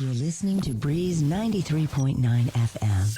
You're listening to Breeze 93.9 FM.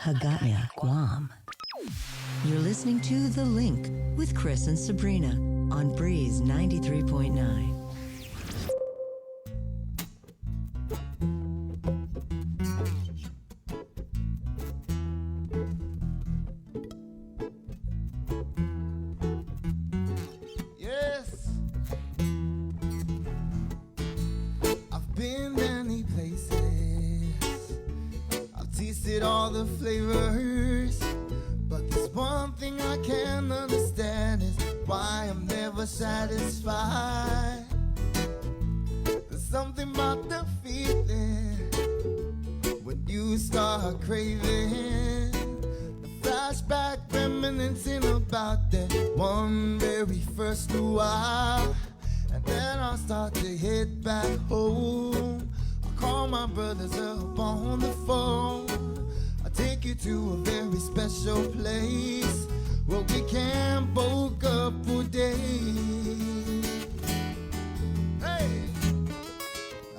Hagatmia, Guam. You're listening to The Link with Chris and Sabrina on Breeze 93.9. Yes, I've been many places, I've tasted all the flavors, but there's one thing I can't understand is why I'm never satisfied. There's something about the feeling when you start craving, the flashback reminiscing about that one very first luau, and then I'll start to head back home. I'll call my brothers up on the phone, take you to a very special place where we can both up for days. Hey,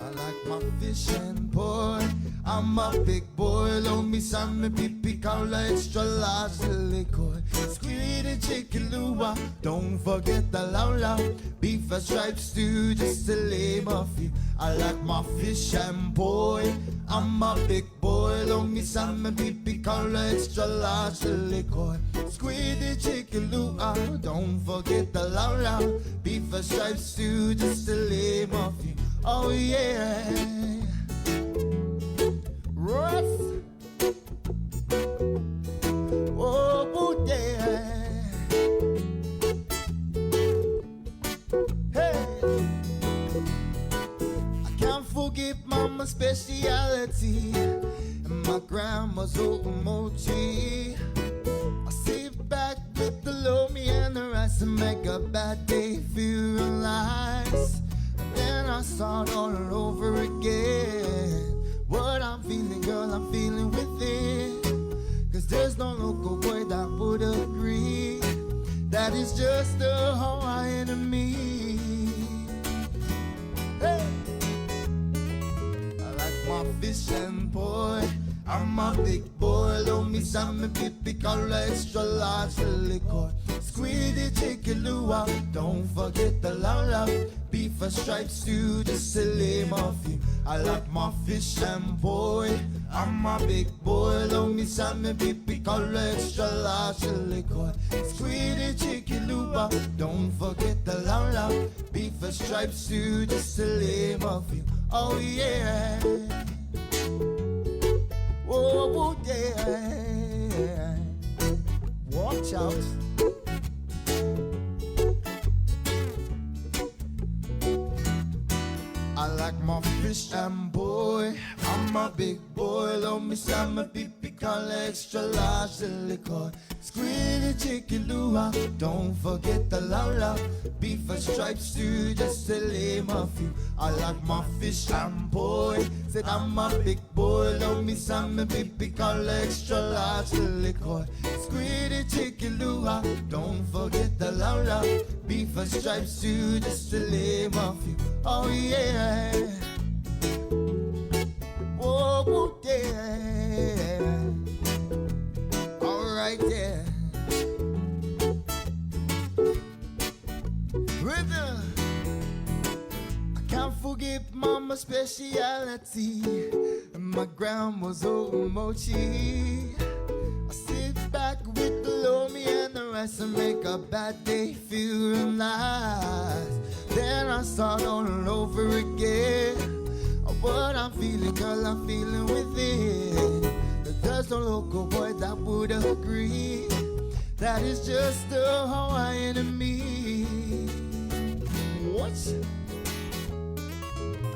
I like my fishing, boy. I'm a big boy. Love me some me pipi cola extra large liquor. Squid and chicken lua. Don't forget the laula. Beef and stripes stew just to name a few. I like my fish and boy. I'm a big boy. boy, love me some pipi color extra large liquor. Squid the chicken luau, don't forget the lau beef and stripes stew, just to name of you. Oh yeah, Ross. Oh yeah. Hey, I can't forget mama's speciality and my grandma's old mochi. I sit back with the lomi and the rice and make a bad day feel nice. Then I start all over again. What I'm feeling, girl, I'm feeling within. Cause there's no local boy that would agree that it's just a Hawaiian to me. Hey, I like my fish and boy, I'm a big boy, love me some pipi color extra large liquor. Squid the chicken luau, don't forget the lau beef and stripes stew, just to name a few. I like my fish and boy, I'm a big boy, love me some pipi color extra large liquor. Squid the chicken luau, don't forget the lau beef and stripes stew, just to name a few. Oh yeah. Oh yeah. Watch out. I like my fish and boy, I'm a big boy, love me some pipi color extra large liquor. Squid the chicken luau, don't forget the lau beef and stripes stew, just to name a few. I like my fish and boy, said I'm a big boy, love me some pipi color extra large liquor. Squid the chicken luau, don't forget the lau beef and stripes stew, just to name a few. Oh yeah. Oh yeah. Alright, yeah. Rhythm. I can't forget mama's speciality and my grandma's old mochi. I sit back with the lomi and the rice and make a bad day feel real nice. Then I start all over again. What I'm feeling, girl, I'm feeling within. There's no local boy that would agree that it's just a Hawaiian to me. What?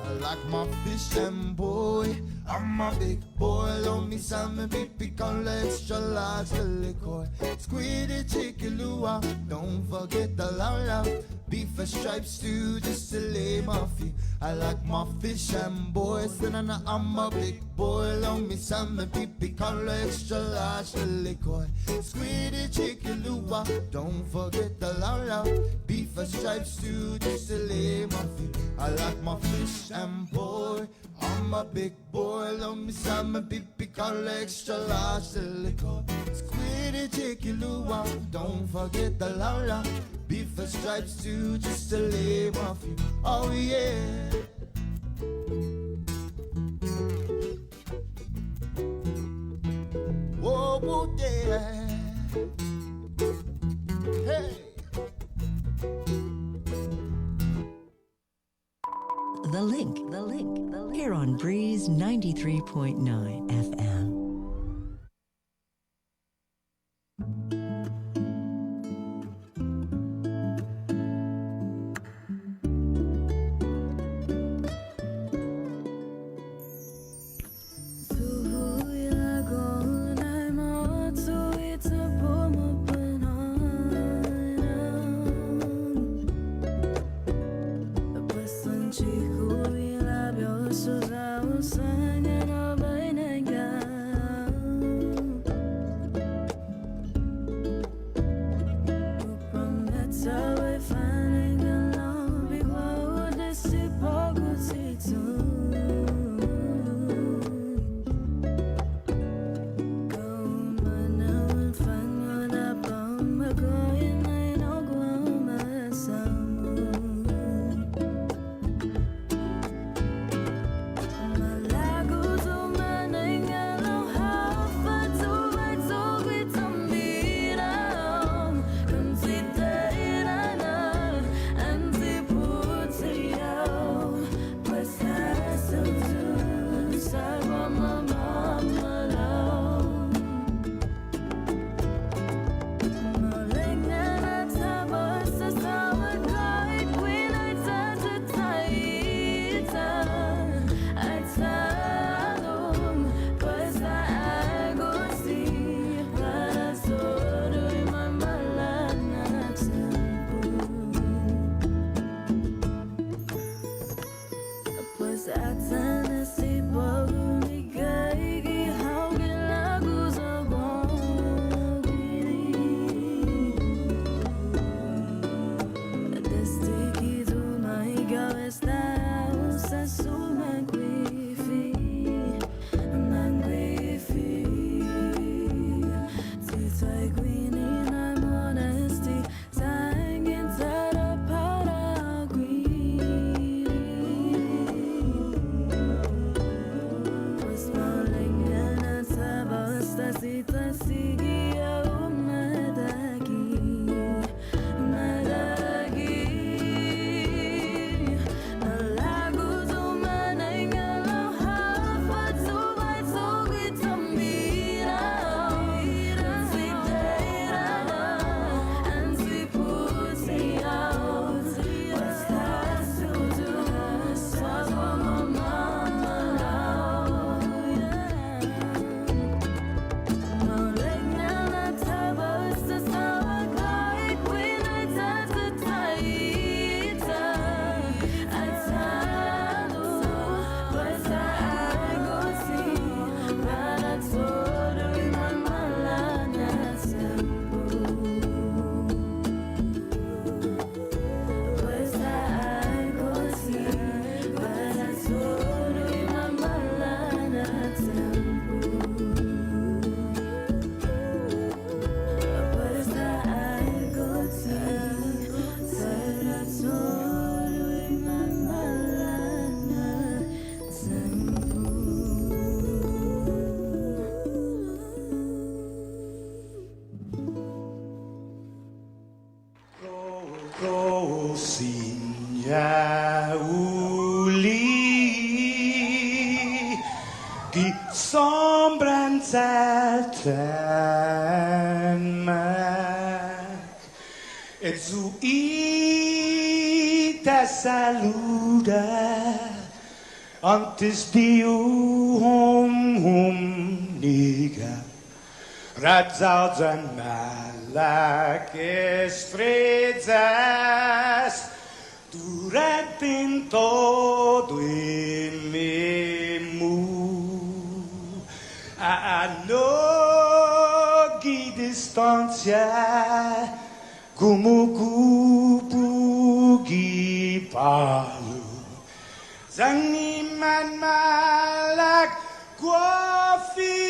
I like my fish and boy, I'm a big boy, love me some pipi color extra large liquor. Squid the chicken luau, don't forget the lau beef and stripes stew, just to name a few. I like my fish and boy, and I'm a big boy, love me some pipi color extra large liquor. Squid the chicken luau, don't forget the lau beef and stripes stew, just to name a few. I like my fish and boy, I'm a big boy, love me some pipi color extra large liquor. Squid the chicken luau, don't forget the lau beef and stripes too, just to name a few. Oh yeah. Oh yeah. Hey. The link, here on Breeze 93.9 FM. Chico y labios sus labios en el bainenga. Ombrandzelten meg, et zu ite saluda, antes diu hum niga, Radzaudzan malak estrezas, durante todo em memu, a nogi distância, como kupugi palu, zaniman malak guafi,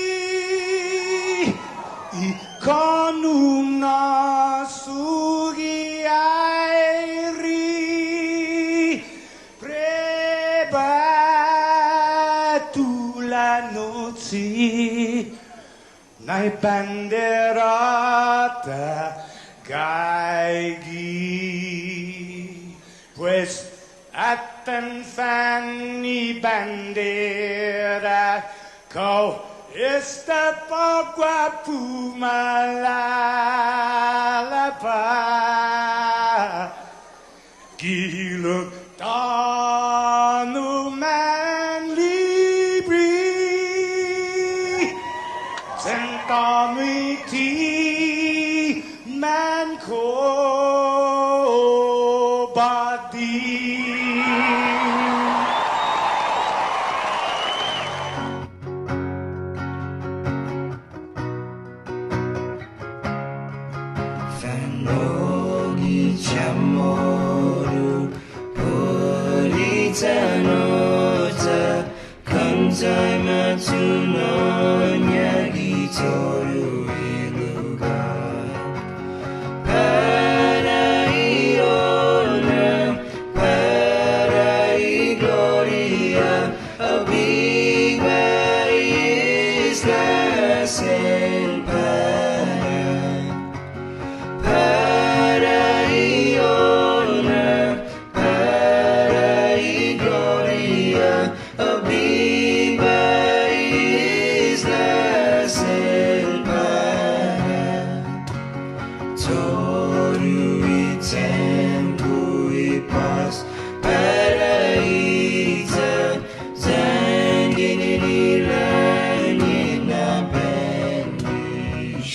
ikonum nasugi airi, prebatu la noci, nai banderata gaigi, pues atan fanni bandera, kau esta pagua pumalapa, giluk tanu man libri, sentamiti man ko badi. Fanogi chamoru politanota kantai matunonya gitoru iluga Paraiona Parai gloria a big is la selva Paraiona, Parai gloria, abiba isla selva. Toru I tempo I paz, paraíta, zangin I langit na bendition.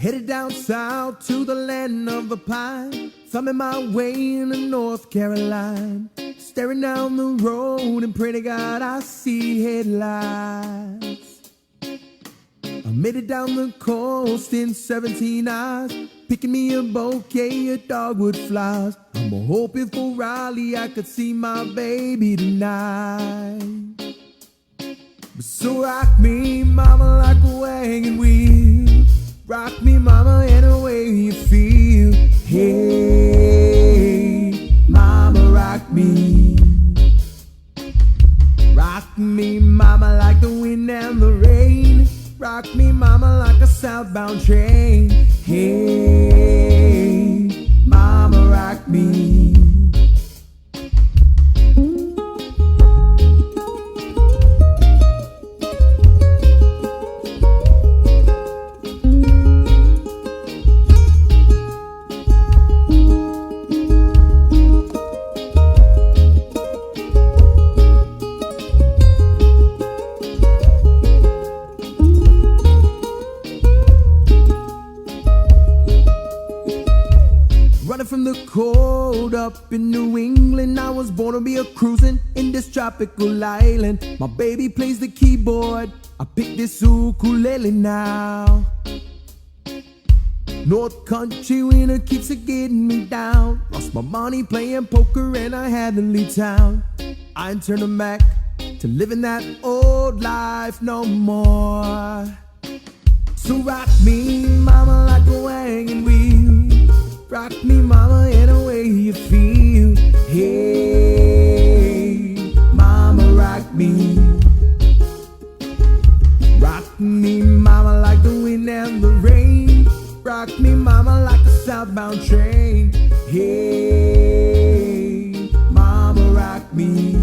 Headed down south to the land of the pine, thumbing my way into North Carolina, staring down the road and pray to God I see headlights. I made it down the coast in 17 hours, picking me a bouquet of dogwood flowers. I'm hoping for Raleigh I could see my baby tonight. So rock me, mama, like a wagon wheel. Rock me, mama, any way you feel. Hey, mama, rock me. Rock me, mama, like the wind and the rain. Rock me, mama, like a southbound train. Hey, mama, rock me. Running from the cold up in New England, I was born to be a cruising in this tropical island. My baby plays the keyboard, I pick this ukulele now. North Country winter keeps it getting me down. Lost my money playing poker and I had to leave town. I ain't turning back to living that old life no more. So rock me, mama, like a wagon wheel. Rock me, mama, any way you feel. Hey, mama, rock me. Rock me, mama, like the wind and the rain. Rock me, mama, like a southbound train. Hey, mama, rock me.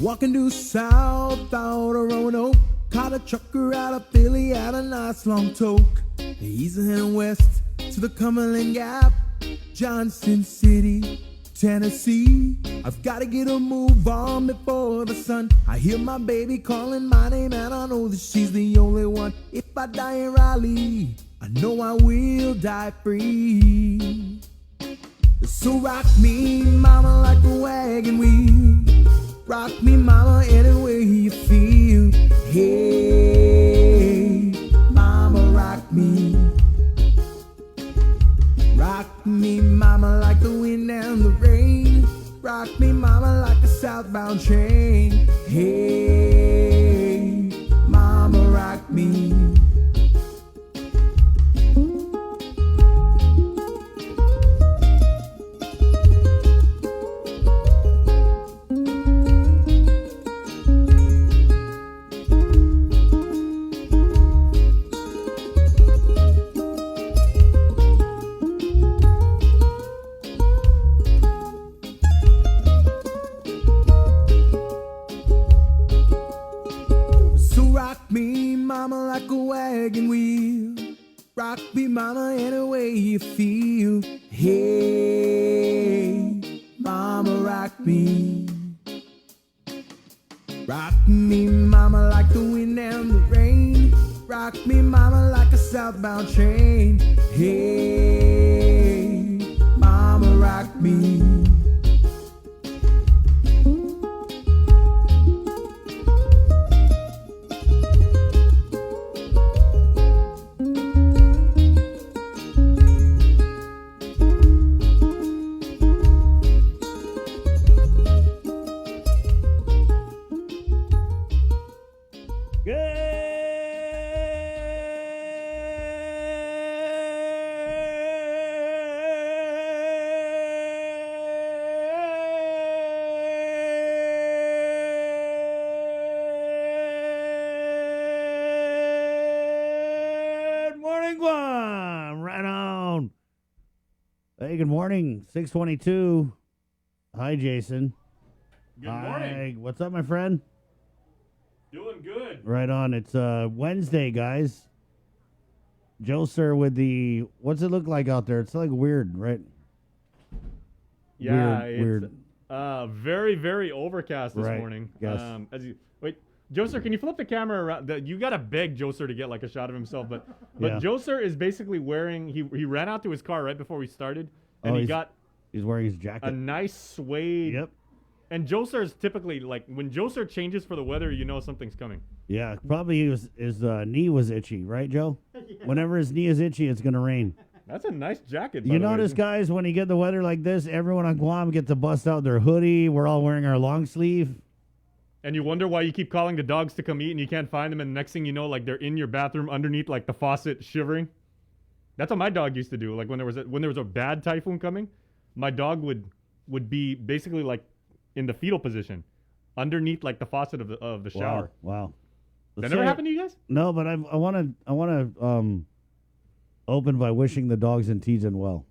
Walking due south out of Roanoke, caught a trucker out of Philly at a nice long toke. He's heading west to the Cumberland Gap, Johnson City, Tennessee. I've gotta get a move on before the sun. I hear my baby calling my name and I know that she's the only one. If I die in Raleigh, I know I will die free. So rock me, mama, like a wagon wheel. Rock me, mama, any way you feel. Hey, mama, rock me. Rock me, mama, like the wind and the rain. Rock me, mama, like a southbound train. Hey, mama, rock me. Rock me, mama, like a wagon wheel. Rock me, mama, any way you feel. Hey, mama, rock me. Rock me, mama, like the wind and the rain. Rock me, mama, like a southbound train. Hey, mama, rock me. Hey, good morning. 622. Hi, Jason. Good morning. Hi. What's up, my friend? Doing good. Right on. It's Wednesday, guys. Joe Sir with the what's it look like out there? It's like weird, right? Yeah, Weird, it's very, very overcast this Right, morning. yes. Wait, Joser, can you flip the camera around? You gotta beg Joser to get like a shot of himself, but Yeah. Joser is basically wearing. He ran out to his car right before we started, and he he's got He's wearing his a jacket. nice suede. Yep. And Joser is typically like when Joser changes for the weather, you know something's coming. Yeah, probably his knee was itchy, right, Joe? Whenever his knee is itchy, it's gonna rain. That's a nice jacket. by You the way. notice, guys, when you get the weather like this, everyone on Guam gets to bust out their hoodie. We're all wearing our long sleeve. And you wonder why you keep calling the dogs to come eat and you can't find them, and the next thing you know, like they're in your bathroom underneath like the faucet shivering. That's what my dog used to do. Like when there was a bad typhoon coming, my dog would be basically like in the fetal position, underneath like the faucet of the shower. Wow. That never happened to you guys? No, but I want to open by wishing the dogs in Tijan well.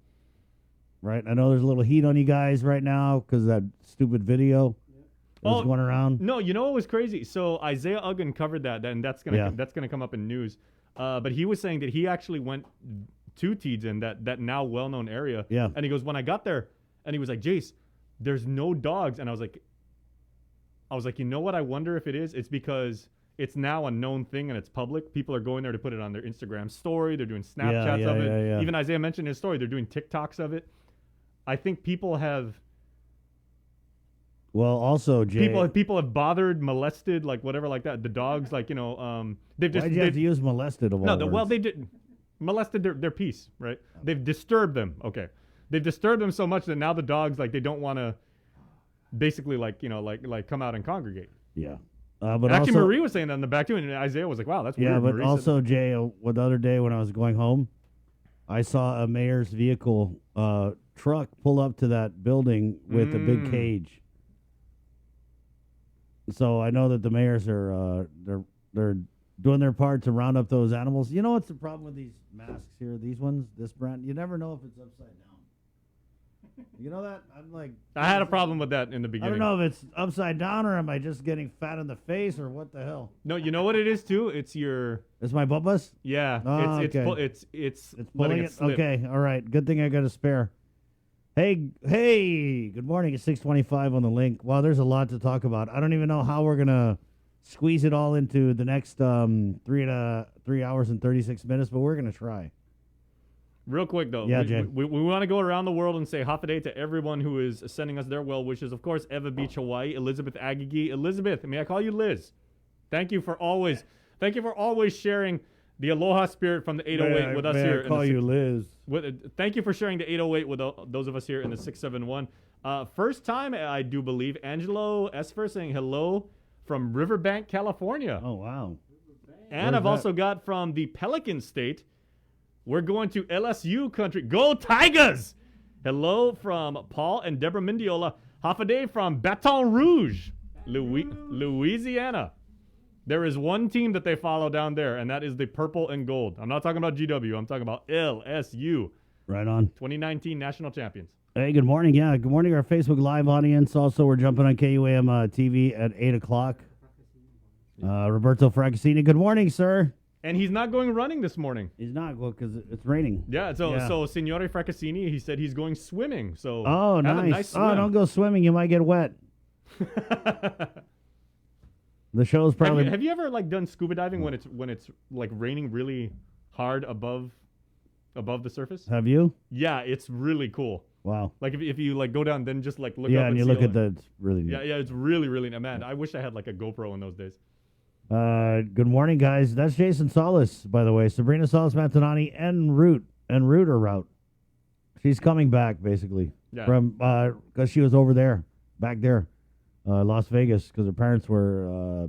Right? I know there's a little heat on you guys right now because of that stupid video that's going around. No, you know what was crazy? So Isaiah Uggan covered that, and that's gonna Yeah. come up in news. But he was saying that he actually went to Tijan, that now well-known area. Yeah. And he goes, when I got there, and he was like, Jace, there's no dogs. And I was like, you know what? I wonder if it is. It's because it's now a known thing and it's public. People are going there to put it on their Instagram story. They're doing Snapchats of it. Yeah. Even Isaiah mentioned in his story, they're doing TikToks of it. I think people have Well, also, Jay, people have bothered, molested, like whatever, like that. The dogs, like they've just why'd you have to use molested of all words? they did molested their peace, right? They've disturbed them. Okay, they've disturbed them so much that now the dogs like they don't want to, basically like come out and congregate. Yeah. But And actually, also, Marie was saying that in the back too, and Isaiah was like, "Wow, that's yeah, weird." but Marie said also, Jay, the other day when I was going home, I saw a mayor's vehicle truck pull up to that building with a big cage. So I know that the mayors are they're doing their part to round up those animals. You know what's the problem with these masks here? These ones, this brand, you never know if it's upside down. You know that? I'm like, I had a problem with that in the I beginning. don't know if it's upside down or am I just getting fat in the face or what the hell? No, you know what it is too. It's your It's my butt bus? yeah. Oh, it's okay. it's It's letting pulling it it. slip. Okay, all right. Good thing I got a spare. Hey, good morning. It's 6:25 on the link. Wow, there's a lot to talk about. I don't even know how we're gonna squeeze it all into the next 3 hours and 36 minutes, but we're gonna try. Real quick though, Yeah, we, Jay. we want to go around the world and say hafa to everyone who is sending us their well wishes. Of course, Eva Beach, Hawaii, Elizabeth Agagi. Elizabeth, may I call you Liz? Thank you for always sharing the aloha spirit from the 808 with us here. I call you Liz. Thank you for sharing the 808 with those of us here in the 671. First time, I do believe, Angelo Esfer saying hello from Riverbank, California. Oh wow. And Where's I've that? also got from the Pelican State. We're going to LSU country. Go Tigers! Hello from Paul and Deborah Mendiola. Half a day from Baton Rouge, Louisiana. There is one team that they follow down there, and that is the purple and gold. I'm not talking about GW. I'm talking about LSU. Right on. 2019 national champions. Hey, good morning. Yeah, good morning, our Facebook Live audience. Also, we're jumping on KUAM TV at 8 o'clock. Roberto Fracassini, good morning, sir. And he's not going running this morning. He's not, well, because it's raining. Yeah, so Signore Fracassini, he said he's going swimming. So Oh, have a nice. swim. Oh, don't go swimming. You might get wet. The show's probably... Have you ever like done scuba diving when it's like raining really hard above the surface? Have you? Yeah, it's really cool. Wow. Like if you like go down, then just like look up Yeah, and you see look all at the... It's really neat. Yeah, it's really neat. Man, I wish I had like a GoPro in those days. Good morning, guys. That's Jason Solis, by the way. Sabrina Solis Mantonani and Root are Route. She's coming back, basically. Yeah. From because she was over there, back there, Las Vegas, because her parents were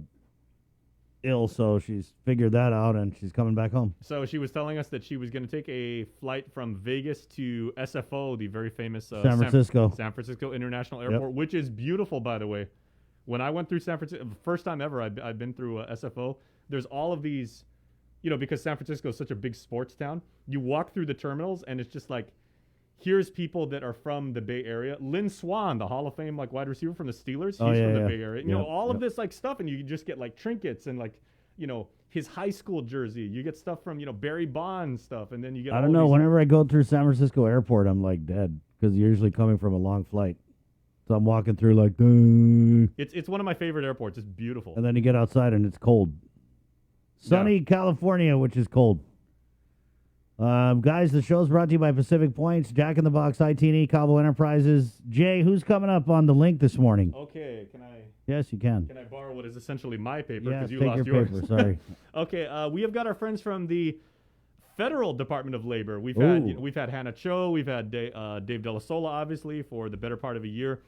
ill, so she's figured that out, and she's coming back home. So she was telling us that she was going to take a flight from Vegas to SFO, the very famous San Francisco. San Francisco International Airport, which is beautiful, by the way. When I went through San Francisco, first time ever I've been through SFO, there's all of these, because San Francisco is such a big sports town, you walk through the terminals and it's just like, here's people that are from the Bay Area. Lynn Swan, the Hall of Fame like wide receiver from the Steelers, he's Oh, yeah, from the yeah. Bay Area. You Yeah, know, all of yeah. this like stuff, and you just get like trinkets and like, you know, his high school jersey. You get stuff from, you know, Barry Bonds stuff, and then you get I all don't know. these- Whenever I go through San Francisco Airport, I'm like dead because you're usually coming from a long flight. So I'm walking through like, and It's one of my favorite airports. It's beautiful. then you get outside and it's cold. Sunny California, which is cold. Guys, the show's brought to you by Pacific Points, Jack in the Box, IT&E, Cabo Enterprises. Jay, who's coming up on the link this morning? Okay, can I Yes, you can. borrow what is essentially my paper Yeah, because you take lost your yours? paper. Sorry. Okay, we have got our friends from the Federal Department of Labor. We've had Hannah Cho, we've had Dave Della Sola, obviously, for the better part of a year.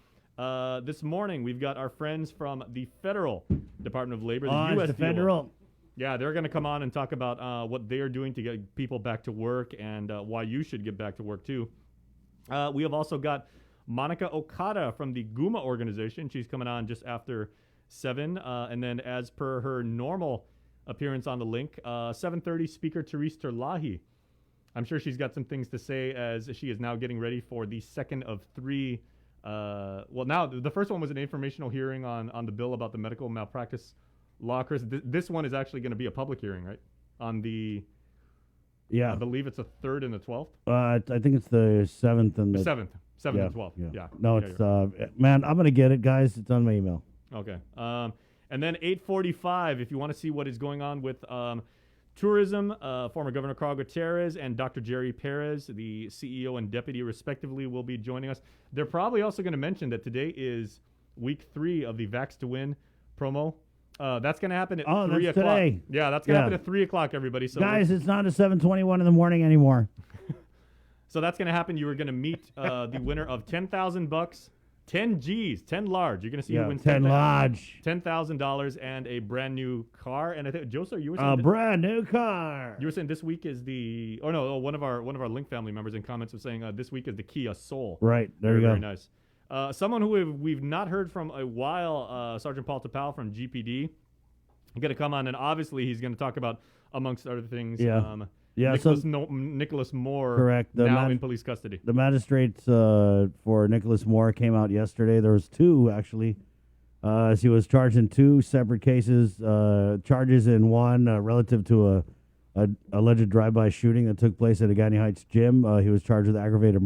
This morning, we've got our friends from the Federal Department of Labor, the Oh, U.S. it's the federal. Yeah, they're going to come on and talk about what they are doing to get people back to work and why you should get back to work, too. We have also got Monica Okada from the Guma organization. She's coming on just after 7. And then as per her normal appearance on the link, 7:30, Speaker Therese Terlahi. I'm sure she's got some things to say as she is now getting ready for the second of 3. Now the first one was an informational hearing on the bill about the medical malpractice law. Chris, this one is actually going to be a public hearing, right? On the, Yeah. I believe it's the 3rd and the 12th. I think it's the 7th and The the 7th and 12th. Yeah. No, Yeah, it's man. I'm gonna get it, guys. It's on my email. Okay. And then 8:45, if you want to see what is going on with tourism, former Governor Carl Gutierrez and Dr. Jerry Perez, the CEO and deputy respectively, will be joining us. They're probably also going to mention that today is week 3 of the Vax to Win promo. That's going to happen at 3 that's o'clock. today. Yeah, that's going to happen at 3 o'clock, everybody. So Guys, it's not a 7:21 in the morning anymore. So that's going to happen. You are going to meet the winner of $10,000, 10 G's, 10 large. You're going to see who wins 10 large. $10,000 and a brand new car. And I think Joseph, you were saying A brand new car. you were saying this week is the one of our Link family members in comments was saying this week is the Kia Soul. Right, there Very, you go. Very nice. Someone who we've not heard from a while, Sergeant Paul Tapal from GPD, going to come on, and obviously he's going to talk about, amongst other things, Nicholas Moore, Correct. now in police custody. The magistrates for Nicholas Moore came out yesterday. There was 2 actually. As he was charged in 2 separate cases. Charges in one relative to a alleged drive-by shooting that took place at a Gagny Heights gym. He was charged with aggravated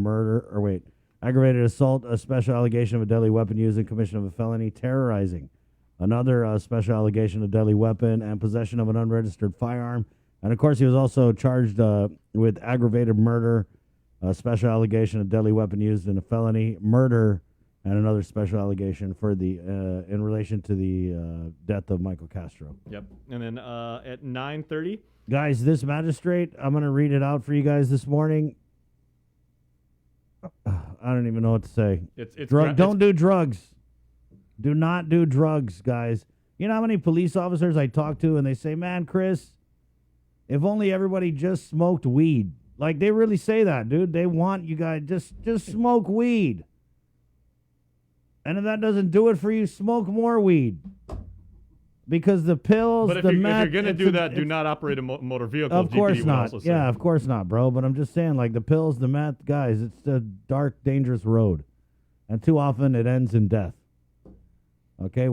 assault, a special allegation of a deadly weapon used in commission of a felony, terrorizing. Another special allegation of deadly weapon and possession of an unregistered firearm. And of course, he was also charged with aggravated murder, a special allegation of deadly weapon used in a felony, murder, and another special allegation for the in relation to the death of Michael Castro. Yep. And then at 9:30, Guys, this magistrate, I'm going to read it out for you guys this morning. I don't even know what to say. Don't do drugs. Do not do drugs, guys. You know how many police officers I talk to and they say, man, Chris, if only everybody just smoked weed. Like, they really say that, dude. They want you guys just smoke weed. And if that doesn't do it for you, smoke more weed. Because the pills, but if the you're meth, going to it's do a- that, do it's- not operate a motor vehicle. Of course GPD would not. also say. Yeah, of course not, bro. But I'm just saying, like, the pills, the meth, guys, it's a dark, dangerous road. And too often it ends in death. Okay, there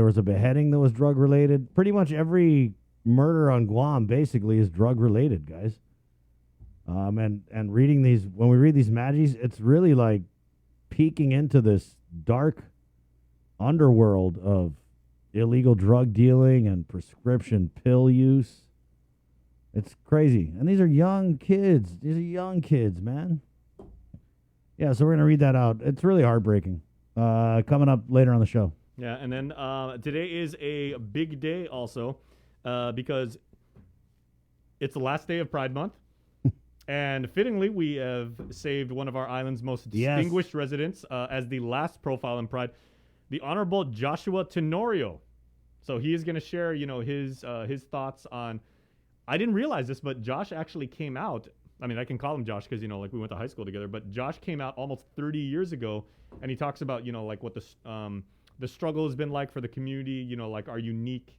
was a beheading that was drug-related. Pretty much every murder on Guam basically is drug-related, guys. And reading these, when we read these magis, it's really like peeking into this dark underworld of illegal drug dealing and prescription pill use. It's crazy. And these are young kids. These are young kids, man. Yeah, so we're going to read that out. It's really heartbreaking. Coming up later on the show. Yeah, and then today is a big day also because it's the last day of Pride Month. And fittingly, we have saved one of our island's most distinguished residents as the last profile in Pride, the Honorable Joshua Tenorio. So he is going to share, his thoughts on. I didn't realize this, but Josh actually came out. I mean, I can call him Josh because, we went to high school together. But Josh came out almost 30 years ago, and he talks about, what the struggle has been like for the community, our unique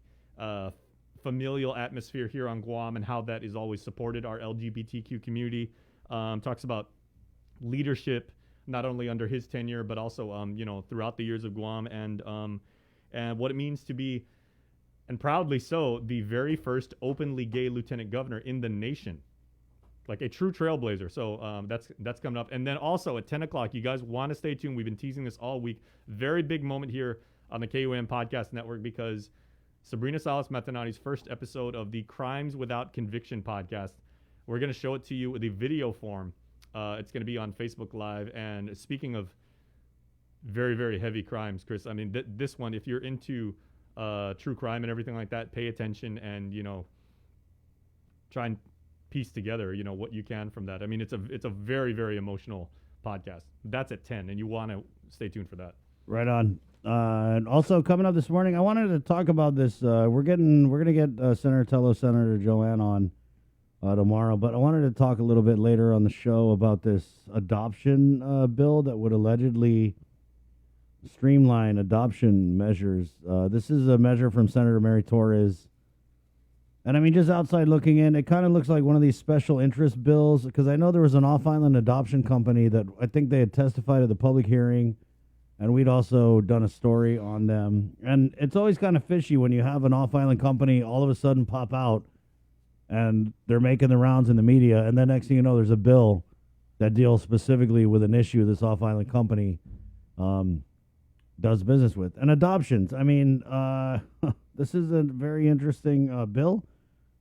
familial atmosphere here on Guam and how that is always supported our LGBTQ community. Talks about leadership, not only under his tenure but also throughout the years of Guam, and what it means to be, and proudly so, the very first openly gay lieutenant governor in the nation. Like a true trailblazer. So that's coming up. And then also at 10 o'clock, you guys want to stay tuned. We've been teasing this all week. Very big moment here on the KUM Podcast Network, because Sabrina Salas Matanani's first episode of the Crimes Without Conviction podcast, we're going to show it to you with the video form. It's going to be on Facebook Live. And speaking of very, very heavy crimes, Chris, I mean, this one, if you're into true crime and everything like that, pay attention and, try and piece together, what you can from that. I mean, it's a very, very emotional podcast. That's at 10, and you want to stay tuned for that. Right on. And also coming up this morning, I wanted to talk about this. We're going to get Senator Tello, Senator Joanne on tomorrow, but I wanted to talk a little bit later on the show about this adoption bill that would allegedly streamline adoption measures. This is a measure from Senator Mary Torres. And I mean, just outside looking in, it kind of looks like one of these special interest bills, because I know there was an off-island adoption company that I think they had testified at the public hearing, and we'd also done a story on them. And it's always kind of fishy when you have an off-island company all of a sudden pop out, and they're making the rounds in the media, and then next thing you know, there's a bill that deals specifically with an issue this off-island company does business with. And adoptions, I mean, this is a very interesting bill.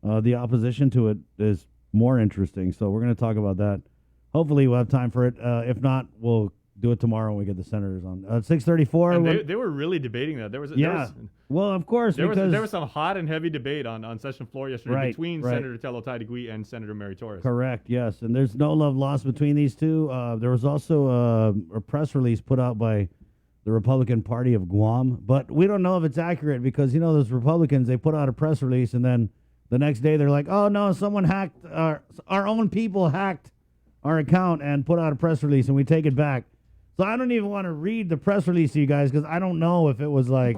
The opposition to it is more interesting, so we're going to talk about that. Hopefully we'll have time for it. If not, we'll do it tomorrow when we get the senators on. 6:34. And they were really debating that. Well, of course, there because was some hot and heavy debate on session floor yesterday between Senator Tello Taidegui and Senator Mary Torres. Correct, yes. And there's no love lost between these two. There was also a press release put out by the Republican Party of Guam, but we don't know if it's accurate because, those Republicans, they put out a press release and then the next day they're like, oh, no, someone hacked, our own people hacked our account and put out a press release and we take it back. So I don't even want to read the press release to you guys because I don't know if it was like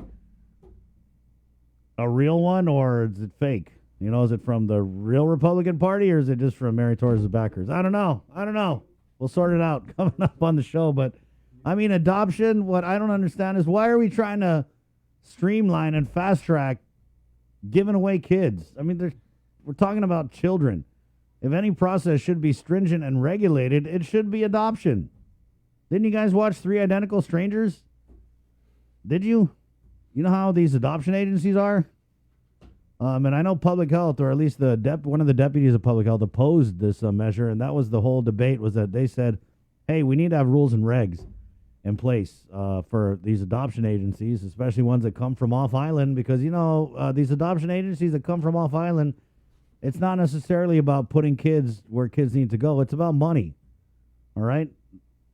a real one or is it fake? Is it from the real Republican Party or is it just from Mary Torres' backers? I don't know. We'll sort it out coming up on the show. But, I mean, adoption, what I don't understand is why are we trying to streamline and fast track giving away kids? I mean, we're talking about children. If any process should be stringent and regulated, it should be adoption. Didn't you guys watch 3 Identical Strangers? Did you? You know how these adoption agencies are? And I know public health, or at least one of the deputies of public health opposed this measure, and that was the whole debate, was that they said, hey, we need to have rules and regs in place for these adoption agencies, especially ones that come from off-island, because, these adoption agencies that come from off-island, it's not necessarily about putting kids where kids need to go. It's about money, all right?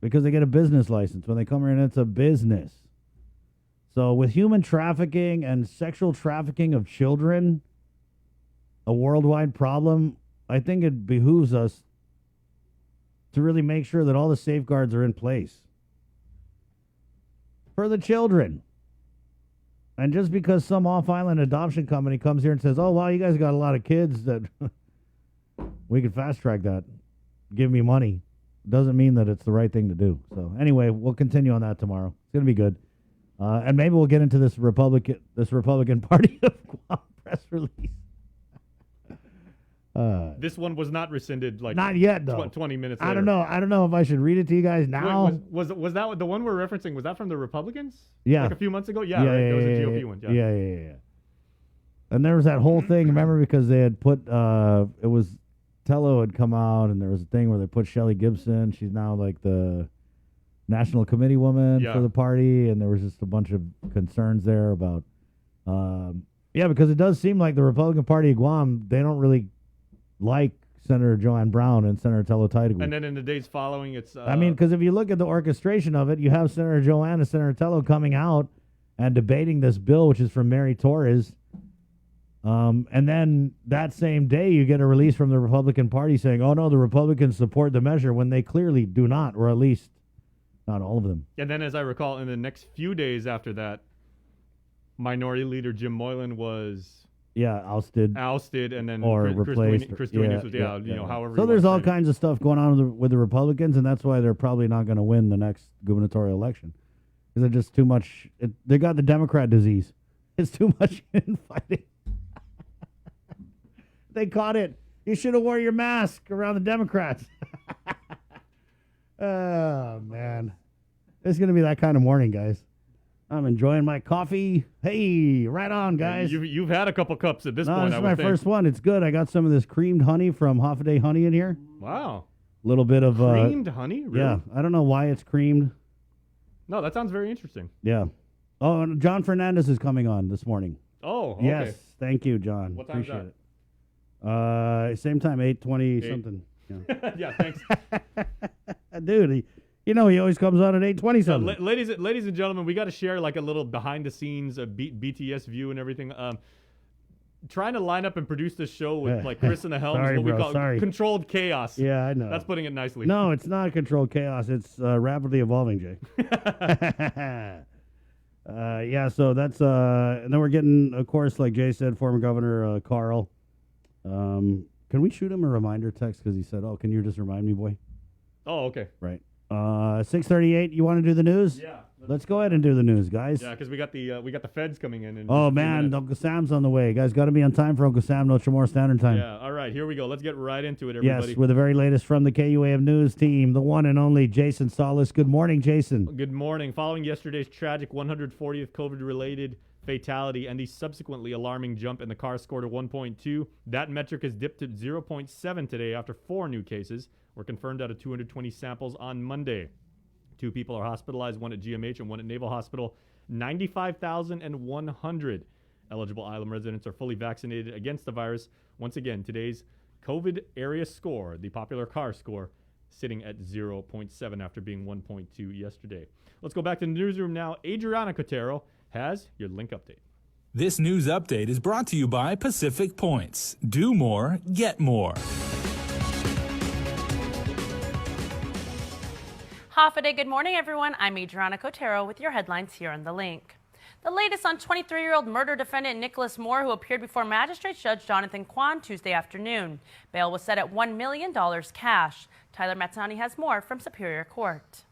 Because they get a business license. When they come here, and it's a business. So with human trafficking and sexual trafficking of children, a worldwide problem, I think it behooves us to really make sure that all the safeguards are in place for the children. And just because some off-island adoption company comes here and says, oh, wow, you guys got a lot of kids that we could fast-track that, give me money, doesn't mean that it's the right thing to do. So anyway, we'll continue on that tomorrow. It's going to be good. And maybe we'll get into this Republican Party of Guam press release. This one was not rescinded not yet, though. 20 minutes later. I don't know if I should read it to you guys now. Wait, was that the one we're referencing? Was that from the Republicans? Yeah. Like a few months ago? Yeah, right. It was a GOP one. Yeah. And there was that whole thing, remember, because they had put, it was, Tello had come out, and there was a thing where they put Shelley Gibson. She's now like the national committee woman for the party, and there was just a bunch of concerns there about, because it does seem like the Republican Party of Guam, they don't really like Senator Joanne Brown and Senator Tello Taidegui. And then in the days following, it's... I mean, because if you look at the orchestration of it, you have Senator Joanne and Senator Tello coming out and debating this bill, which is from Mary Torres. And then that same day, you get a release from the Republican Party saying, oh, no, the Republicans support the measure, when they clearly do not, or at least not all of them. And then, as I recall, in the next few days after that, Minority Leader Jim Moylan was ousted. and then Or Chris replaced, Chris yeah, Duenas was, yeah, you know, yeah. however. So you there's wanna all frame it. kinds of stuff going on with the Republicans, and that's why they're probably not going to win the next gubernatorial election. Because they're just too much. They got the Democrat disease. It's too much infighting. They caught it. You should have wore your mask around the Democrats. Oh, man. It's going to be that kind of morning, guys. I'm enjoying my coffee. Hey, right on, guys. You've had a couple cups at this No, point. this I is would my think. first one. It's good. I got some of this creamed honey from Hoffaday Honey in here. Wow. A little bit of Creamed honey? Really? Yeah, I don't know why it's creamed. No, that sounds very interesting. Yeah. Oh, and John Fernandez is coming on this morning. Oh, okay. Yes, thank you, John. What time is Appreciate it. Same time, 8:20 Eight. something. Yeah. Yeah, thanks. Dude, he always comes on at 8:20 something. Ladies and gentlemen, we got to share like a little behind the scenes BTS view and everything. Trying to line up and produce this show with like Chris in the helm Sorry, is what we bro, call sorry. controlled chaos. Yeah, I know. That's putting it nicely. No, it's not controlled chaos. It's rapidly evolving, Jay. Yeah, so that's and then we're getting, of course, like Jay said, former Governor Carl. Can we shoot him a reminder text because he said, "Oh, can you just remind me, boy?" Oh, okay. Right. 6:38. You want to do the news? Yeah. Let's go ahead and do the news, guys. Yeah, because we got the feds coming in. Oh just a few man, minutes. Uncle Sam's on the way. Guys, got to be on time for Uncle Sam. No more Standard Time. Yeah. All right, here we go. Let's get right into it, everybody. Yes, with the very latest from the KUAM News team, the one and only Jason Solis. Good morning, Jason. Good morning. Following yesterday's tragic 140th COVID-related fatality and the subsequently alarming jump in the CAR score to 1.2, that metric has dipped to 0.7 today after 4 new cases were confirmed out of 220 samples on Monday. 2 people are hospitalized, one at GMH and one at Naval Hospital. 95,100 eligible Island residents are fully vaccinated against the virus. Once again, today's COVID area score, the popular CAR score, sitting at 0.7 after being 1.2 yesterday. Let's go back to the newsroom now. Adriana Cotero has your link update. This news update is brought to you by Pacific Points. Do more, get more. Hoffaday, good morning, everyone. I'm Adriana Cotero with your headlines here on The Link. The latest on 23-year-old murder defendant Nicholas Moore, who appeared before Magistrate Judge Jonathan Kwan Tuesday afternoon. Bail was set at $1 million cash. Tyler Mazzani has more from Superior Court.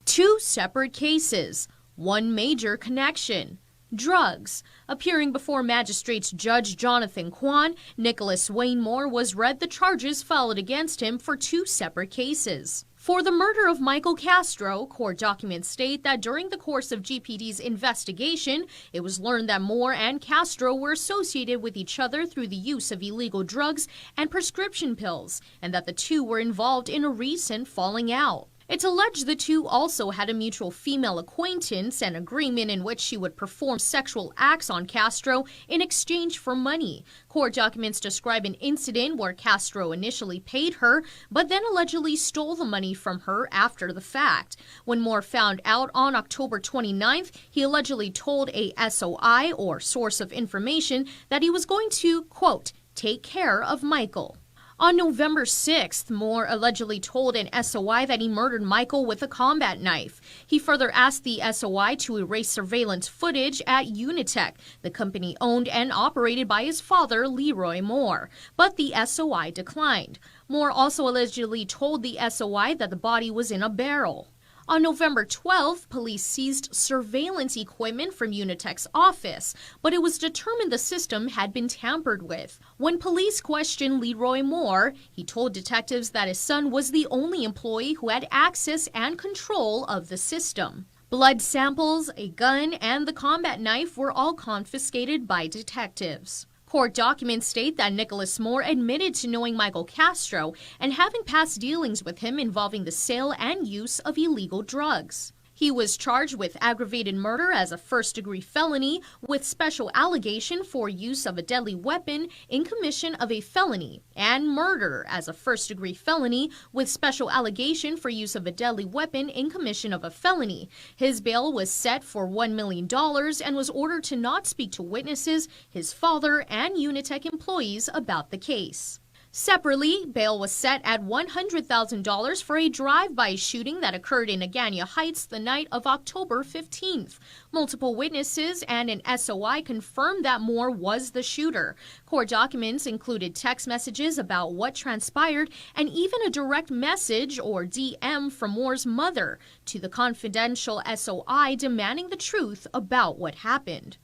2 separate cases, 1 major connection. Drugs. Appearing before Magistrates Judge Jonathan Kwan, Nicholas Wayne Moore was read the charges filed against him for 2 separate cases. For the murder of Michael Castro, court documents state that during the course of GPD's investigation, it was learned that Moore and Castro were associated with each other through the use of illegal drugs and prescription pills, and that the 2 were involved in a recent falling out. It's alleged the 2 also had a mutual female acquaintance, an agreement in which she would perform sexual acts on Castro in exchange for money. Court documents describe an incident where Castro initially paid her, but then allegedly stole the money from her after the fact. When Moore found out on October 29th, he allegedly told a SOI, or source of information, that he was going to, quote, take care of Michael. On November 6th, Moore allegedly told an SOI that he murdered Michael with a combat knife. He further asked the SOI to erase surveillance footage at Unitech, the company owned and operated by his father, Leroy Moore. But the SOI declined. Moore also allegedly told the SOI that the body was in a barrel. On November 12th, police seized surveillance equipment from Unitech's office, but it was determined the system had been tampered with. When police questioned Leroy Moore, he told detectives that his son was the only employee who had access and control of the system. Blood samples, a gun, and the combat knife were all confiscated by detectives. Court documents state that Nicholas Moore admitted to knowing Michael Castro and having past dealings with him involving the sale and use of illegal drugs. He was charged with aggravated murder as a first-degree felony with special allegation for use of a deadly weapon in commission of a felony, and murder as a first-degree felony with special allegation for use of a deadly weapon in commission of a felony. His bail was set for $1 million and was ordered to not speak to witnesses, his father, and Unitech employees about the case. Separately, bail was set at $100,000 for a drive-by shooting that occurred in Agania Heights the night of October 15th. Multiple witnesses and an SOI confirmed that Moore was the shooter. Court documents included text messages about what transpired and even a direct message or DM from Moore's mother to the confidential SOI demanding the truth about what happened.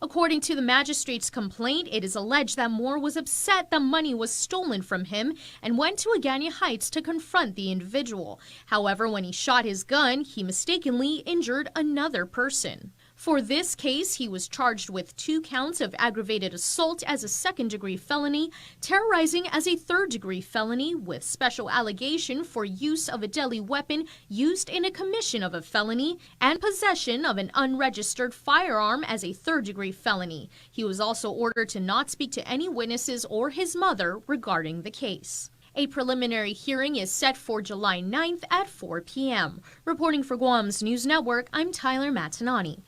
According to the magistrate's complaint, it is alleged that Moore was upset that money was stolen from him and went to Agania Heights to confront the individual. However, when he shot his gun, he mistakenly injured another person. For this case, he was charged with 2 counts of aggravated assault as a second-degree felony, terrorizing as a third-degree felony, with special allegation for use of a deadly weapon used in a commission of a felony, and possession of an unregistered firearm as a third-degree felony. He was also ordered to not speak to any witnesses or his mother regarding the case. A preliminary hearing is set for July 9th at 4 p.m. Reporting for Guam's News Network, I'm Tyler Matanani.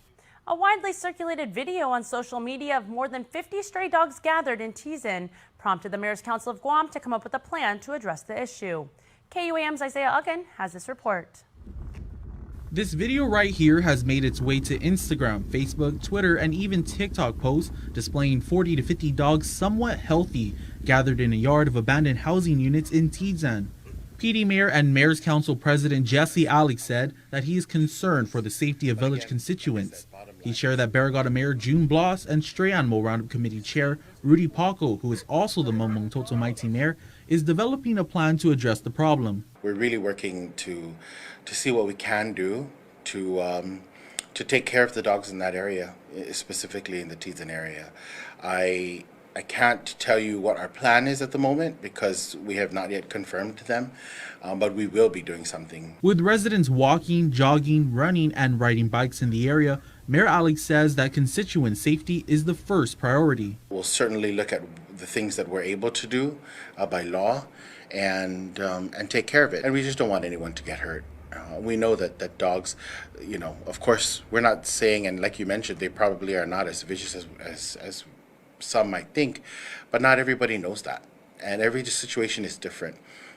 A widely circulated video on social media of more than 50 stray dogs gathered in Tizon prompted the Mayor's Council of Guam to come up with a plan to address the issue. KUAM's Isaiah Uggan has this report. This video right here has made its way to Instagram, Facebook, Twitter, and even TikTok posts displaying 40 to 50 dogs somewhat healthy gathered in a yard of abandoned housing units in Tizon. PD Mayor and Mayor's Council President Jesse Alex said that he is concerned for the safety of village constituents. He shared that Barrigada Mayor June Bloss and Stray Animal Roundup Committee Chair Rudy Paco, who is also the Mamong Toto Mighty Mayor, is developing a plan to address the problem. We're really working to see what we can do to take care of the dogs in that area, specifically in the Tizon area. I can't tell you what our plan is at the moment because we have not yet confirmed them, but we will be doing something. With residents walking, jogging, running, and riding bikes in the area, Mayor Alex says that constituent safety is the first priority. We'll certainly look at the things that we're able to do by law and take care of it. And we just don't want anyone to get hurt. We know that dogs, of course, we're not saying, and like you mentioned, they probably are not as vicious as some might think, but not everybody knows that. And every situation is different.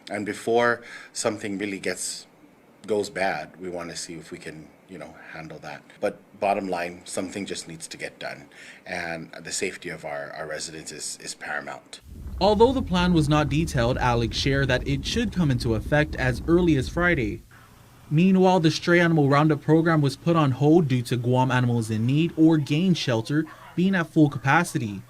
And before something really goes bad, we want to see if we can, handle that. But bottom line, something just needs to get done. And the safety of our residents is paramount. Although the plan was not detailed, Alex shared that it should come into effect as early as Friday. Meanwhile, the Stray Animal Roundup program was put on hold due to Guam Animals in Need or GAIN shelter being at full capacity.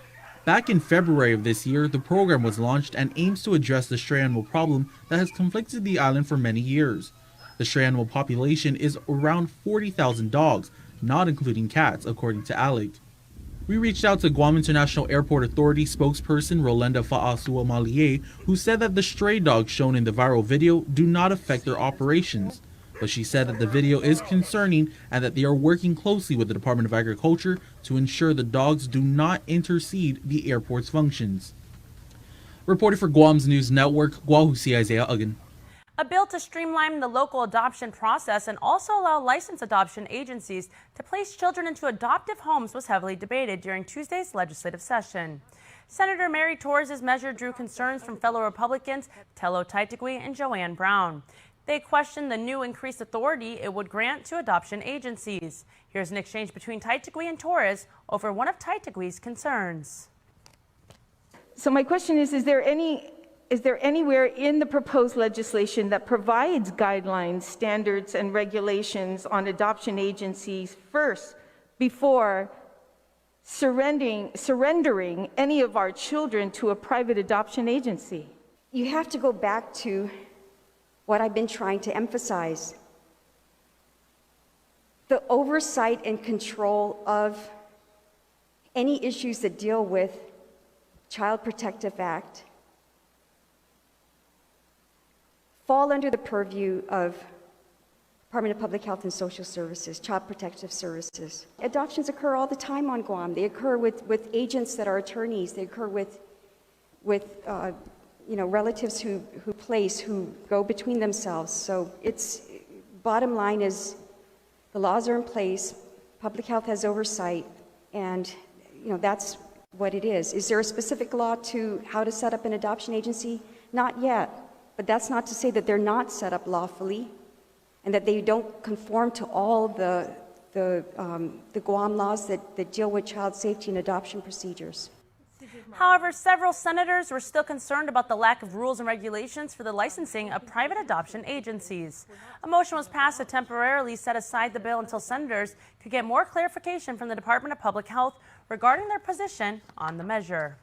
Back in February of this year, the program was launched and aims to address the stray animal problem that has conflicted the island for many years. The stray animal population is around 40,000 dogs, not including cats, according to Alec. We reached out to Guam International Airport Authority spokesperson Rolenda Fa'asua Malie, who said that the stray dogs shown in the viral video do not affect their operations. But she said that the video is concerning and that they are working closely with the Department of Agriculture to ensure the dogs do not intercede the airport's functions. Reporting for Guam's News Network, Guahusi Isaiah Uggan. A bill to streamline the local adoption process and also allow licensed adoption agencies to place children into adoptive homes was heavily debated during Tuesday's legislative session. Senator Mary Torres' measure drew concerns from fellow Republicans Tello Taitigui and Joanne Brown. They questioned the new increased authority it would grant to adoption agencies. Here's an exchange between Taitigui and Torres over one of Taitigui's concerns. So my question is there anywhere in the proposed legislation that provides guidelines, standards, and regulations on adoption agencies first before surrendering any of our children to a private adoption agency? You have to go back to what I've been trying to emphasize. The oversight and control of any issues that deal with Child Protective Act fall under the purview of Department of Public Health and Social Services, Child Protective Services. Adoptions occur all the time on Guam. They occur with agents that are attorneys. They occur with relatives who go between themselves. So it's bottom line is the laws are in place, public health has oversight, and that's what it is. Is there a specific law to how to set up an adoption agency? Not yet. But that's not to say that they're not set up lawfully and that they don't conform to all the Guam laws that deal with child safety and adoption procedures. However, several senators were still concerned about the lack of rules and regulations for the licensing of private adoption agencies. A motion was passed to temporarily set aside the bill until senators could get more clarification from the Department of Public Health regarding their position on the measure.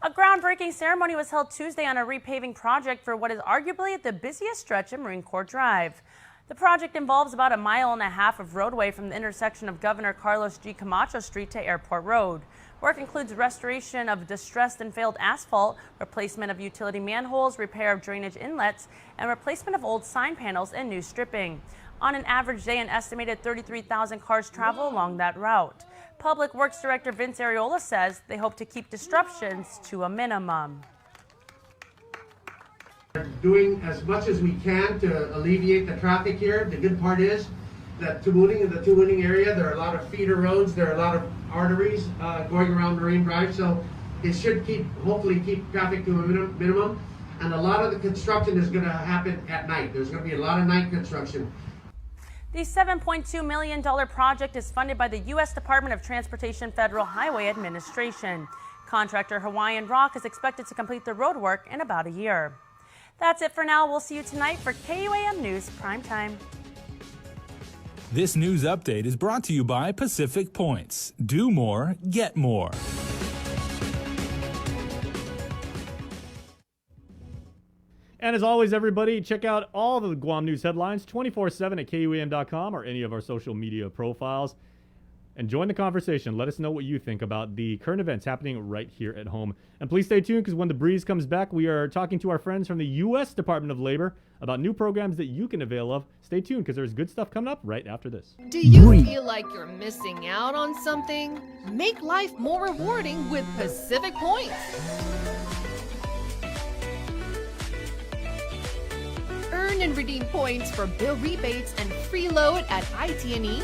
A groundbreaking ceremony was held Tuesday on a repaving project for what is arguably the busiest stretch of Marine Corps Drive. The project involves about 1.5 miles of roadway from the intersection of Governor Carlos G. Camacho Street to Airport Road. Work includes restoration of distressed and failed asphalt, replacement of utility manholes, repair of drainage inlets, and replacement of old sign panels and new stripping. On an average day, an estimated 33,000 cars travel along that route. Public Works Director Vince Areola says they hope to keep disruptions to a minimum. We're doing as much as we can to alleviate the traffic here. The good part is that in the Tuwuning area, there are a lot of feeder roads, there are a lot of arteries going around Marine Drive, so it should hopefully keep traffic to a minimum. And a lot of the construction is going to happen at night. There's going to be a lot of night construction. The $7.2 million project is funded by the U.S. Department of Transportation Federal Highway Administration. Contractor Hawaiian Rock is expected to complete the road work in about a year. That's it for now. We'll see you tonight for KUAM News Primetime. This news update is brought to you by Pacific Points. Do more, get more. And as always, everybody, check out all the Guam News headlines 24/7 at KUAM.com or any of our social media profiles. And join the conversation. Let us know what you think about the current events happening right here at home. And please stay tuned, because when the breeze comes back, we are talking to our friends from the U.S. Department of Labor about new programs that you can avail of. Stay tuned, because there's good stuff coming up right after this. Do you feel like you're missing out on something? Make life more rewarding with Pacific Points. Earn and redeem points for bill rebates and free load at IT&E,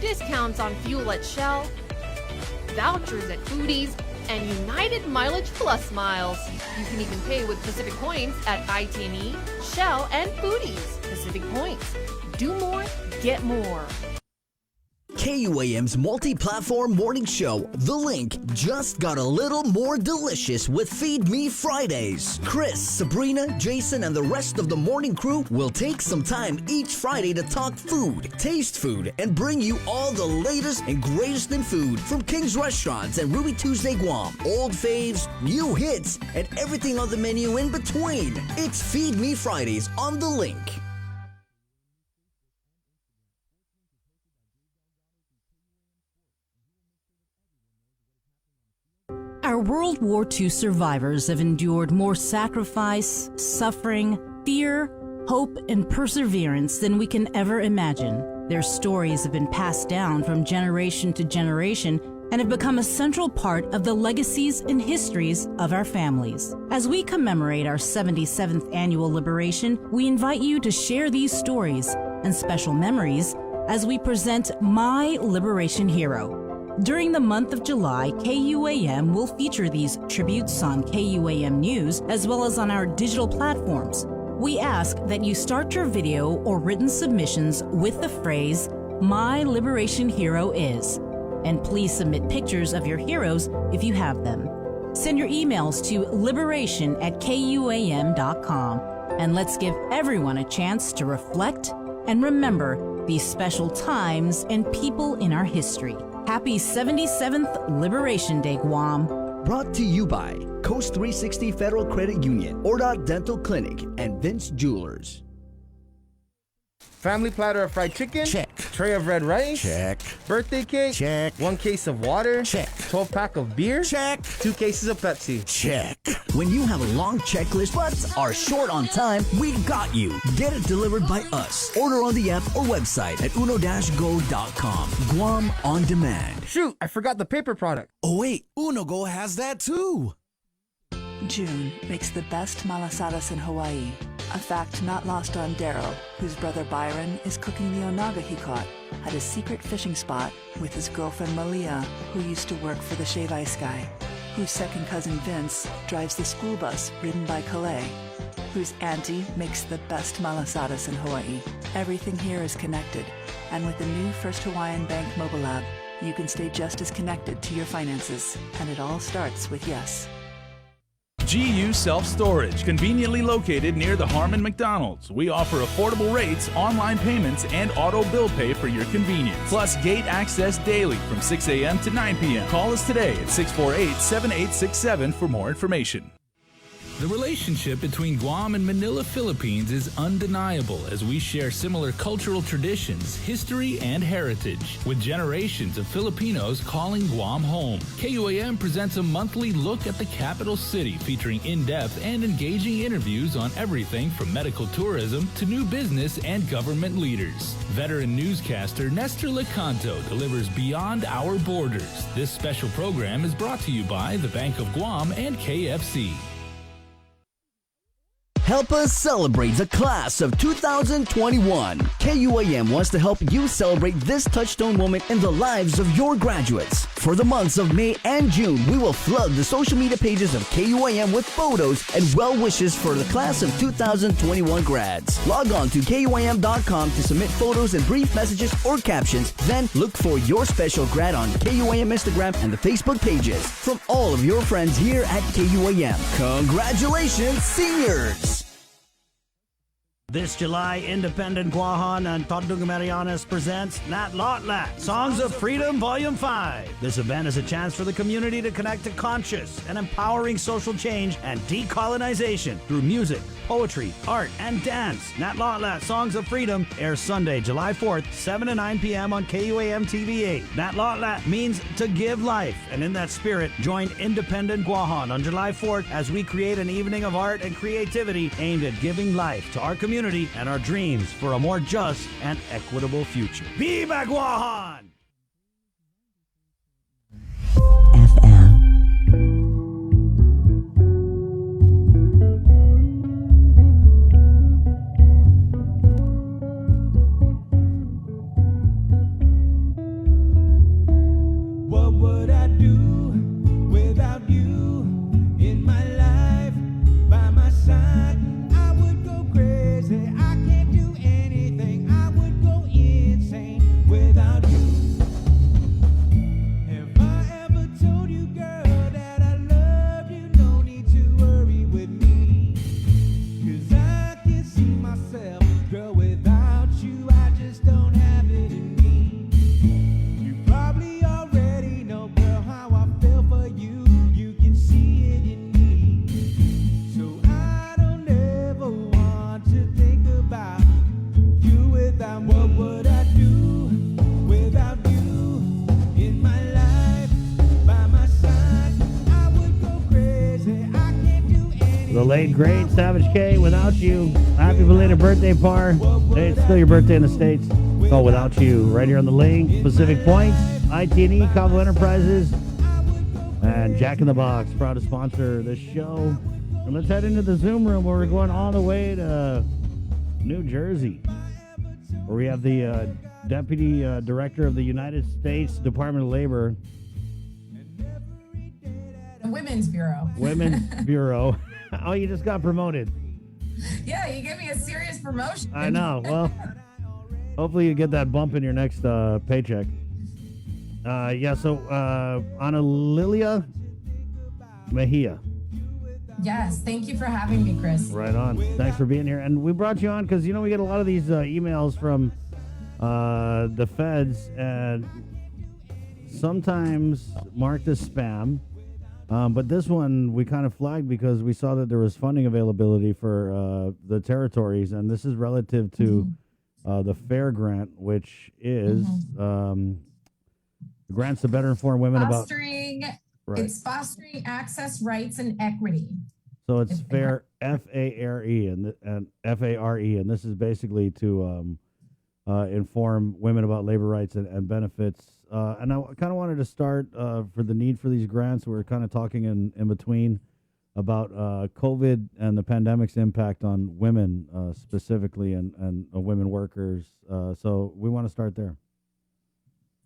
discounts on fuel at Shell, vouchers at Foodies, and United Mileage Plus miles. You can even pay with Pacific Points at IT&E, Shell, and Foodies. Pacific Points. Do more, get more. KUAM's multi-platform morning show, The Link, just got a little more delicious with Feed Me Fridays. Chris, Sabrina, Jason, and the rest of the morning crew will take some time each Friday to talk food, taste food, and bring you all the latest and greatest in food from King's Restaurants and Ruby Tuesday Guam, old faves, new hits, and everything on the menu in between. It's Feed Me Fridays on The Link. Our World War II survivors have endured more sacrifice, suffering, fear, hope, and perseverance than we can ever imagine. Their stories have been passed down from generation to generation and have become a central part of the legacies and histories of our families. As we commemorate our 77th annual liberation, we invite you to share these stories and special memories as we present My Liberation Hero. During the month of July, KUAM will feature these tributes on KUAM News as well as on our digital platforms. We ask that you start your video or written submissions with the phrase, My Liberation Hero is. And please submit pictures of your heroes if you have them. Send your emails to liberation@kuam.com. And let's give everyone a chance to reflect and remember these special times and people in our history. Happy 77th Liberation Day, Guam. Brought to you by Coast 360 Federal Credit Union, Ordot Dental Clinic, and Vince Jewelers. Family platter of fried chicken? Check. Tray of red rice? Check. Birthday cake? Check. 1 case of water? Check. 12-pack of beer? Check. 2 cases of Pepsi? Check. When you have a long checklist but are short on time, we got you. Get it delivered by us. Order on the app or website at uno-go.com. Guam on demand. Shoot, I forgot the paper product. Oh wait, UnoGo has that too. June makes the best malasadas in Hawaii. A fact not lost on Daryl, whose brother Byron is cooking the onaga he caught at a secret fishing spot with his girlfriend Malia, who used to work for the Shave Ice Guy, whose second cousin Vince drives the school bus ridden by Calais, whose auntie makes the best malasadas in Hawaii. Everything here is connected, and with the new First Hawaiian Bank mobile app, you can stay just as connected to your finances, and it all starts with yes. GU Self Storage, conveniently located near the Harmon McDonald's. We offer affordable rates, online payments, and auto bill pay for your convenience. Plus gate access daily from 6 a.m. to 9 p.m. Call us today at 648-7867 for more information. The relationship between Guam and Manila, Philippines is undeniable as we share similar cultural traditions, history, and heritage, with generations of Filipinos calling Guam home. KUAM presents a monthly look at the capital city featuring in-depth and engaging interviews on everything from medical tourism to new business and government leaders. Veteran newscaster Nestor Lecanto delivers Beyond Our Borders. This special program is brought to you by the Bank of Guam and KFC. Help us celebrate the class of 2021. KUAM wants to help you celebrate this touchstone moment in the lives of your graduates. For the months of May and June, we will flood the social media pages of KUAM with photos and well wishes for the class of 2021 grads. Log on to KUAM.com to submit photos and brief messages or captions. Then look for your special grad on KUAM Instagram and the Facebook pages. From all of your friends here at KUAM, congratulations, seniors! This July, Independent Guahan and Todung Marianas presents Nat Lotlat, Songs of Freedom Volume 5. This event is a chance for the community to connect to conscious and empowering social change and decolonization through music, poetry, art, and dance. Nat Lotlat, Songs of Freedom airs Sunday, July 4th, 7 to 9 p.m. on KUAM TV8. Nat Lotlat means to give life, and in that spirit, join Independent Guahan on July 4th as we create an evening of art and creativity aimed at giving life to our community and our dreams for a more just and equitable future. Viva Guahan! What would I do without you in my life by my side? I would go crazy. I can't do anything. I would go insane without you. Have I ever told you, girl, that I love you? No need to worry with me. 'Cause I can see myself, girl, without you. I just don't have it in me. You probably already know, girl, how I feel for you. You can see it in me. So I don't ever want to think about you without me. What would I do without you in my life by my side? I would go crazy. I can't do anything. The late, great Savage K, Without You. Happy belated birthday, Par. Hey, it's still your birthday in the States. Oh, Without You. Right here on the link. Pacific Points, IT&E, Cabo Enterprises, and Jack in the Box, proud to sponsor this show. And let's head into the Zoom room where we're going all the way to New Jersey, where we have the Deputy Director of the United States Department of Labor, The Women's Bureau. Women's Bureau. Oh, you just got promoted. Yeah, you gave me a serious promotion. I know. Well, hopefully you get that bump in your next paycheck. So Ana Lilia Mejia. Yes, thank you for having me, Chris. Right on. Thanks for being here. And we brought you on because, we get a lot of these emails from the feds, and sometimes marked as spam. But this one we kind of flagged because we saw that there was funding availability for the territories, and this is relative to the FAIR grant, which is grants to better inform women about. It's fostering access, rights, and equity. So it's FAIR, F-A-R-E, and F-A-R-E, and this is basically to inform women about labor rights and benefits. And I kind of wanted to start for the need for these grants. We're kind of talking in between about COVID and the pandemic's impact on women specifically and women workers. So we want to start there.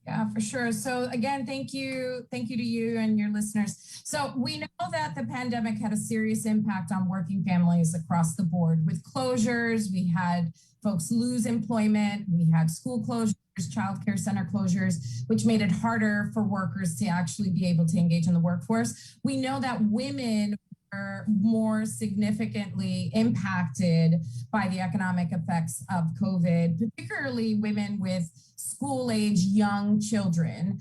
Yeah, for sure. So again, thank you to you and your listeners. So we know that the pandemic had a serious impact on working families across the board. With closures, we had folks lose employment, we had school closures, childcare center closures, which made it harder for workers to actually be able to engage in the workforce. We know that women are more significantly impacted by the economic effects of COVID, particularly women with school-age young children.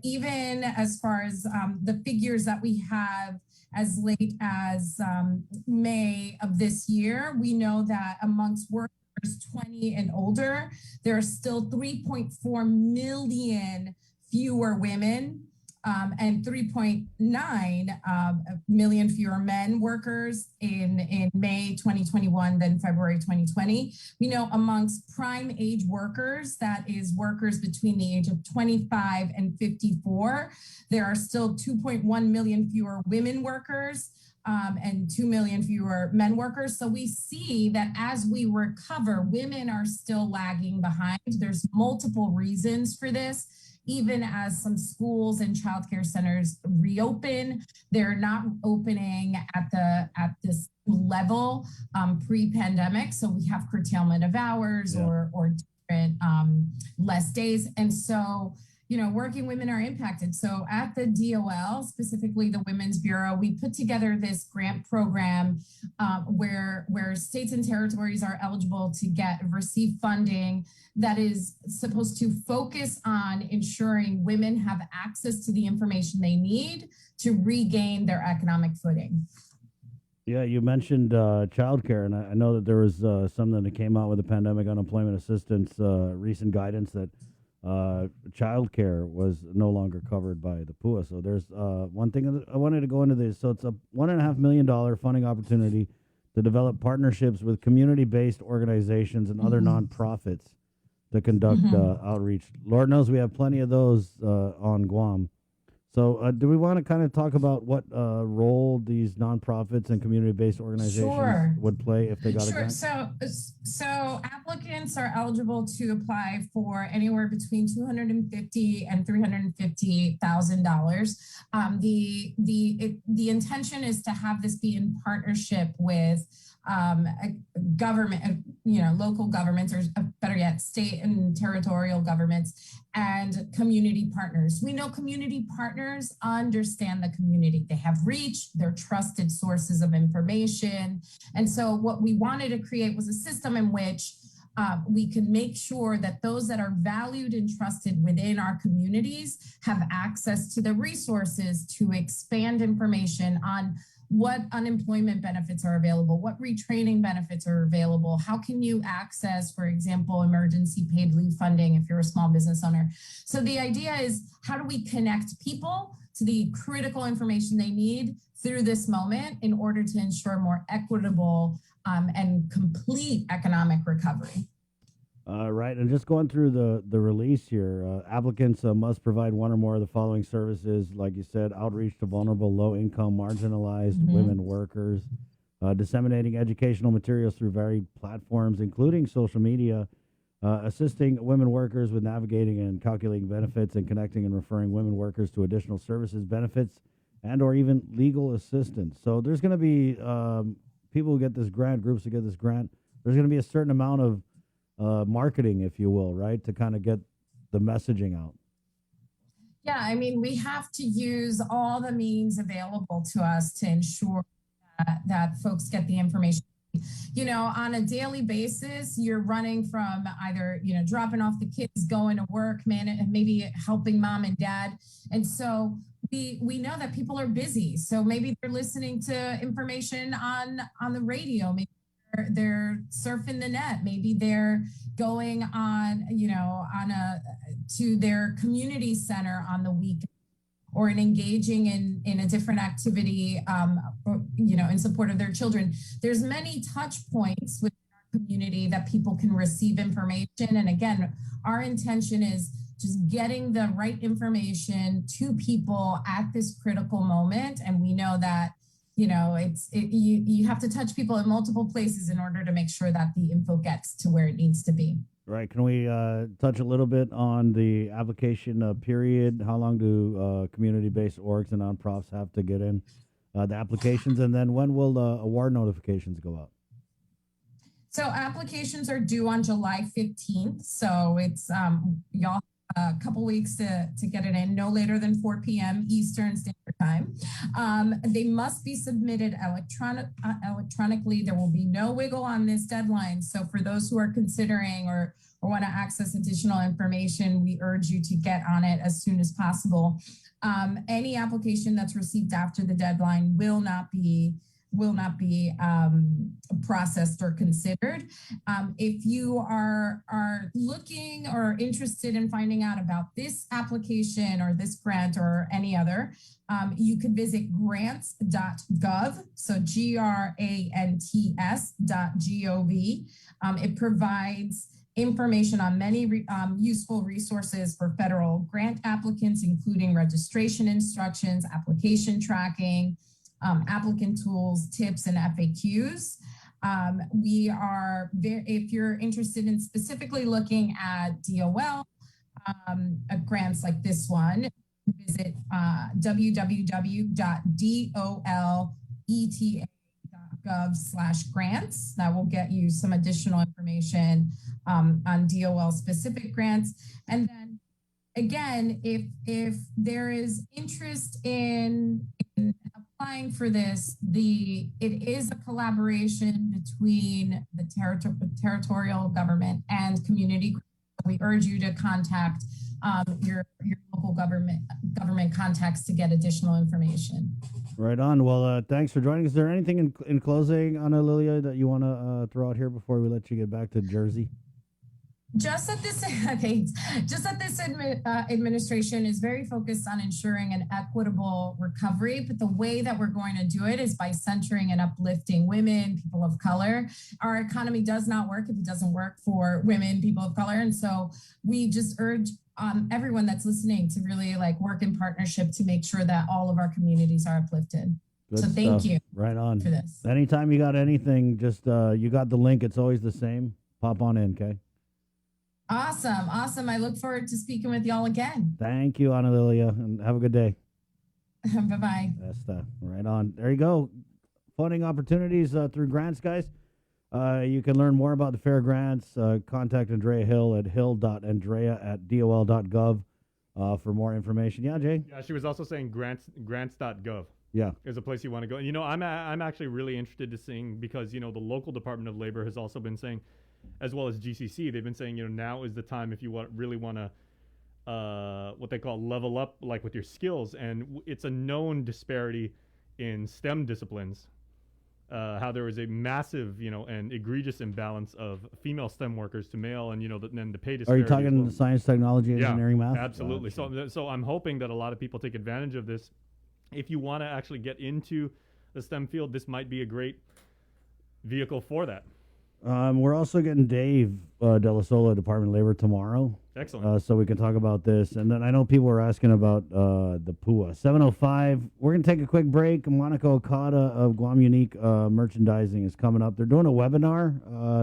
Even as far as the figures that we have as late as May of this year, we know that amongst workers 20 and older, there are still 3.4 million fewer women and 3.9 million fewer men workers in May 2021 than February 2020. We know amongst prime age workers, that is workers between the age of 25 and 54, there are still 2.1 million fewer women workers and 2 million fewer men workers. So we see that as we recover, women are still lagging behind. There's multiple reasons for this. Even as some schools and childcare centers reopen, they're not opening at this level pre-pandemic. So we have curtailment of hours or different less days. And so, you know, working women are impacted. So at the DOL, specifically the Women's Bureau, we put together this grant program where states and territories are eligible to receive funding that is supposed to focus on ensuring women have access to the information they need to regain their economic footing. Yeah, you mentioned childcare, and I know that there was something that came out with the pandemic unemployment assistance recent guidance that childcare was no longer covered by the PUA. So there's one thing I wanted to go into this. So it's a $1.5 million funding opportunity to develop partnerships with community-based organizations and other nonprofits to conduct outreach. Lord knows we have plenty of those on Guam. So do we want to kind of talk about what role these nonprofits and community-based organizations would play if they got a grant? So applicants are eligible to apply for anywhere between $250,000 and $350,000. The intention is to have this be in partnership with government, local governments, or better yet, state and territorial governments and community partners. We know community partners understand the community. They have reach, they're trusted sources of information. And so what we wanted to create was a system in which we can make sure that those that are valued and trusted within our communities have access to the resources to expand information on what unemployment benefits are available, what retraining benefits are available, how can you access, for example, emergency paid leave funding if you're a small business owner. So the idea is, how do we connect people to the critical information they need through this moment in order to ensure more equitable and complete economic recovery? Right, and just going through the release here, applicants must provide one or more of the following services, like you said: outreach to vulnerable, low-income, marginalized women workers, disseminating educational materials through varied platforms, including social media, assisting women workers with navigating and calculating benefits, and connecting and referring women workers to additional services, benefits, and or even legal assistance. So there's going to be people who get this grant, groups who get this grant. There's going to be a certain amount of marketing, if you will, right, to kind of get the messaging out. Yeah, I mean, we have to use all the means available to us to ensure that folks get the information. You know, on a daily basis, you're running from either, dropping off the kids, going to work, and maybe helping mom and dad. And so we know that people are busy. So maybe they're listening to information on the radio, maybe they're surfing the net, maybe they're going on, to their community center on the weekend, or engaging in a different activity, in support of their children. There's many touch points with our community that people can receive information. And again, our intention is just getting the right information to people at this critical moment. And we know that you have to touch people in multiple places in order to make sure that the info gets to where it needs to be. Right. Can we touch a little bit on the application period? How long do community-based orgs and nonprofits have to get in the applications? And then when will the award notifications go out? So applications are due on July 15th. So it's y'all a couple weeks to get it in, no later than 4 p.m. Eastern Standard Time. They must be submitted electronically. There will be no wiggle on this deadline. So for those who are considering or want to access additional information, we urge you to get on it as soon as possible. Any application that's received after the deadline will not be processed or considered. If you are looking or interested in finding out about this application or this grant or any other, you could visit grants.gov, so grants.gov. It provides information on many useful resources for federal grant applicants, including registration instructions, application tracking, applicant tools, tips, and FAQs. If you're interested in specifically looking at DOL grants like this one, visit www.doleta.gov/grants. That will get you some additional information on DOL specific grants. And then again, if there is interest in applying for this, it is a collaboration between the territorial government and community. We urge you to contact your local government contacts to get additional information. Right on. Well, thanks for joining us. Is there anything in closing, Ana Lilia, that you want to throw out here before we let you get back to Jersey? Just that this administration is very focused on ensuring an equitable recovery, but the way that we're going to do it is by centering and uplifting women, people of color. Our economy does not work if it doesn't work for women, people of color, and so we just urge everyone that's listening to really work in partnership to make sure that all of our communities are uplifted. Good so thank you. Right on. For this. Anytime you got anything, just you got the link. It's always the same. Pop on in, okay? Awesome. I look forward to speaking with y'all again. Thank you, Ana Lilia, and have a good day. Bye-bye. Right on. There you go. Funding opportunities through grants, guys. You can learn more about the fair grants. Contact Andrea Hill at hill.andrea@dol.gov for more information. Yeah, Jay? Yeah, she was also saying grants.gov. Yeah. Is a place you want to go. And, I'm actually really interested to seeing because, the local Department of Labor has also been saying, as well as GCC, they've been saying, now is the time if you really want to, what they call level up, with your skills. And it's a known disparity in STEM disciplines, how there is a massive, and egregious imbalance of female STEM workers to male, and, then the pay disparity. Are you talking science, technology, engineering, math? Absolutely. So I'm hoping that a lot of people take advantage of this. If you want to actually get into the STEM field, this might be a great vehicle for that. We're also getting Dave Della Sola, Department of Labor, tomorrow. Excellent. So we can talk about this. And then I know people were asking about the PUA. 7:05. We're going to take a quick break. Monica Okada of Guam Unique Merchandising is coming up. They're doing a webinar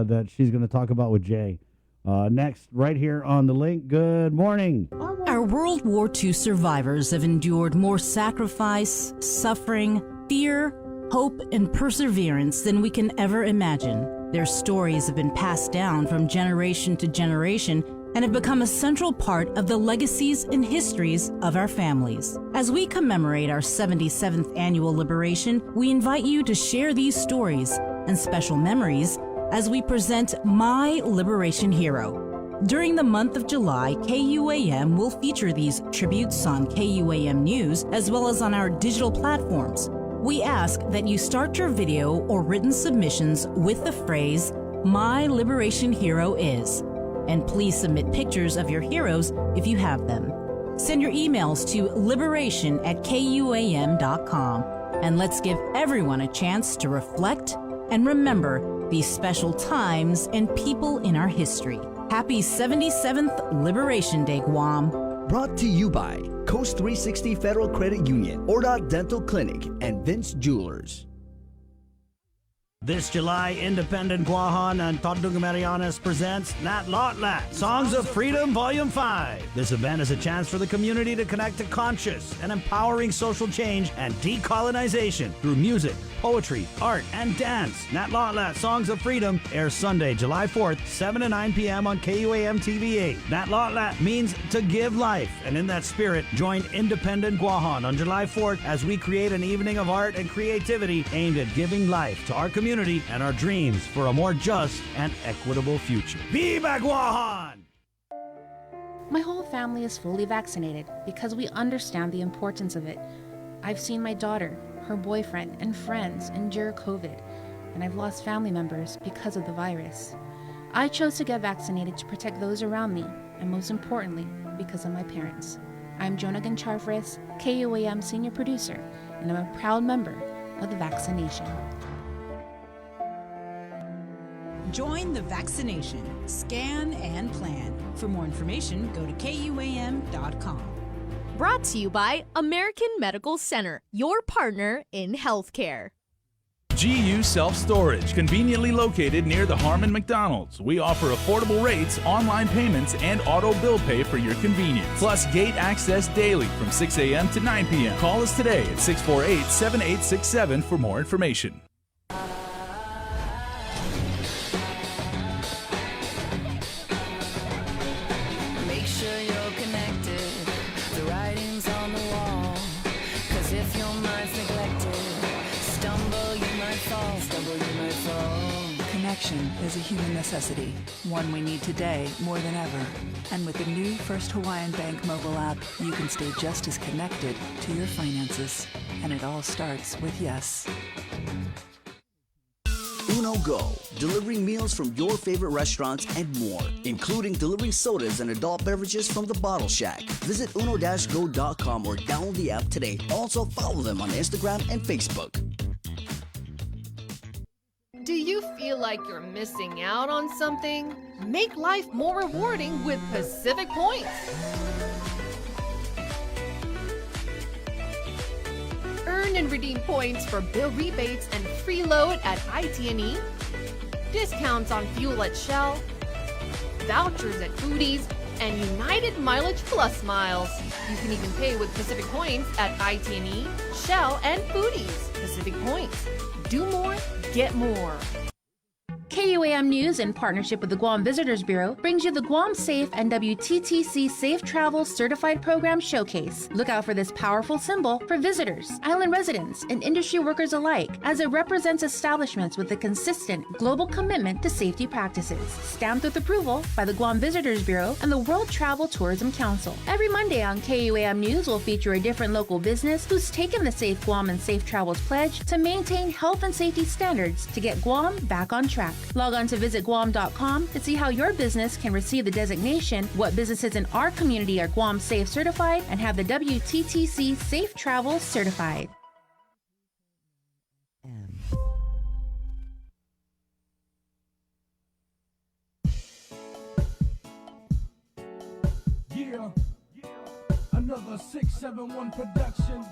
that she's going to talk about with Jay. Next, right here on The Link. Good morning. Our World War II survivors have endured more sacrifice, suffering, fear, hope, and perseverance than we can ever imagine. Their stories have been passed down from generation to generation and have become a central part of the legacies and histories of our families. As we commemorate our 77th annual liberation, we invite you to share these stories and special memories as we present My Liberation Hero. During the month of July, KUAM will feature these tributes on KUAM News as well as on our digital platforms. We ask that you start your video or written submissions with the phrase, My Liberation Hero is. And please submit pictures of your heroes if you have them. Send your emails to liberation@kuam.com. And let's give everyone a chance to reflect and remember these special times and people in our history. Happy 77th Liberation Day, Guam. Brought to you by Coast 360 Federal Credit Union, Ordot Dental Clinic, and Vince Jewelers. This July, Independent Guahan and Todung Marianas presents Nat Lotlat, Songs of Freedom Volume 5. This event is a chance for the community to connect to conscious and empowering social change and decolonization through music, poetry, art, and dance. Nat Lotlat, Songs of Freedom airs Sunday, July 4th, 7 to 9 p.m. on KUAM TV8. Nat Lotlat means to give life, and in that spirit, join Independent Guahan on July 4th as we create an evening of art and creativity aimed at giving life to our community and our dreams for a more just and equitable future. Viva Guahan! My whole family is fully vaccinated because we understand the importance of it. I've seen my daughter, her boyfriend, and friends endure COVID, and I've lost family members because of the virus. I chose to get vaccinated to protect those around me, and most importantly, because of my parents. I'm Jonah Gancharfris, KUAM Senior Producer, and I'm a proud member of the vaccination. Join the vaccination. Scan and plan. For more information, go to KUAM.com. Brought to you by American Medical Center, your partner in healthcare. GU Self Storage, conveniently located near the Harmon McDonald's. We offer affordable rates, online payments, and auto bill pay for your convenience. Plus gate access daily from 6 a.m. to 9 p.m. Call us today at 648-7867 for more information. Make sure you're connected. The writing's on the wall. 'Cause if your mind's neglected, stumble you might fall. Connection is a human necessity, one we need today more than ever. And with the new First Hawaiian Bank mobile app, you can stay just as connected to your finances. And it all starts with yes. Uno Go, delivering meals from your favorite restaurants and more, including delivering sodas and adult beverages from the Bottle Shack. Visit uno-go.com or download the app today. Also follow them on Instagram and Facebook. Do you feel like you're missing out on something? Make life more rewarding with Pacific Points. Earn and redeem points for bill rebates and free load at IT&E, discounts on fuel at Shell, vouchers at Foodies, and United Mileage Plus miles. You can even pay with Pacific Points at IT&E, Shell, and Foodies. Pacific Points. Do more, get more. KUAM News, in partnership with the Guam Visitors Bureau, brings you the Guam Safe and WTTC Safe Travel Certified Program Showcase. Look out for this powerful symbol for visitors, island residents, and industry workers alike, as it represents establishments with a consistent global commitment to safety practices. Stamped with approval by the Guam Visitors Bureau and the World Travel Tourism Council. Every Monday on KUAM News will feature a different local business who's taken the Safe Guam and Safe Travels pledge to maintain health and safety standards to get Guam back on track. Log on to visitguam.com to see how your business can receive the designation, what businesses in our community are Guam Safe certified, and have the WTTC Safe Travel certified. Yeah, another 671 production,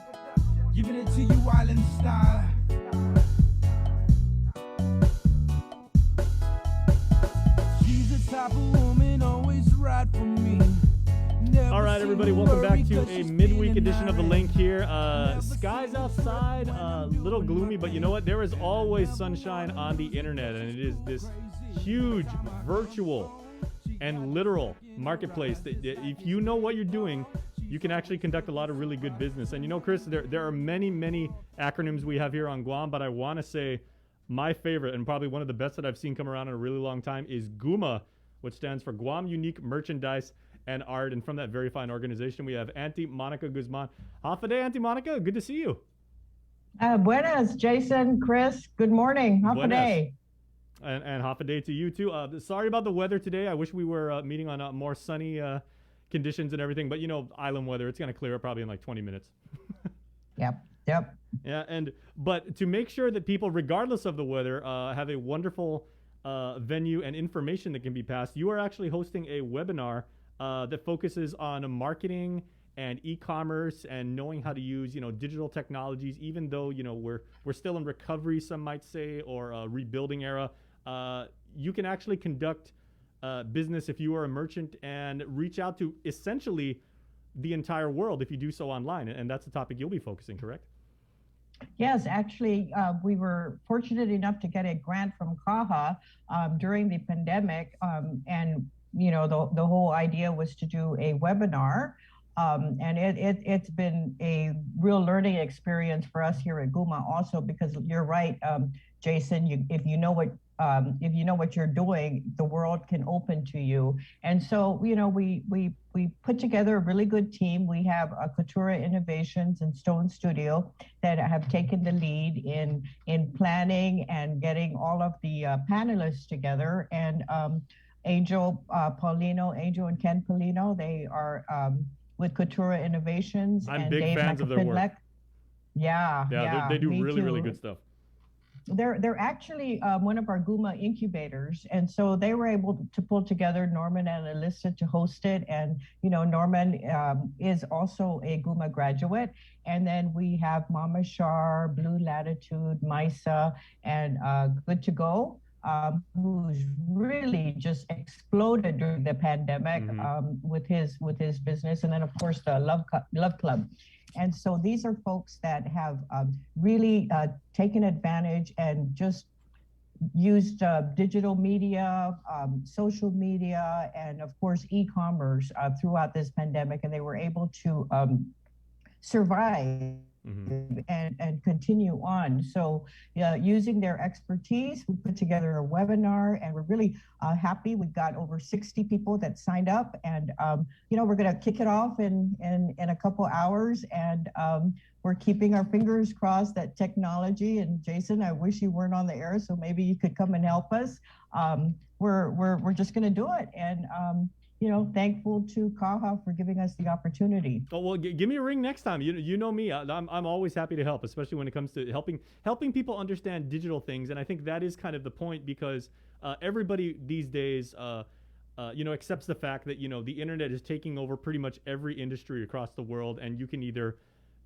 giving it to you island style. Type of woman always right for me. All right, everybody, welcome back to a midweek edition of The Link here. Skies outside, a little gloomy, but you know what? There is always sunshine on the internet, and it is this huge virtual and literal marketplace that if you know what you're doing, you can actually conduct a lot of really good business. And you know, Chris, there are many, many acronyms we have here on Guam, but I want to say my favorite and probably one of the best that I've seen come around in a really long time is GUMA, which stands for Guam Unique Merchandise and Art. And from that very fine organization, we have Auntie Monica Guzman. Half a day, Auntie Monica. Good to see you. Buenas, Jason, Chris. Good morning. Half a day. And half a day to you, too. Sorry about the weather today. I wish we were meeting on more sunny conditions and everything. But, you know, island weather, it's going to clear up probably in like 20 minutes. Yep. Yeah, but to make sure that people, regardless of the weather, have a wonderful venue and information that can be passed, you are actually hosting a webinar that focuses on marketing and e-commerce and knowing how to use, digital technologies, even though, we're still in recovery, some might say, or a rebuilding era, you can actually conduct business if you are a merchant and reach out to essentially the entire world if you do so online. And that's the topic you'll be focusing, correct? Yes, actually, we were fortunate enough to get a grant from CAHA during the pandemic. And, the whole idea was to do a webinar. And it's been a real learning experience for us here at GUMA also, because you're right, Jason, if you know what you're doing, the world can open to you. And so, we put together a really good team. We have Coutura Innovations and Stone Studio that have taken the lead in planning and getting all of the panelists together. And Angel and Ken Paulino, they are with Coutura Innovations. I'm and big Dave fans of their work. McAfidlech. Yeah, they do really, really good stuff. They're actually one of our GUMA incubators, and so they were able to pull together Norman and Alyssa to host it. And Norman is also a GUMA graduate, and then we have Mama Shar, Blue Latitude, Misa, and Good to Go, who's really just exploded during the pandemic with his business, and then of course the Love Club. And so these are folks that have really taken advantage and just used digital media, social media, and of course e-commerce throughout this pandemic, and they were able to survive and continue on. So using their expertise, we put together a webinar, and we're really happy. We've got over 60 people that signed up, and we're going to kick it off in a couple hours, and we're keeping our fingers crossed that technology, and Jason, I wish you weren't on the air, so maybe you could come and help us. We're just going to do it, and thankful to CAHA for giving us the opportunity. Oh, well, give me a ring next time. You know me. I'm always happy to help, especially when it comes to helping people understand digital things. And I think that is kind of the point, because everybody these days, accepts the fact that, the internet is taking over pretty much every industry across the world, and you can either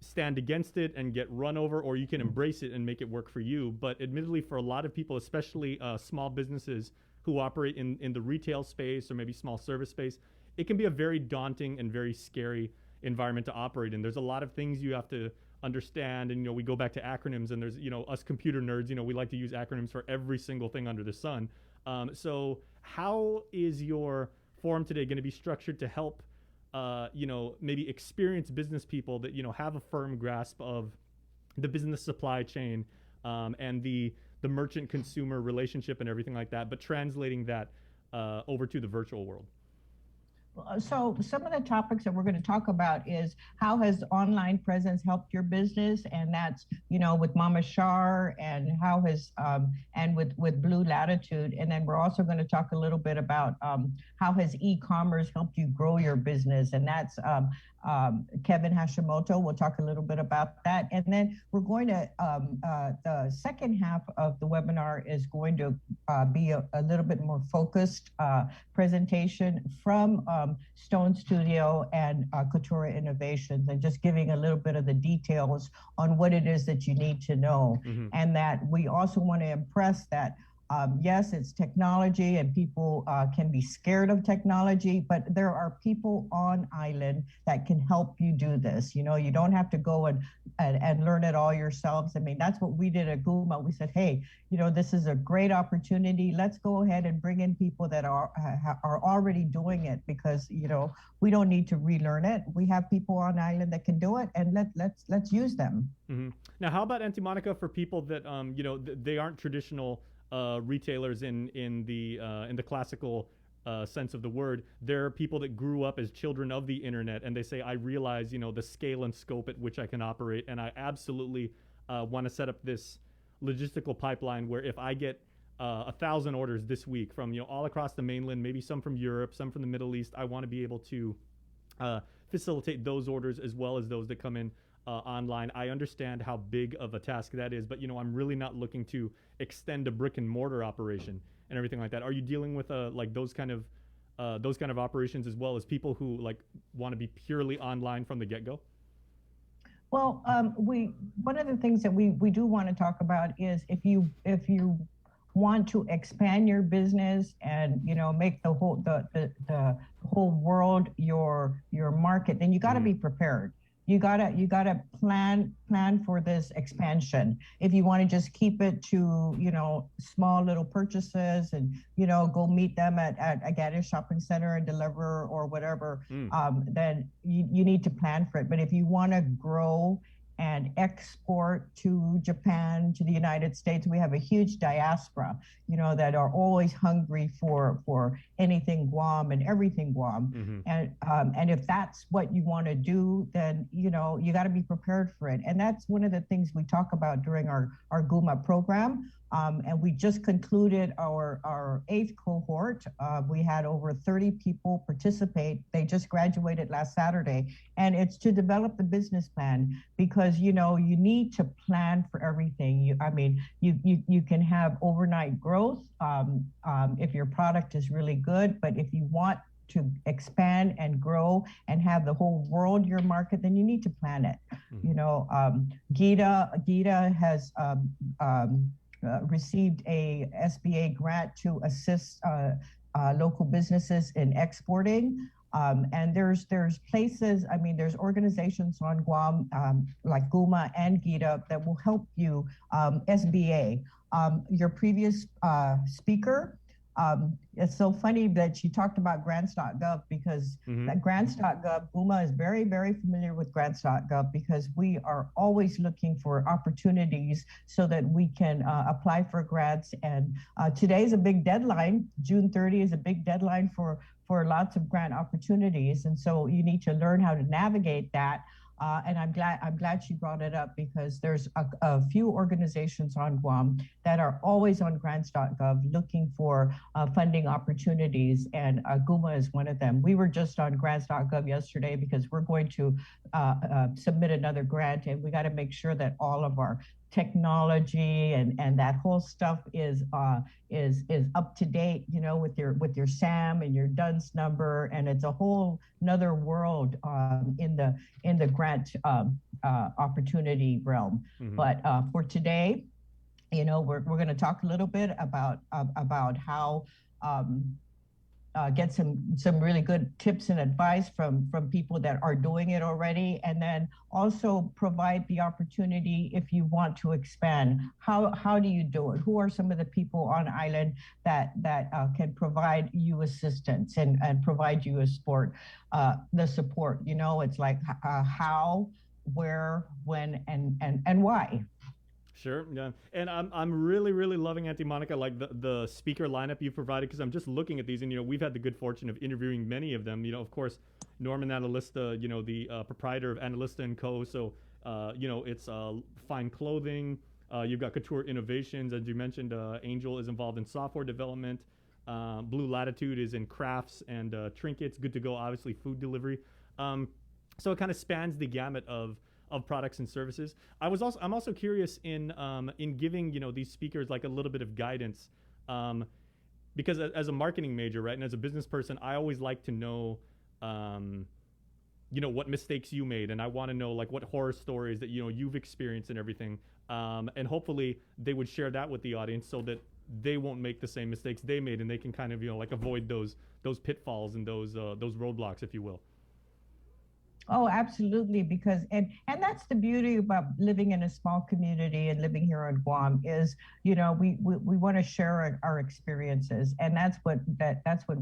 stand against it and get run over, or you can embrace it and make it work for you. But admittedly, for a lot of people, especially small businesses who operate in the retail space or maybe small service space, it can be a very daunting and very scary environment to operate in. There's a lot of things you have to understand, and we go back to acronyms, and there's us computer nerds, we like to use acronyms for every single thing under the sun. So how is your forum today going to be structured to help maybe experienced business people that have a firm grasp of the business supply chain and the merchant consumer relationship and everything like that, but translating that over to the virtual world? So some of the topics that we're going to talk about is how has online presence helped your business, and that's with Mama Shar, and how has and with Blue Latitude, and then we're also going to talk a little bit about how has e-commerce helped you grow your business, and that's Kevin Hashimoto will talk a little bit about that. And then we're going to the second half of the webinar is going to be a little bit more focused presentation from Stone Studio and Coutura Innovations, and just giving a little bit of the details on what it is that you need to know. And that we also want to impress that yes, it's technology, and people can be scared of technology, but there are people on island that can help you do this. You don't have to go and learn it all yourselves. I mean, that's what we did at GUMA. We said, hey, this is a great opportunity. Let's go ahead and bring in people that are already doing it, because we don't need to relearn it. We have people on island that can do it, and let's use them. Now, how about Auntie Monica for people that they aren't traditional retailers in the classical sense of the word? There are people that grew up as children of the internet, and they say, I realize the scale and scope at which I can operate, and I absolutely want to set up this logistical pipeline where if I get 1,000 orders this week from all across the mainland, maybe some from Europe, some from the Middle East, I want to be able to facilitate those orders as well as those that come in online. I understand how big of a task that is, but I'm really not looking to extend a brick and mortar operation and everything like that. Are you dealing with like those kind of those kind of operations, as well as people who like want to be purely online from the get-go? Well, one of the things that we do want to talk about is if you want to expand your business and make the whole world your market, then you got to be prepared. You gotta plan for this expansion. If you want to just keep it to small little purchases and go meet them at a Gaddis shopping center and deliver or whatever, then you need to plan for it. But if you want to grow and export to Japan, to the United States, we have a huge diaspora, that are always hungry for anything Guam and everything Guam. And if that's what you want to do, then, you got to be prepared for it. And that's one of the things we talk about during our GUMA program. And we just concluded our 8th cohort. We had over 30 people participate. They just graduated last Saturday. And it's to develop the business plan because, you need to plan for everything. You can have overnight growth if your product is really good. But if you want to expand and grow and have the whole world your market, then you need to plan it. GITA has received a SBA grant to assist local businesses in exporting. And there's places, there's organizations on Guam like GUMA and GITA that will help you. SBA, your previous speaker, it's so funny that she talked about grants.gov because that grants.gov, GUMA is very, very familiar with grants.gov because we are always looking for opportunities so that we can apply for grants. And today's a big deadline. June 30 is a big deadline for lots of grant opportunities. And so you need to learn how to navigate that. And I'm glad she brought it up because there's a few organizations on Guam that are always on grants.gov looking for funding opportunities, and GUMA is one of them. We were just on grants.gov yesterday because we're going to submit another grant, and we got to make sure that all of our technology and that whole stuff is up to date, with your SAM and your DUNS number, and it's a whole another world in the grant opportunity realm. But for today, we're going to talk a little bit about how get some really good tips and advice from people that are doing it already, and then also provide the opportunity if you want to expand. How do you do it? Who are some of the people on island that can provide you assistance and provide you the support? It's like how, where, when, and why. Sure, yeah. And I'm really, really loving, Auntie Monica, like the speaker lineup you've provided, because I'm just looking at these, and, we've had the good fortune of interviewing many of them. Of course, Norman Analista, the proprietor of Analista & Co. So, it's fine clothing. You've got Couture Innovations. As you mentioned, Angel is involved in software development. Blue Latitude is in crafts and trinkets. Good to Go, obviously, food delivery. So it kind of spans the gamut of products and services. I'm also curious in giving these speakers like a little bit of guidance, because as a marketing major, right, and as a business person, I always like to know what mistakes you made, and I want to know like what horror stories that you've experienced and everything, and hopefully they would share that with the audience so that they won't make the same mistakes they made, and they can kind of like avoid those pitfalls and those roadblocks, if you will. Oh, absolutely. Because and that's the beauty about living in a small community and living here on Guam is, we want to share our experiences, and that's what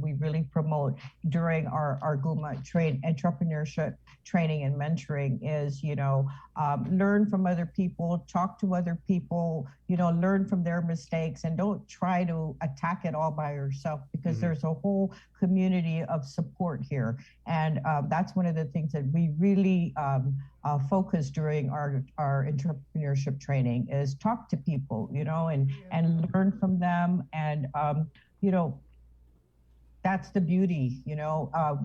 we really promote during our GUMA entrepreneurship training and mentoring is, learn from other people, talk to other people, learn from their mistakes, and don't try to attack it all by yourself, because there's a whole community of support here. And that's one of the things that we really focus during our entrepreneurship training is talk to people, and learn from them. And, that's the beauty.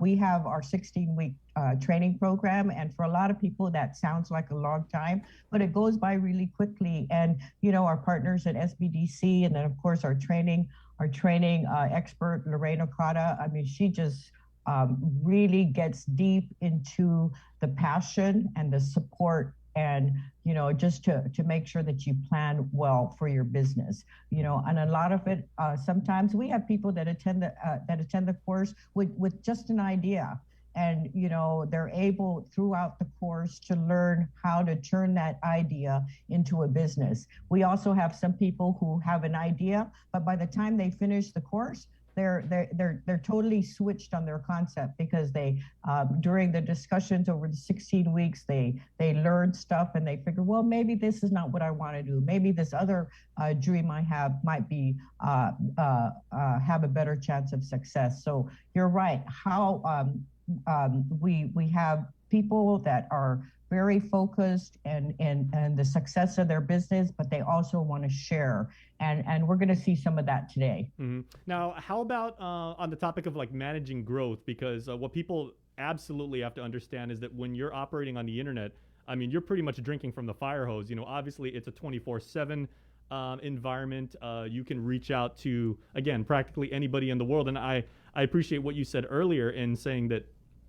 We have our 16-week training program. And for a lot of people, that sounds like a long time, but it goes by really quickly. And, you know, our partners at SBDC, and then of course our training expert, Lorraine Okada, I mean, she just really gets deep into the passion and the support, and, you know, just to make sure that you plan well for your business, you know. And a lot of it, sometimes we have people that attend the course with just an idea, and, you know, they're able throughout the course to learn how to turn that idea into a business. We also have some people who have an idea, but by the time they finish the course, they're totally switched on their concept, because they during the discussions over the 16 weeks, they learn stuff, and they figure, well, maybe this is not what I want to do. Maybe this other dream I have might be have a better chance of success. So you're right. How we have people that are very focused and the success of their business, but they also want to share. And we're going to see some of that today. Mm-hmm. Now, how about on the topic of like managing growth? Because what people absolutely have to understand is that when you're operating on the internet, I mean, you're pretty much drinking from the fire hose. You know, obviously it's a 24/7 environment. You can reach out to, again, practically anybody in the world. And I appreciate what you said earlier in saying that,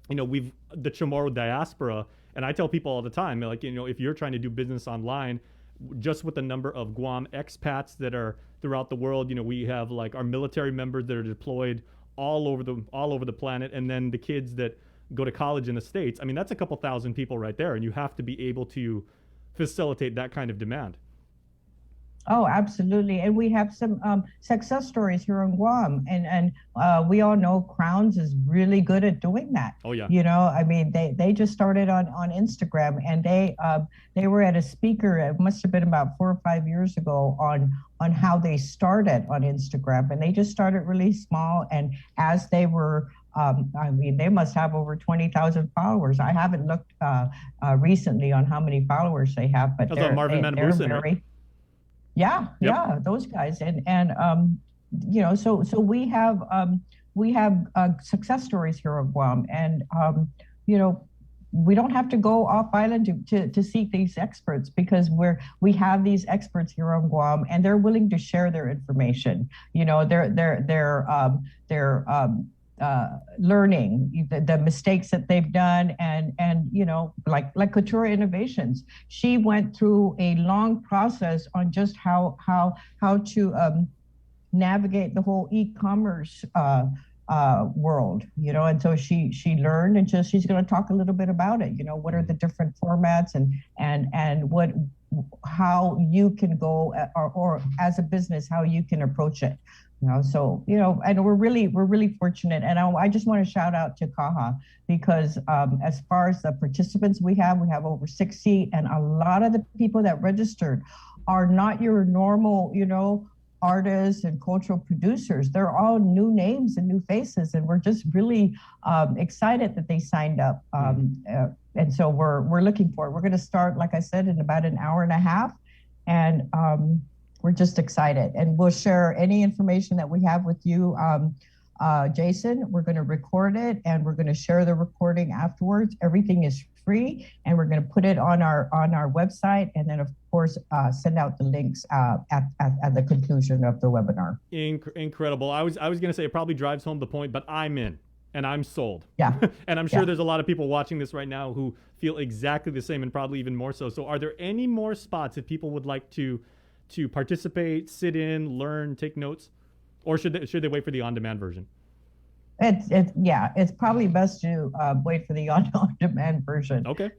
you know, the Chamorro diaspora, and I tell people all the time, like, you know, if you're trying to do business online, just with the number of Guam expats that are throughout the world, you know, we have like our military members that are deployed all over the planet, and then the kids that go to college in the States. I mean, that's a couple thousand people right there, and you have to be able to facilitate that kind of demand. Oh, absolutely. And we have some success stories here in Guam. And we all know Crowns is really good at doing that. Oh, yeah. You know, I mean, they just started on Instagram, and they were at a speaker, it must have been about 4 or 5 years ago, on how they started on Instagram. And they just started really small. And as they were, I mean, they must have over 20,000 followers. I haven't looked recently on how many followers they have, but they're very... Yeah, those guys, and you know, so we have success stories here in Guam, and you know, we don't have to go off island to seek these experts, because we have these experts here on Guam, and they're willing to share their information. You know, they're learning the mistakes that they've done, and you know, like Couture Innovations, she went through a long process on just how to navigate the whole e-commerce world, you know, and so she learned, and she's going to talk a little bit about it. You know, what are the different formats, and how you can go, or as a business, how you can approach it. You know, so, you know, and we're really fortunate. And I just want to shout out to Kaha, because as far as the participants we have over 60, and a lot of the people that registered are not your normal, you know, artists and cultural producers. They're all new names and new faces, and we're just really excited that they signed up. And so we're looking for it. We're going to start, like I said, in about an hour and a half, and we're just excited, and we'll share any information that we have with you, Jason. We're going to record it, and we're going to share the recording afterwards. Everything is free, and we're going to put it on our website, and then of course send out the links at the conclusion of the webinar. Incredible. I was going to say it probably drives home the point, but I'm in. And I'm sold. Yeah. And I'm sure there's a lot of people watching this right now who feel exactly the same, and probably even more so. So are there any more spots if people would like to participate, sit in, learn, take notes? Or should they wait for the on-demand version? It's probably best to wait for the on-demand version. Okay.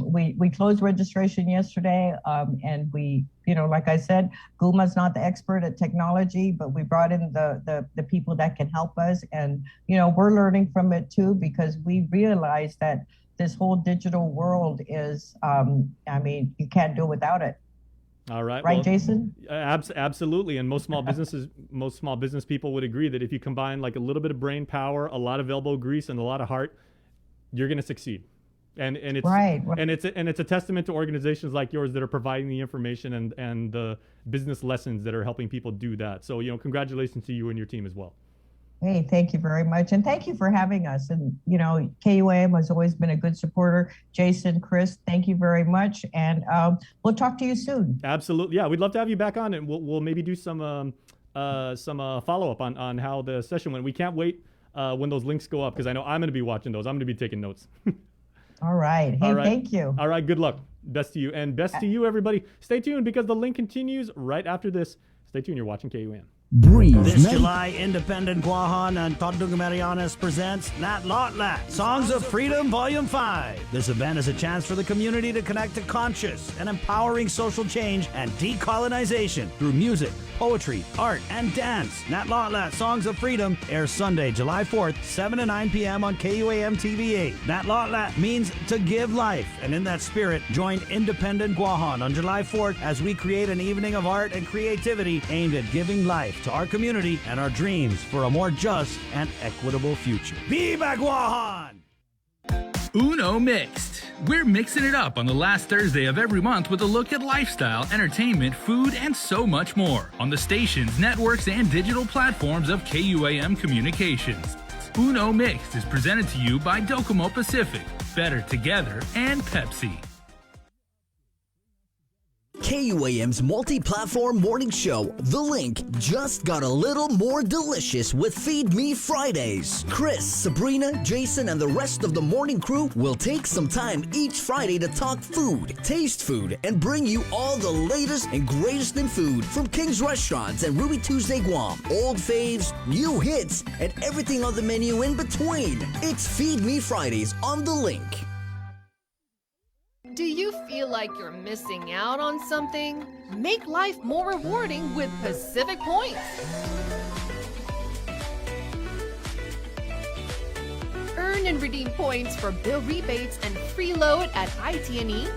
We closed registration yesterday, and we, you know, like I said, GUMA's not the expert at technology, but we brought in the people that can help us, and you know, we're learning from it too, because we realize that this whole digital world is, I mean, you can't do without it. All right. Right, well, Jason? Absolutely. And most small business people would agree that if you combine like a little bit of brain power, a lot of elbow grease, and a lot of heart, you're going to succeed. And it's right. And it's a testament to organizations like yours that are providing the information and the business lessons that are helping people do that. So, you know, congratulations to you and your team as well. Hey, thank you very much. And thank you for having us. And, you know, KUAM has always been a good supporter. Jason, Chris, thank you very much. And we'll talk to you soon. Absolutely. Yeah, we'd love to have you back on, and we'll maybe do some follow-up on how the session went. We can't wait when those links go up, because I know I'm going to be watching those. I'm going to be taking notes. All right. Hey, All right. thank you. All right, good luck. Best to you. And best to you, everybody. Stay tuned, because the link continues right after this. Stay tuned. You're watching KUAM. Breathe. This July, Independent Guahan and Tordunga Marianas presents Nat Lotlat, Songs of Freedom Volume 5. This event is a chance for the community to connect to conscious and empowering social change and decolonization through music, poetry, art, and dance. Nat Lotlat, Songs of Freedom airs Sunday, July 4th, 7 to 9 p.m. on KUAM TV8. Nat Lotlat means to give life, and in that spirit, join Independent Guahan on July 4th as we create an evening of art and creativity aimed at giving life to our community and our dreams for a more just and equitable future. Viva Guahan! Uno Mixed. We're mixing it up on the last Thursday of every month with a look at lifestyle, entertainment, food, and so much more on the stations, networks, and digital platforms of KUAM Communications. Uno Mixed is presented to you by Docomo Pacific, Better Together, and Pepsi. KUAM's multi-platform morning show, The Link, just got a little more delicious with Feed Me Fridays. Chris, Sabrina, Jason, and the rest of the morning crew will take some time each Friday to talk food, taste food, and bring you all the latest and greatest in food from King's Restaurants and Ruby Tuesday Guam, old faves, new hits, and everything on the menu in between. It's Feed Me Fridays on The Link. Do you feel like you're missing out on something? Make life more rewarding with Pacific Points. Earn and redeem points for bill rebates and free load at IT&E,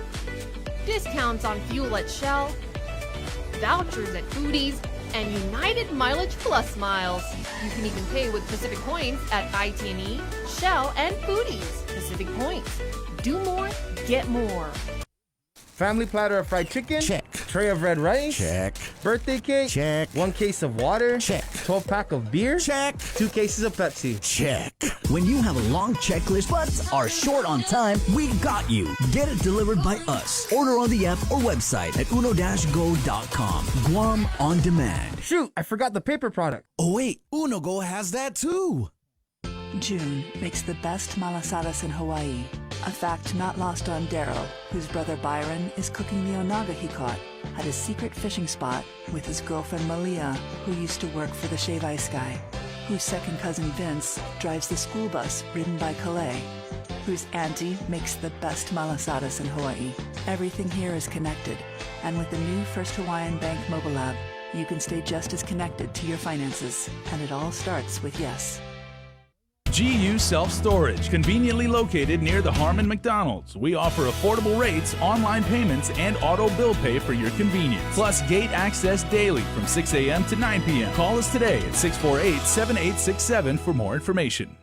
discounts on fuel at Shell, vouchers at Foodies, and United Mileage Plus miles. You can even pay with Pacific Points at IT&E, Shell, and Foodies. Pacific Points. Do more, get more. Family platter of fried chicken? Check. Tray of red rice? Check. Birthday cake? Check. 1 case of water? Check. 12-pack of beer? Check. 2 cases of Pepsi? Check. When you have a long checklist but are short on time, we got you. Get it delivered by us. Order on the app or website at uno-go.com. Guam on demand. Shoot, I forgot the paper product. Oh wait, Uno Go has that too. June makes the best malasadas in Hawaii, a fact not lost on Darrow, whose brother Byron is cooking the onaga he caught at his secret fishing spot with his girlfriend Malia, who used to work for the Shave Ice Guy, whose second cousin Vince drives the school bus ridden by Calais, whose auntie makes the best malasadas in Hawaii. Everything here is connected, and with the new First Hawaiian Bank mobile app, you can stay just as connected to your finances, and it all starts with yes. GU Self-Storage, conveniently located near the Harmon McDonald's. We offer affordable rates, online payments, and auto bill pay for your convenience. Plus gate access daily from 6 a.m. to 9 p.m. Call us today at 648-7867 for more information.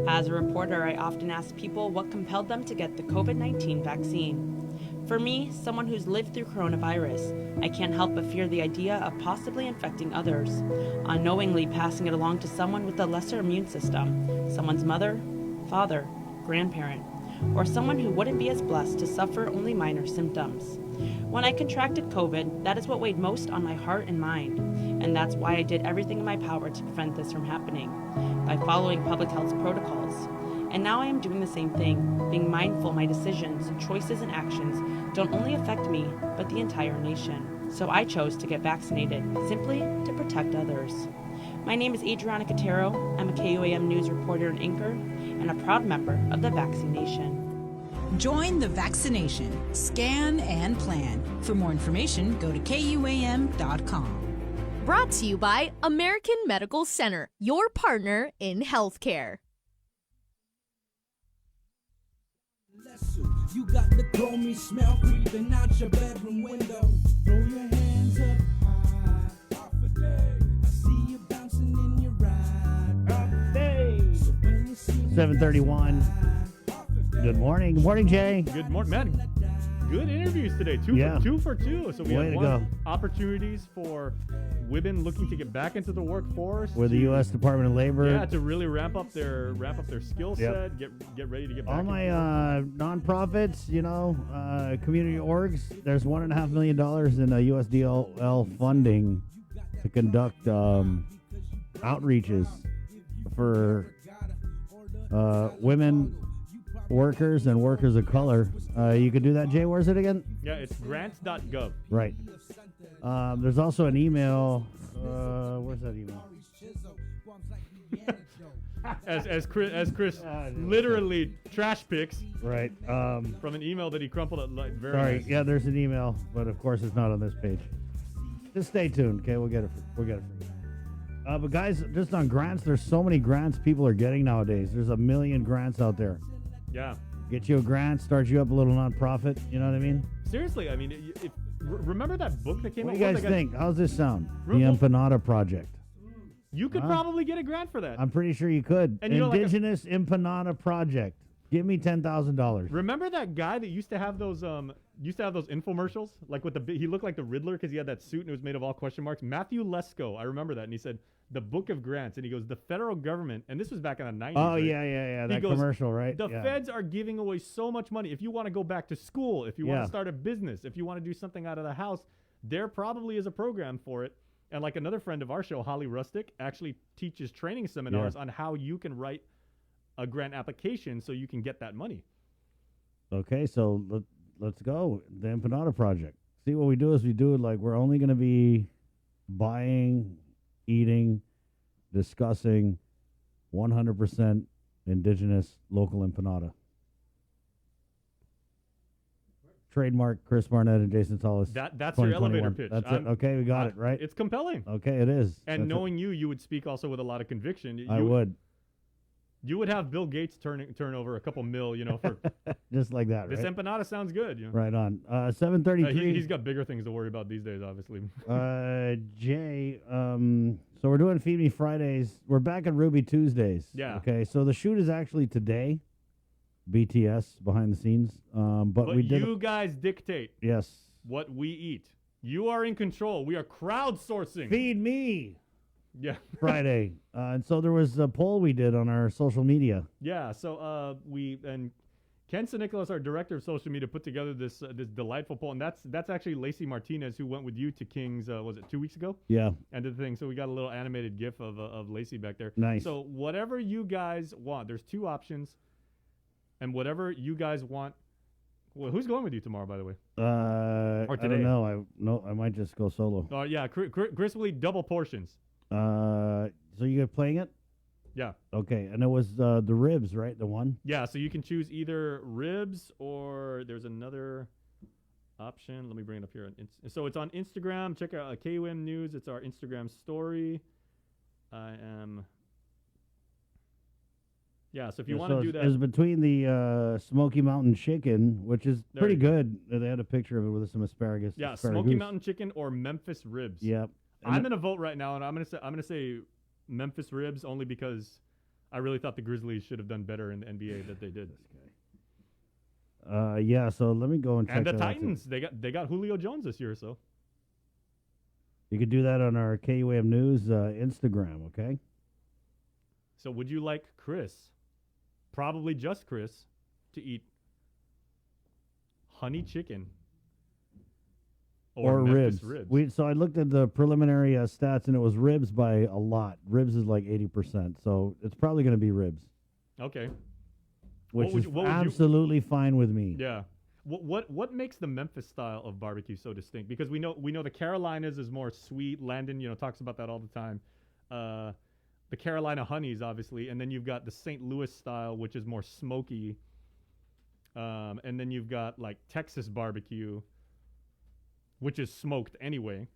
As a reporter, I often ask people what compelled them to get the COVID-19 vaccine. For me, someone who's lived through coronavirus, I can't help but fear the idea of possibly infecting others, unknowingly passing it along to someone with a lesser immune system, someone's mother, father, grandparent, or someone who wouldn't be as blessed to suffer only minor symptoms. When I contracted COVID, that is what weighed most on my heart and mind, and that's why I did everything in my power to prevent this from happening, by following public health protocols. And now I am doing the same thing, being mindful my decisions, choices, and actions don't only affect me, but the entire nation. So I chose to get vaccinated, simply to protect others. My name is Adriana Cotero. I'm a KUAM News reporter and anchor, and a proud member of the Vaccine Nation. Join the vaccination. Scan and plan. For more information, go to KUAM.com. Brought to you by American Medical Center, your partner in healthcare. You got the chromey smell creeping out your bedroom window. Throw your hands up high. Off a day. I see you bouncing in your ride. Off a day. So when you see 7:31. Good morning. Good morning, Jay. Good morning, Matt. good interviews today. Two for two. So we Way had to one go. opportunities for women looking to get back into the workforce. With the U.S. Department of Labor. Yeah, to really ramp up their skill set, Yep. get ready to get back. All my nonprofits, community orgs, there's $1.5 million in USDL funding to conduct outreaches for women workers and workers of color. You could do that, Jay. Where's it again? Yeah, it's grants.gov. Right. There's also an email. Where's that email? as Chris literally trash picks. Right. From an email that he crumpled up like very Sorry. nice. Yeah, there's an email, but of course it's not on this page. Just stay tuned, okay? We'll get it. We'll get it for you. But guys, just on grants, there's so many grants people are getting nowadays. There's 1 million grants out there. Yeah. Get you a grant, start you up a little nonprofit. You know what I mean? Seriously, I mean, remember that book that came What out? do you guys What was that think? How's this sound? The Well, Empanada Project. You could Huh? probably get a grant for that. I'm pretty sure you could. And you know, like Indigenous Empanada Project. Give me $10,000. Remember that guy that used to have those infomercials, like with he looked like the Riddler because he had that suit and it was made of all question marks. Matthew Lesko, I remember that, and he said the Book of Grants, and he goes, the federal government, and this was back in the 90s. Oh, right? yeah. He That goes, commercial, right? The Yeah. feds are giving away so much money. If you want to go back to school, if you want Yeah. to start a business, if you want to do something out of the house, there probably is a program for it. And like another friend of our show, Holly Rustick, actually teaches training seminars on how you can write a grant application so you can get that money. Okay, so let's go. The Empanada Project. See, what we do is we do it like we're only going to be buying, eating, discussing 100% indigenous local empanada. Trademark Chris Barnett and Jason Tullis. That's your elevator 2021. pitch. That's it. Okay, we got it, right? It's compelling. Okay, it is. And That's knowing you would speak also with a lot of conviction. I would. You would have Bill Gates turn over a couple mil, for Just like that, this right? empanada sounds good. Right on. 7:33. He's got bigger things to worry about these days, obviously. Jay, so we're doing Feed Me Fridays. We're back at Ruby Tuesdays. Yeah. Okay, so the shoot is actually today. BTS behind the scenes. But we did. You guys dictate. Yes. What we eat. You are in control. We are crowdsourcing. Feed me. Yeah. Friday. And so there was a poll we did on our social media. Yeah. So Ken Nicholas, our director of social media, put together this delightful poll, and that's actually Lacey Martinez, who went with you to King's. Was it 2 weeks ago? Yeah. And did the thing. So we got a little animated GIF of Lacey back there. Nice. So whatever you guys want, there's 2 options, and whatever you guys want. Well, who's going with you tomorrow, by the way? Or I today? don't know. I might just go solo. Yeah, Chris will eat double portions. So you playing it? Yeah. Okay, and it was the ribs, right? The one. Yeah, so you can choose either ribs or there's another option. Let me bring it up here. So it's on Instagram. Check out KUM News. It's our Instagram story. Yeah, so if you want to do that. It's between the Smoky Mountain Chicken, which is There pretty you go. good. They had a picture of it with some asparagus. Yeah, asparagus. Smoky Mountain Chicken or Memphis Ribs. Yep. I'm gonna vote right now, and I'm gonna say Memphis Ribs only because I really thought the Grizzlies should have done better in the NBA that they did. Yeah, so let me go and check And the that out, too. Titans, they got Julio Jones this year, so You could do that on our KUM News Instagram, okay? So would you like Chris, probably just Chris, to eat honey chicken or Memphis ribs? So I looked at the preliminary stats, and it was ribs by a lot. Ribs is like 80%, so it's probably going to be ribs, Okay. which What would is you- what would you- absolutely fine with me. Yeah. What makes the Memphis style of barbecue so distinct? Because we know the Carolinas is more sweet. Landon, talks about that all the time. The Carolina honeys, obviously, and then you've got the St. Louis style, which is more smoky. And then you've got like Texas barbecue, which is smoked anyway.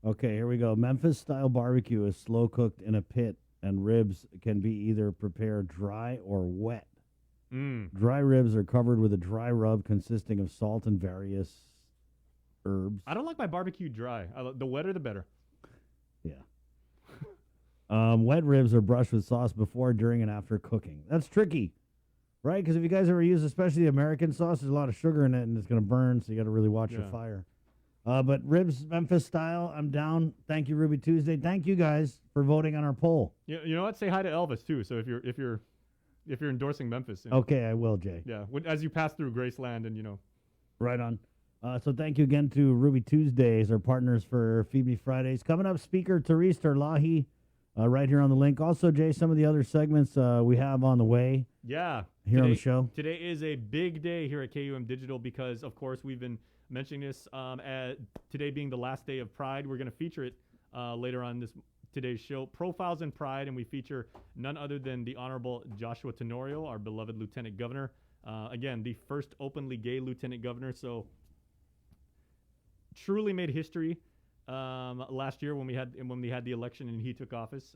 Okay, here we go. Memphis-style barbecue is slow-cooked in a pit, and ribs can be either prepared dry or wet. Dry ribs are covered with a dry rub consisting of salt and various herbs. I don't like my barbecue dry. The wetter, the better. Yeah. Wet ribs are brushed with sauce before, during, and after cooking. That's tricky. Right, because if you guys ever use, especially the American sauce, there's a lot of sugar in it, and it's going to burn, so you got to really watch your Yeah. fire. But ribs, Memphis style, I'm down. Thank you, Ruby Tuesday. Thank you guys for voting on our poll. You know what? Say hi to Elvis too. So if you're endorsing Memphis, Okay, I will, Jay. Yeah, as you pass through Graceland and Right on. So thank you again to Ruby Tuesdays, our partners for Feed Me Fridays. Coming up, Speaker Therese Terlahi, right here on the link. Also, Jay, some of the other segments we have on the way. Yeah. Here on the show. Today is a big day here at KUM Digital because, of course, we've been mentioning this. Today being the last day of Pride, we're going to feature it later on today's show. Profiles in Pride, and we feature none other than the Honorable Joshua Tenorio, our beloved Lieutenant Governor. Again, the first openly gay Lieutenant Governor. So truly made history last year when we had the election and he took office.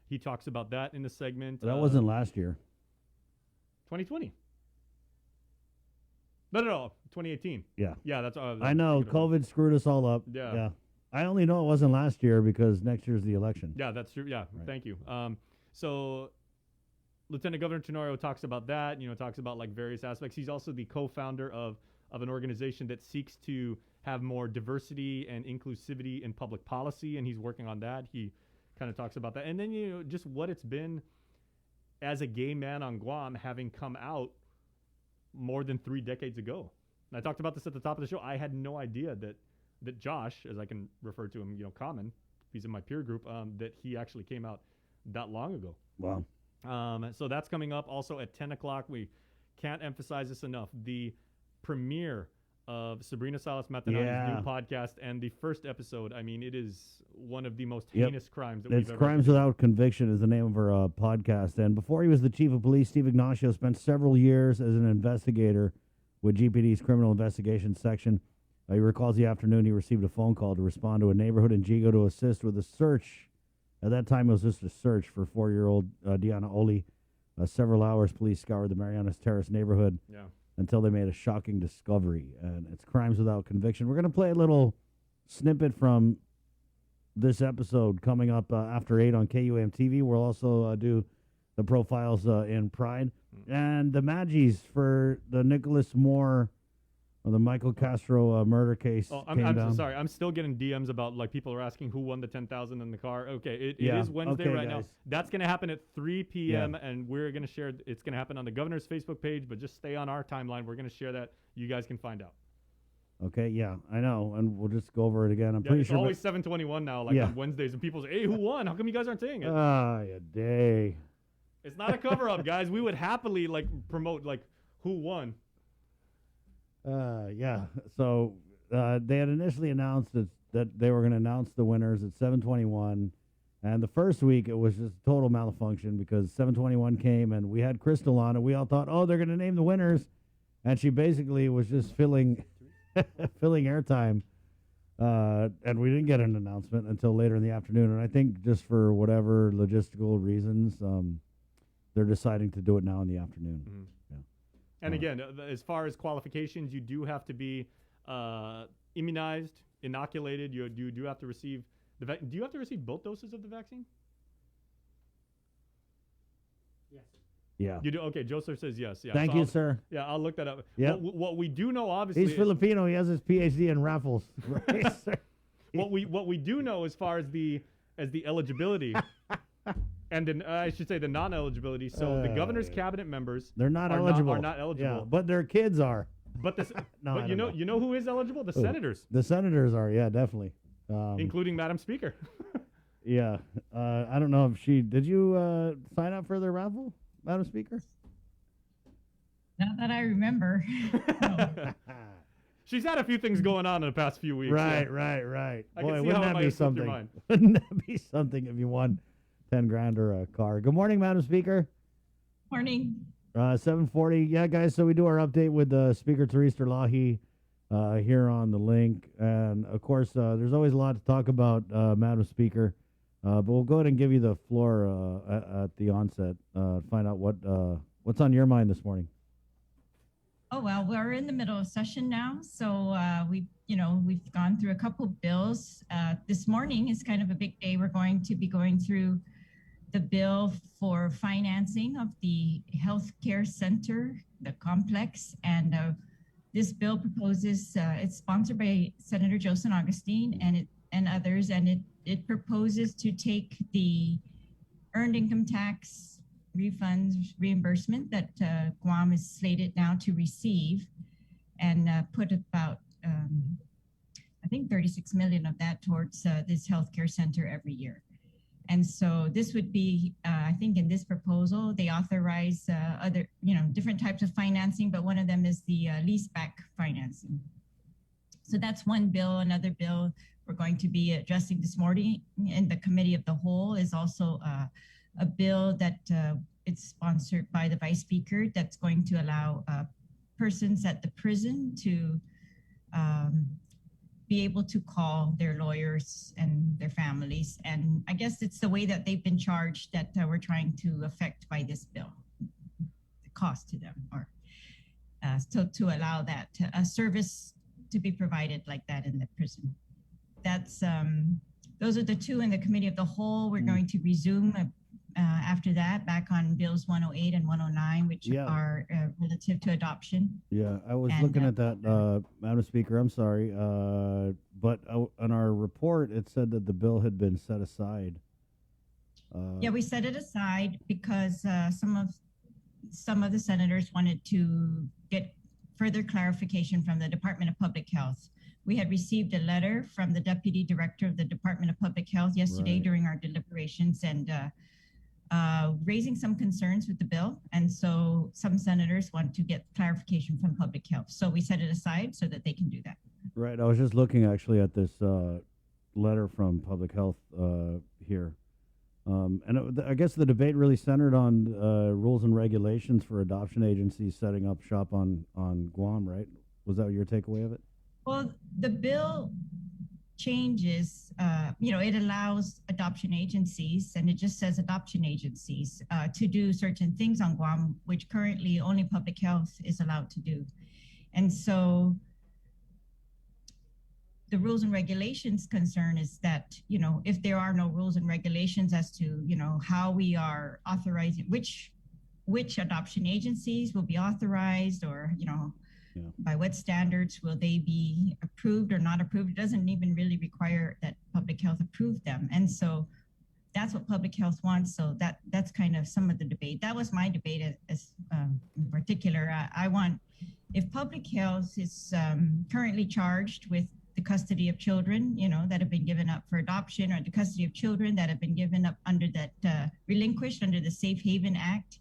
He talks about that in the segment. That wasn't last year. 2020. No, 2018. Yeah. Yeah, that's all. I know. COVID screwed us all up. Yeah. I only know it wasn't last year because next year's the election. Yeah, that's true. Yeah, Thank you. So Lieutenant Governor Tenorio talks about that, talks about like various aspects. He's also the co-founder of an organization that seeks to have more diversity and inclusivity in public policy, and he's working on that. He kind of talks about that. And then, just what it's been as a gay man on Guam, having come out more than 3 decades ago. And I talked about this at the top of the show. I had no idea that Josh, as I can refer to him, Common, he's in my peer group, that he actually came out that long ago. Wow. So that's coming up also at 10 o'clock. We can't emphasize this enough. The premiere of Sabrina Salas Matanani's new podcast and the first episode, I mean, it is one of the most heinous crimes that we've ever Crimes Without Conviction is the name of our podcast. And before he was the chief of police, Steve Ignacio spent several years as an investigator with GPD's Criminal Investigations Section. He recalls the afternoon he received a phone call to respond to a neighborhood in Jigo to assist with a search. At that time, it was just a search for 4-year-old Diana Oli. Several hours, police scoured the Marianas Terrace neighborhood until they made a shocking discovery. And it's Crimes Without Conviction. We're going to play a little snippet from this episode coming up after 8 on KUAM TV. We'll also do the profiles in Pride. And the Maggies for the Nicholas Moore or the Michael Castro murder case. I'm sorry. I'm still getting DMs about like people are asking who won the $10,000 in the car. Okay, it is Wednesday right now. That's going to happen at 3 p.m. and we're going to share. It's going to happen on the governor's Facebook page, but just stay on our timeline. We're going to share that. You guys can find out. Okay, yeah, I know, and we'll just go over it again. I'm pretty it's sure. It's always 7:21 now, like on Wednesdays, and people say, "Hey, who won? How come you guys aren't saying it?" Yeah, day. It's not a cover-up, guys. We would happily like promote like who won. Yeah. So they had initially announced that they were going to announce the winners at 7:21, and the first week it was just total malfunction because 7:21 came and we had Crystal on, and we all thought, oh, they're going to name the winners, and she basically was just filling airtime, and we didn't get an announcement until later in the afternoon. And I think just for whatever logistical reasons, they're deciding to do it now in the afternoon. Mm-hmm. And again, as far as qualifications, you do have to be immunized, inoculated. You do have to receive do you have to receive both doses of the vaccine? Yes. Yeah. You do. Okay. Joseph says yes. Yeah. Thank you, sir. Yeah, I'll look that up. Yep. What we do know, obviously, he's Filipino. He has his PhD in raffles. Right, sir? What we do know as far as the eligibility. And then I should say the non-eligibility. So the governor's cabinet members they're not eligible. Are not eligible. Yeah, but their kids are. But but you know who is eligible? The senators. The senators are, yeah, definitely. Including Madam Speaker. Yeah. I don't know if did you sign up for the raffle, Madam Speaker? Not that I remember. She's had a few things going on in the past few weeks. Right. Boy, wouldn't that be something? Wouldn't that be something if you won 10 grand or a car? Good morning, Madam Speaker. Morning. 7:40. Yeah, guys, so we do our update with Speaker Therese Terlahi here on the link. And, of course, there's always a lot to talk about, Madam Speaker. But we'll go ahead and give you the floor at the onset. Find out what's on your mind this morning. Oh, well, we're in the middle of session now. So we've gone through a couple of bills. This morning is kind of a big day. We're going to be going through the bill for financing of the healthcare center, the complex, and this bill proposes, it's sponsored by Senator Jocelyn Augustine and others, and it proposes to take the earned income tax refunds, reimbursement that Guam is slated now to receive, and put about, I think 36 million of that towards this healthcare center every year. And so this would be, I think in this proposal, they authorize other, different types of financing, but one of them is the leaseback financing. So that's one bill. Another bill we're going to be addressing this morning in the Committee of the Whole is also a bill that it's sponsored by the Vice Speaker that's going to allow persons at the prison to be able to call their lawyers and their families. And I guess it's the way that they've been charged that we're trying to affect by this bill, the cost to them, or so to allow that a service to be provided like that in the prison. That's those are the two in the Committee of the Whole. We're going to resume after that back on bills 108 and 109, which are relative to adoption. Yeah, I was looking at that, Madam Speaker. I'm sorry, but on our report it said that the bill had been set aside. Yeah, we set it aside because some of the senators wanted to get further clarification from the Department of Public Health. We had received a letter from the Deputy Director of the Department of Public Health yesterday during our deliberations, and raising some concerns with the bill. And so some senators want to get clarification from public health. So we set it aside so that they can do that. Right. I was just looking actually at this letter from public health here. And I guess the debate really centered on rules and regulations for adoption agencies setting up shop on Guam, right? Was that your takeaway of it? Well, the bill changes, it allows adoption agencies, and it just says adoption agencies, to do certain things on Guam, which currently only public health is allowed to do. And so the rules and regulations concern is that, if there are no rules and regulations as to, how we are authorizing, which adoption agencies will be authorized, or, by what standards will they be approved or not approved? It doesn't even really require that public health approve them. And so that's what public health wants. So that's kind of some of the debate. That was my debate as in particular. I want, if public health is currently charged with the custody of children, that have been given up for adoption, or the custody of children that have been given up under that, relinquished under the Safe Haven Act,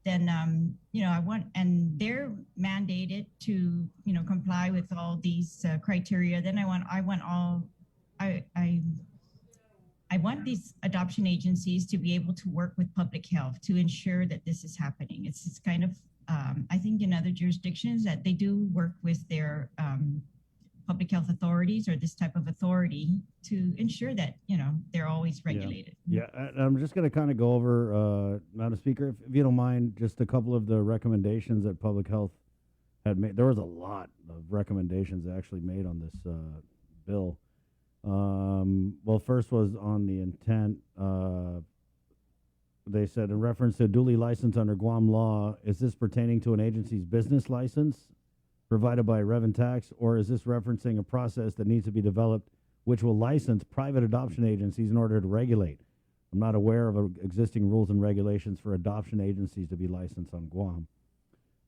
then, I want, and they're mandated to, comply with all these criteria. Then I want these adoption agencies to be able to work with public health to ensure that this is happening. It's kind of, I think in other jurisdictions that they do work with their public health authorities or this type of authority to ensure that, they're always regulated. Yeah, I'm just going to kind of go over, Madam Speaker, if you don't mind, just a couple of the recommendations that public health had made. There was a lot of recommendations actually made on this bill. Well, first was on the intent. They said, in reference to duly licensed under Guam law, is this pertaining to an agency's business license provided by Revenue Tax, or is this referencing a process that needs to be developed which will license private adoption agencies in order to regulate? I'm not aware of existing rules and regulations for adoption agencies to be licensed on Guam.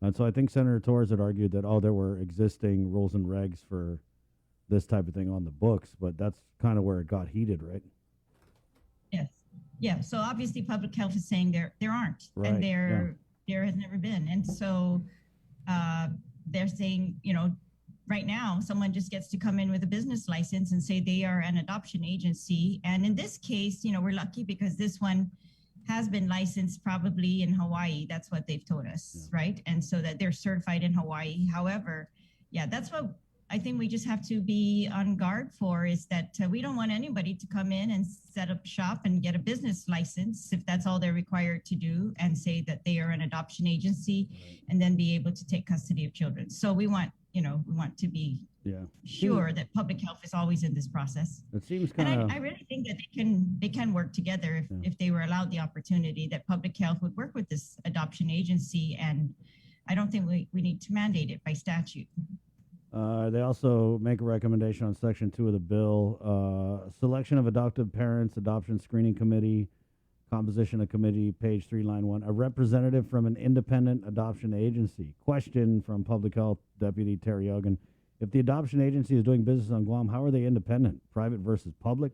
And so I think Senator Torres had argued that, there were existing rules and regs for this type of thing on the books, but that's kind of where it got heated, right? Yes. Yeah. So obviously public health is saying there aren't, right. And there has never been. And so they're saying, right now, someone just gets to come in with a business license and say they are an adoption agency. And in this case, we're lucky because this one has been licensed probably in Hawaii. That's what they've told us, right? And so that they're certified in Hawaii. However, that's what I think we just have to be on guard for, is that we don't want anybody to come in and set up shop and get a business license if that's all they're required to do, and say that they are an adoption agency and then be able to take custody of children. So we want, we want to be sure that public health is always in this process. It seems And kind of. I really think that they can work together if they were allowed the opportunity, that public health would work with this adoption agency. And I don't think we need to mandate it by statute. They also make a recommendation on Section 2 of the bill. Selection of adoptive parents, adoption screening committee, composition of committee, page 3, line 1. A representative from an independent adoption agency. Question from Public Health Deputy Terry Yogan. If the adoption agency is doing business on Guam, how are they independent, private versus public?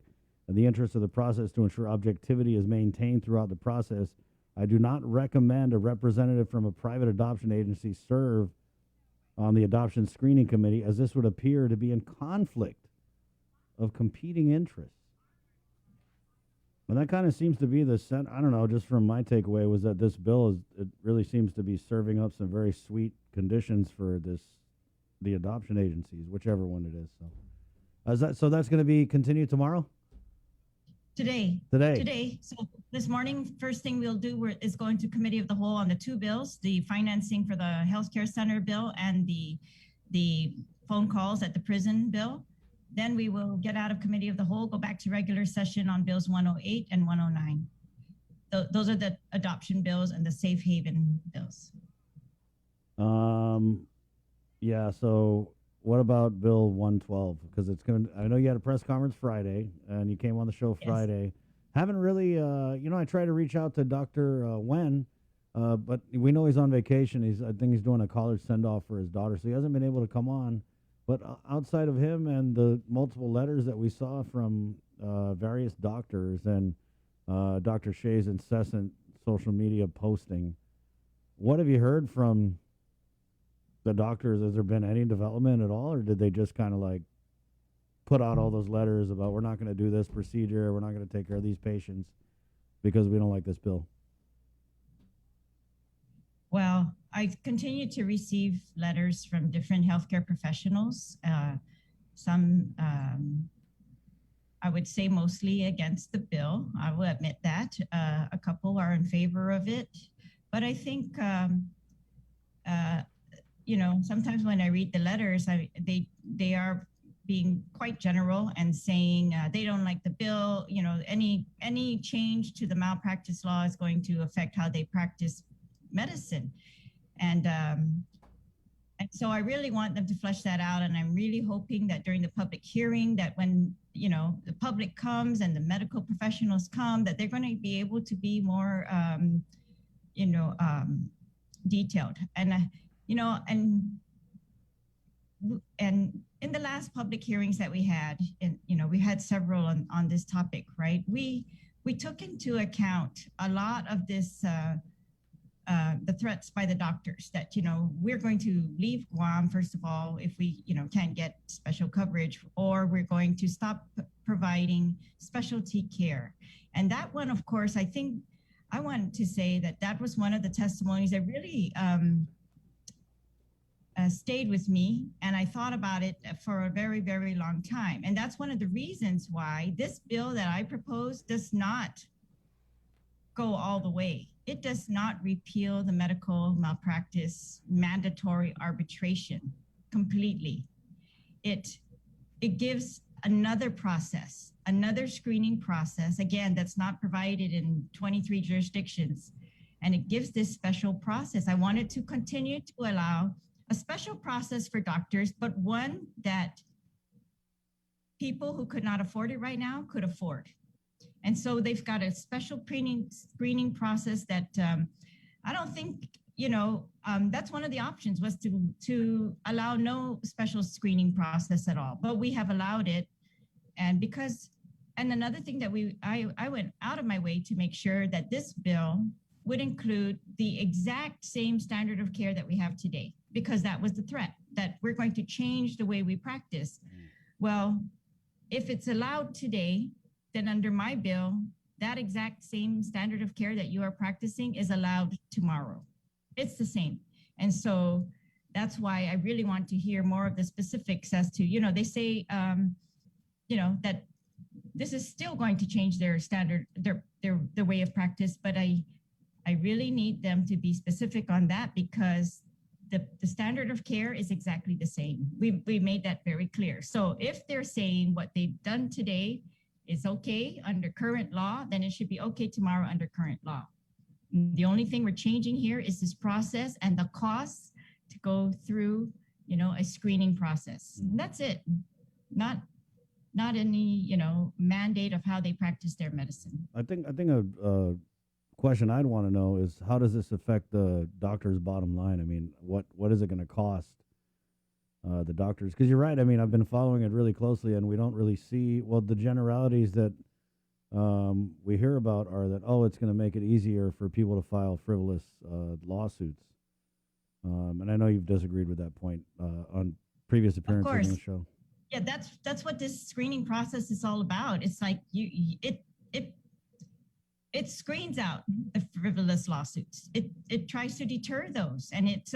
In the interest of the process to ensure objectivity is maintained throughout the process, I do not recommend a representative from a private adoption agency serve on the adoption screening committee, as this would appear to be in conflict of competing interests. And that kind of seems to be I don't know, just from my takeaway was that this bill it really seems to be serving up some very sweet conditions for the adoption agencies, whichever one it is. So that's going to be continued tomorrow? Today. So this morning, first thing we'll do is go into committee of the whole on the two bills, the financing for the healthcare center bill and the phone calls at the prison bill. Then we will get out of committee of the whole, go back to regular session on bills 108 and 109. Those are the adoption bills and the safe haven bills. Yeah, so what about Bill 112? Because I know you had a press conference Friday, and you came on the show Friday. Haven't really, I tried to reach out to Dr. Wen, but we know he's on vacation. I think he's doing a college send-off for his daughter, so he hasn't been able to come on. But outside of him and the multiple letters that we saw from various doctors and Dr. Shea's incessant social media posting, what have you heard from the doctors? Has there been any development at all, or did they just kind of like put out all those letters about we're not going to do this procedure, we're not going to take care of these patients because we don't like this bill? Well, I continue to receive letters from different healthcare professionals. Some, I would say mostly against the bill. I will admit that. A couple are in favor of it. But I think, sometimes when I read the letters, they are being quite general and saying they don't like the bill. Any change to the malpractice law is going to affect how they practice medicine. And so I really want them to flesh that out. And I'm really hoping that during the public hearing, that when, the public comes and the medical professionals come, that they're going to be able to be more, detailed. And in the last public hearings that we had, we had several on this topic, right? We took into account a lot of this, the threats by the doctors that, we're going to leave Guam, first of all, if we, can't get special coverage, or we're going to stop providing specialty care. And that one, of course, I think I want to say that was one of the testimonies that really stayed with me. And I thought about it for a very, very long time. And that's one of the reasons why this bill that I propose does not go all the way. It does not repeal the medical malpractice mandatory arbitration completely. It gives another process, another screening process, again, that's not provided in 23 jurisdictions. And it gives this special process. I wanted to continue to allow a special process for doctors, but one that people who could not afford it right now could afford. And so they've got a special screening process that I don't think, that's one of the options was to allow no special screening process at all. But we have allowed it. And another thing that I went out of my way to make sure that this bill would include the exact same standard of care that we have today, because that was the threat, that we're going to change the way we practice. Well, if it's allowed today, then under my bill, that exact same standard of care that you are practicing is allowed tomorrow. It's the same. And so that's why I really want to hear more of the specifics as to, they say, that this is still going to change their standard, their way of practice, but I really need them to be specific on that, because the standard of care is exactly the same. We made that very clear. So if they're saying what they've done today is okay under current law, then it should be okay tomorrow under current law. The only thing we're changing here is this process and the costs to go through, a screening process. And that's it. Not any, mandate of how they practice their medicine. I think a question I'd want to know is, how does this affect the doctor's bottom line? I mean, what is it going to cost the doctors? Because you're right. I mean, I've been following it really closely, and we don't really see, the generalities that we hear about are that, it's going to make it easier for people to file frivolous lawsuits. And I know you've disagreed with that point on previous appearances on the show. Yeah, that's what this screening process is all about. It's like it screens out the frivolous lawsuits. It tries to deter those, and it's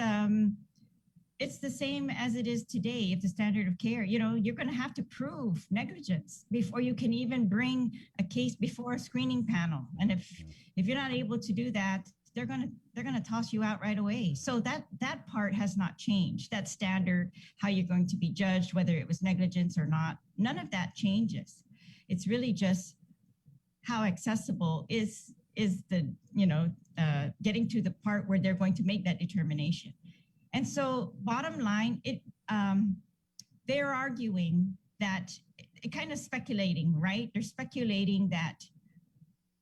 the same as it is today. If the standard of care, you're going to have to prove negligence before you can even bring a case before a screening panel. And if you're not able to do that, they're going to toss you out right away. So that part has not changed. That standard, how you're going to be judged, whether it was negligence or not, none of that changes. It's really just how accessible is the getting to the part where they're going to make that determination. And so bottom line, they're arguing that, kind of speculating, right? They're speculating that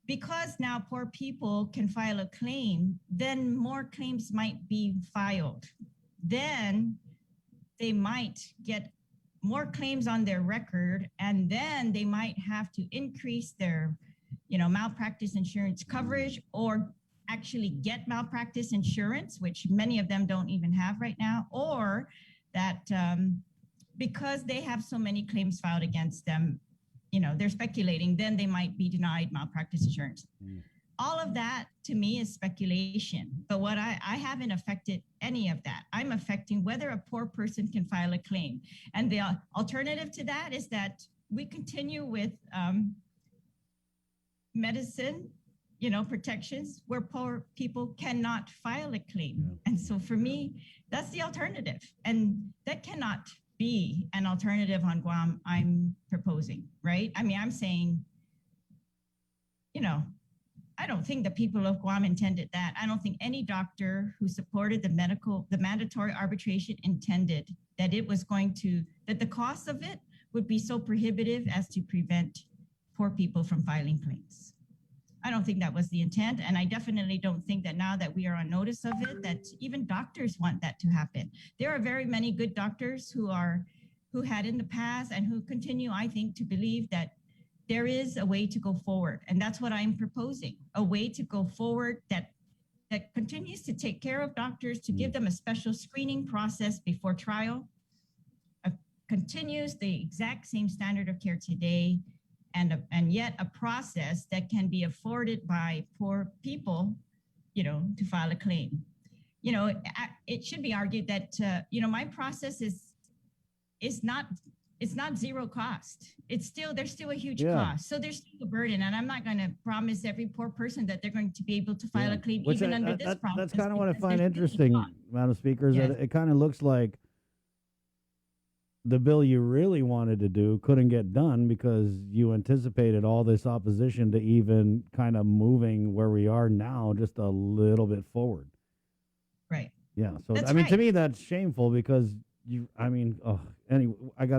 because now poor people can file a claim, then more claims might be filed. Then they might get more claims on their record, and then they might have to increase their, malpractice insurance coverage, or actually get malpractice insurance, which many of them don't even have right now, or that because they have so many claims filed against them, they're speculating, then they might be denied malpractice insurance. All of that to me is speculation. But what I haven't affected any of that. I'm affecting whether a poor person can file a claim. And the alternative to that is that we continue with medicine, protections where poor people cannot file a claim. And so for me, that's the alternative. And that cannot be an alternative on Guam I'm proposing, right? I mean, I'm saying, I don't think the people of Guam intended that. I don't think any doctor who supported the mandatory arbitration intended that that the cost of it would be so prohibitive as to prevent poor people from filing claims. I don't think that was the intent. And I definitely don't think that now that we are on notice of it, that even doctors want that to happen. There are very many good doctors who had in the past and who continue, I think, to believe that there is a way to go forward. And that's what I'm proposing, a way to go forward that continues to take care of doctors, to give them a special screening process before trial, continues the exact same standard of care today, and yet a process that can be afforded by poor people, to file a claim. It should be argued that, my process is not zero cost. There's still a huge cost. So there's still a burden. And I'm not going to promise every poor person that they're going to be able to file a claim under this process. That's kind of what I find interesting, Madam Speaker, is that it kind of looks like the bill you really wanted to do couldn't get done because you anticipated all this opposition to even kind of moving where we are now just a little bit forward. Right. Yeah. So, to me, that's shameful because anyway,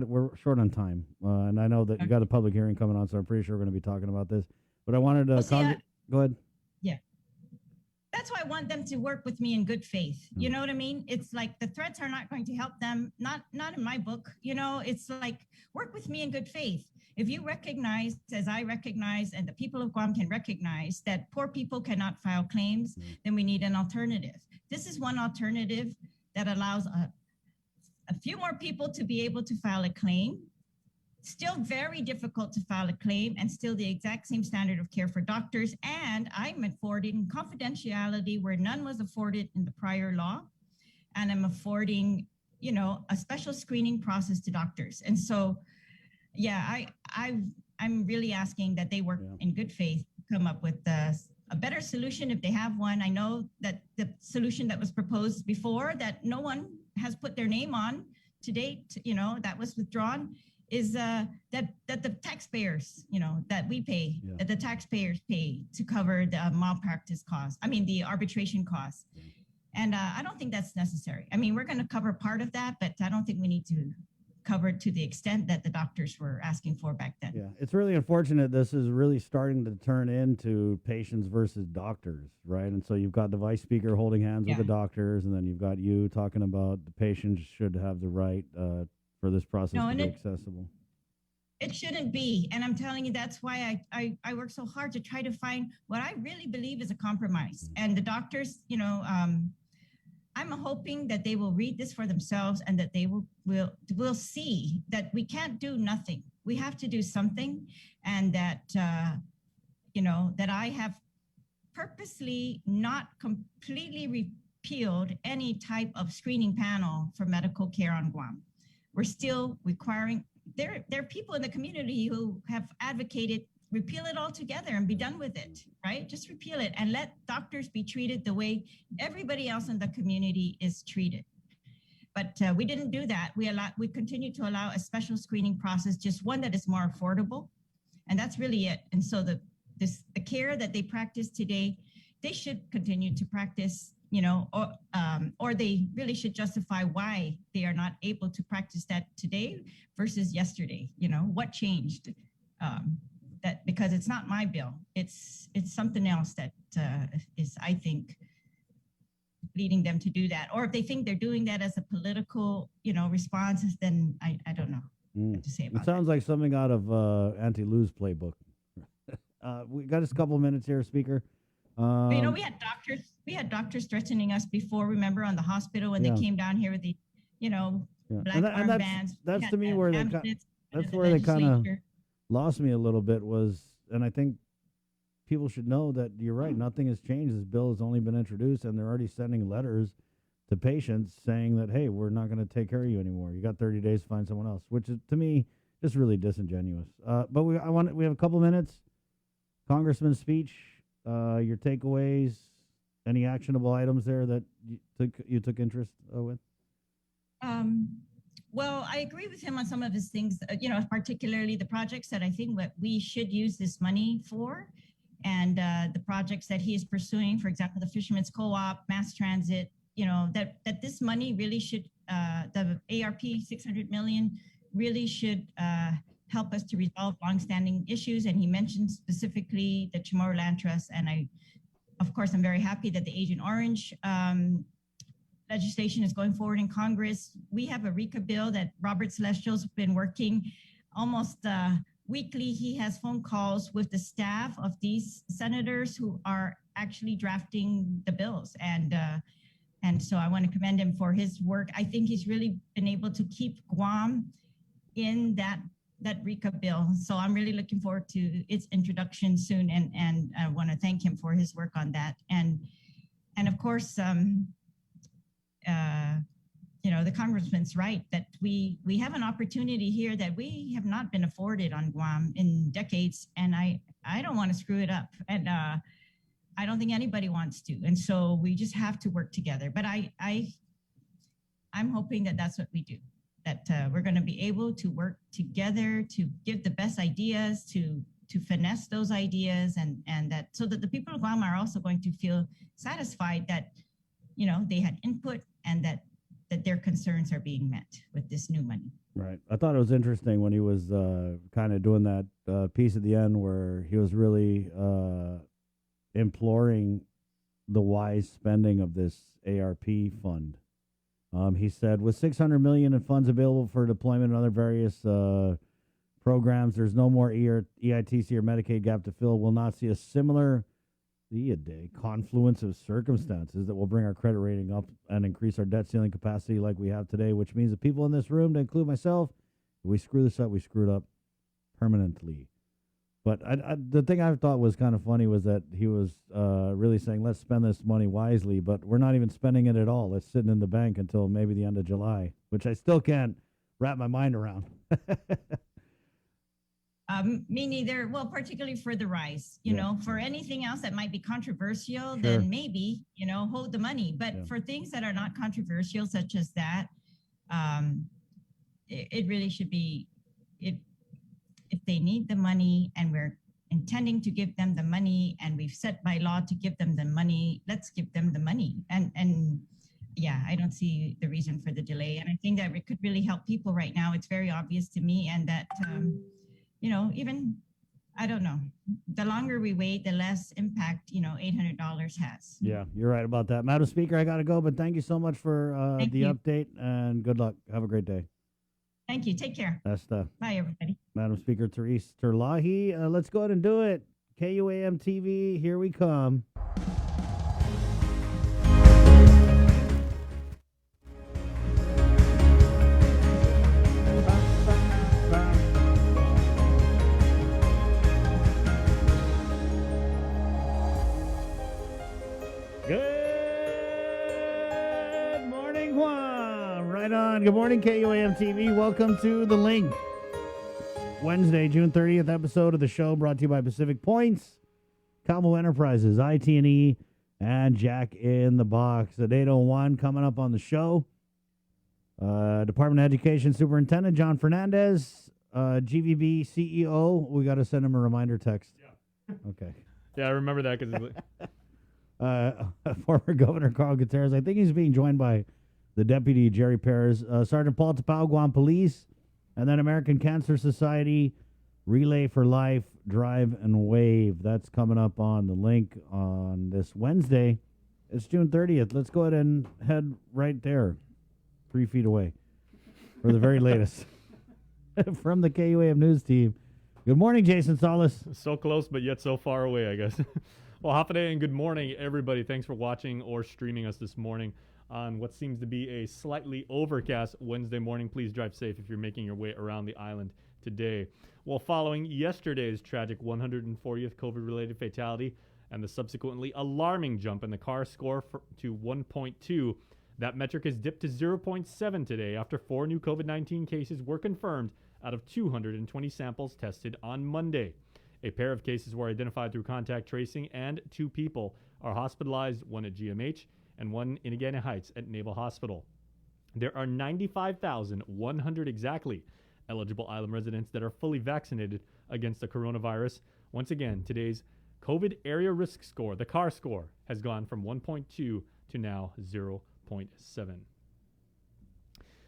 we're short on time. And I know that you got a public hearing coming on, so I'm pretty sure we're going to be talking about this. But I wanted to go ahead. Yeah. That's why I want them to work with me in good faith. You know what I mean? It's like the threats are not going to help them. Not in my book. It's like work with me in good faith. If you recognize, as I recognize, and the people of Guam can recognize that poor people cannot file claims, then we need an alternative. This is one alternative that allows a few more people to be able to file a claim. Still very difficult to file a claim, and still the exact same standard of care for doctors. And I'm affording confidentiality where none was afforded in the prior law. And I'm affording, a special screening process to doctors. And so, I'm really asking that they work in good faith, come up with a better solution if they have one. I know that the solution that was proposed before that no one has put their name on to date, that was withdrawn, is that the taxpayers, that we pay, that the taxpayers pay to cover the malpractice costs. I mean, the arbitration costs. And I don't think that's necessary. I mean, we're going to cover part of that, but I don't think we need to cover it to the extent that the doctors were asking for back then. Yeah, it's really unfortunate. This is really starting to turn into patients versus doctors, right? And so you've got the vice speaker holding hands with the doctors, and then you've got you talking about the patients should have the right for this process to be accessible. It shouldn't be. And I'm telling you, that's why I work so hard to try to find what I really believe is a compromise. And the doctors, I'm hoping that they will read this for themselves and that they will see that we can't do nothing. We have to do something, and that that I have purposely not completely repealed any type of screening panel for medical care on Guam. We're still requiring. There are people in the community who have advocated repeal it altogether and be done with it, right? Just repeal it and let doctors be treated the way everybody else in the community is treated. But we didn't do that. We continue to allow a special screening process, just one that is more affordable, and that's really it. And so the care that they practice today, they should continue to practice, or they really should justify why they are not able to practice that today versus yesterday. What changed? That because it's not my bill, it's something else that is, I think, leading them to do that. Or if they think they're doing that as a political, response, then I don't know what to say about it. Sounds like something out of Auntie Lou's playbook. We got just a couple of minutes here, Speaker. We had doctors threatening us before. Remember on the hospital when they came down here with the, black armbands. That's to me where that's where they kind of lost me a little bit and I think people should know that you're right. Nothing has changed. This bill has only been introduced, and they're already sending letters to patients saying that, hey, we're not going to take care of you anymore. You got 30 days to find someone else, which is to me just really disingenuous. But we have a couple minutes. Congressman's speech, your takeaways, any actionable items there that you took interest with? Well, I agree with him on some of his things, particularly the projects that I think that we should use this money for, and the projects that he is pursuing, for example, the Fishermen's Co-op, mass transit, that this money really should, the ARP 600 million really should help us to resolve longstanding issues. And he mentioned specifically the Chamorro Land Trust. And of course, I'm very happy that the Agent Orange legislation is going forward in Congress. We have a RECA bill that Robert Celestial's been working almost weekly. He has phone calls with the staff of these senators who are actually drafting the bills. And so I want to commend him for his work. I think he's really been able to keep Guam in that RECA bill. So I'm really looking forward to its introduction soon. And I want to thank him for his work on that. And of course, the congressman's right that we have an opportunity here that we have not been afforded on Guam in decades, and I don't want to screw it up, and I don't think anybody wants to, and so we just have to work together. But I'm hoping that that's what we do, that we're going to be able to work together to give the best ideas, to finesse those ideas, and that so that the people of Guam are also going to feel satisfied that they had input and that their concerns are being met with this new money. Right. I thought it was interesting when he was kind of doing that piece at the end where he was really imploring the wise spending of this ARP fund. He said, with $600 million in funds available for deployment and other various programs, there's no more EITC or Medicaid gap to fill. We'll not see a similar confluence of circumstances that will bring our credit rating up and increase our debt ceiling capacity like we have today, which means the people in this room, to include myself, if we screw this up, we screwed up permanently. But the thing I thought was kind of funny was that he was really saying, let's spend this money wisely, but we're not even spending it at all. It's sitting in the bank until maybe the end of July, which I still can't wrap my mind around. Me neither. Well, particularly for the rice, you know, for anything else that might be controversial, Sure. then maybe, you know, hold the money. But Yeah. for things that are not controversial, such as that, it really should be, if they need the money and we're intending to give them the money and we've set by law to give them the money, let's give them the money. And yeah, I don't see the reason for the delay. And I think that it could really help people right now. It's very obvious to me, and that, you know, even, I don't know, the longer we wait, the less impact, you know, $800 has. Yeah, you're right about that. Madam Speaker, I got to go, but thank you so much for Thank the you. update, and good luck. Have a great day. Thank you. Take care. That's Bye, everybody. Madam Speaker Therese Terlahi. Let's go ahead and do it. KUAM TV, here we come. Good morning, Juan. Right on. Good morning, KUAM TV. Welcome to The Link. Wednesday, June 30th episode of the show brought to you by Pacific Points, Combo Enterprises, IT&E, and Jack in the Box. At 8:01 coming up on the show. Department of Education Superintendent John Fernandez, GVB CEO. We got to send him a reminder text. Yeah. Okay. Yeah, I remember that because Former Governor Carl Gutierrez. I think he's being joined by the Deputy Jerry Perez, Sergeant Paul Tapao, Guam Police, and then American Cancer Society, Relay for Life, Drive and Wave. That's coming up on the Link on this Wednesday. It's June 30th. Let's go ahead and head right there, 3 feet away, for the very latest. From the KUAM News team. Good morning, Jason Solis. So close, but yet so far away, I guess. Well, Hapaday and good morning, everybody. Thanks for watching or streaming us this morning on what seems to be a slightly overcast Wednesday morning. Please drive safe if you're making your way around the island today. Well, following yesterday's tragic 140th COVID-related fatality and the subsequently alarming jump in the CAR score to 1.2, that metric has dipped to 0.7 today after 4 new COVID-19 cases were confirmed out of 220 samples tested on Monday. A pair of cases were identified through contact tracing, and 2 people are hospitalized, one at GMH and one in Agana Heights at Naval Hospital. There are 95,100 exactly eligible island residents that are fully vaccinated against the coronavirus. Once again, today's COVID area risk score, the CAR score, has gone from 1.2 to now 0.7.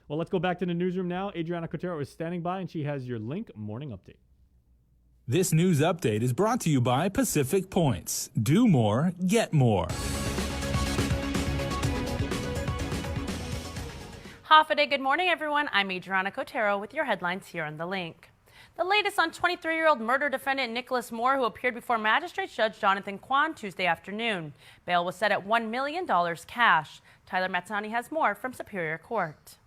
Well, let's go back to the newsroom now. Adriana Cotero is standing by, and she has your Link morning update. This news update is brought to you by Pacific Points. Do more, get more. Hafa-day, good morning, everyone. I'm Adriana Cotero with your headlines here on The Link. The latest on 23-year-old murder defendant Nicholas Moore, who appeared before Magistrate Judge Jonathan Kwan Tuesday afternoon. Bail was set at $1 million cash. Tyler Mazzani has more from Superior Court.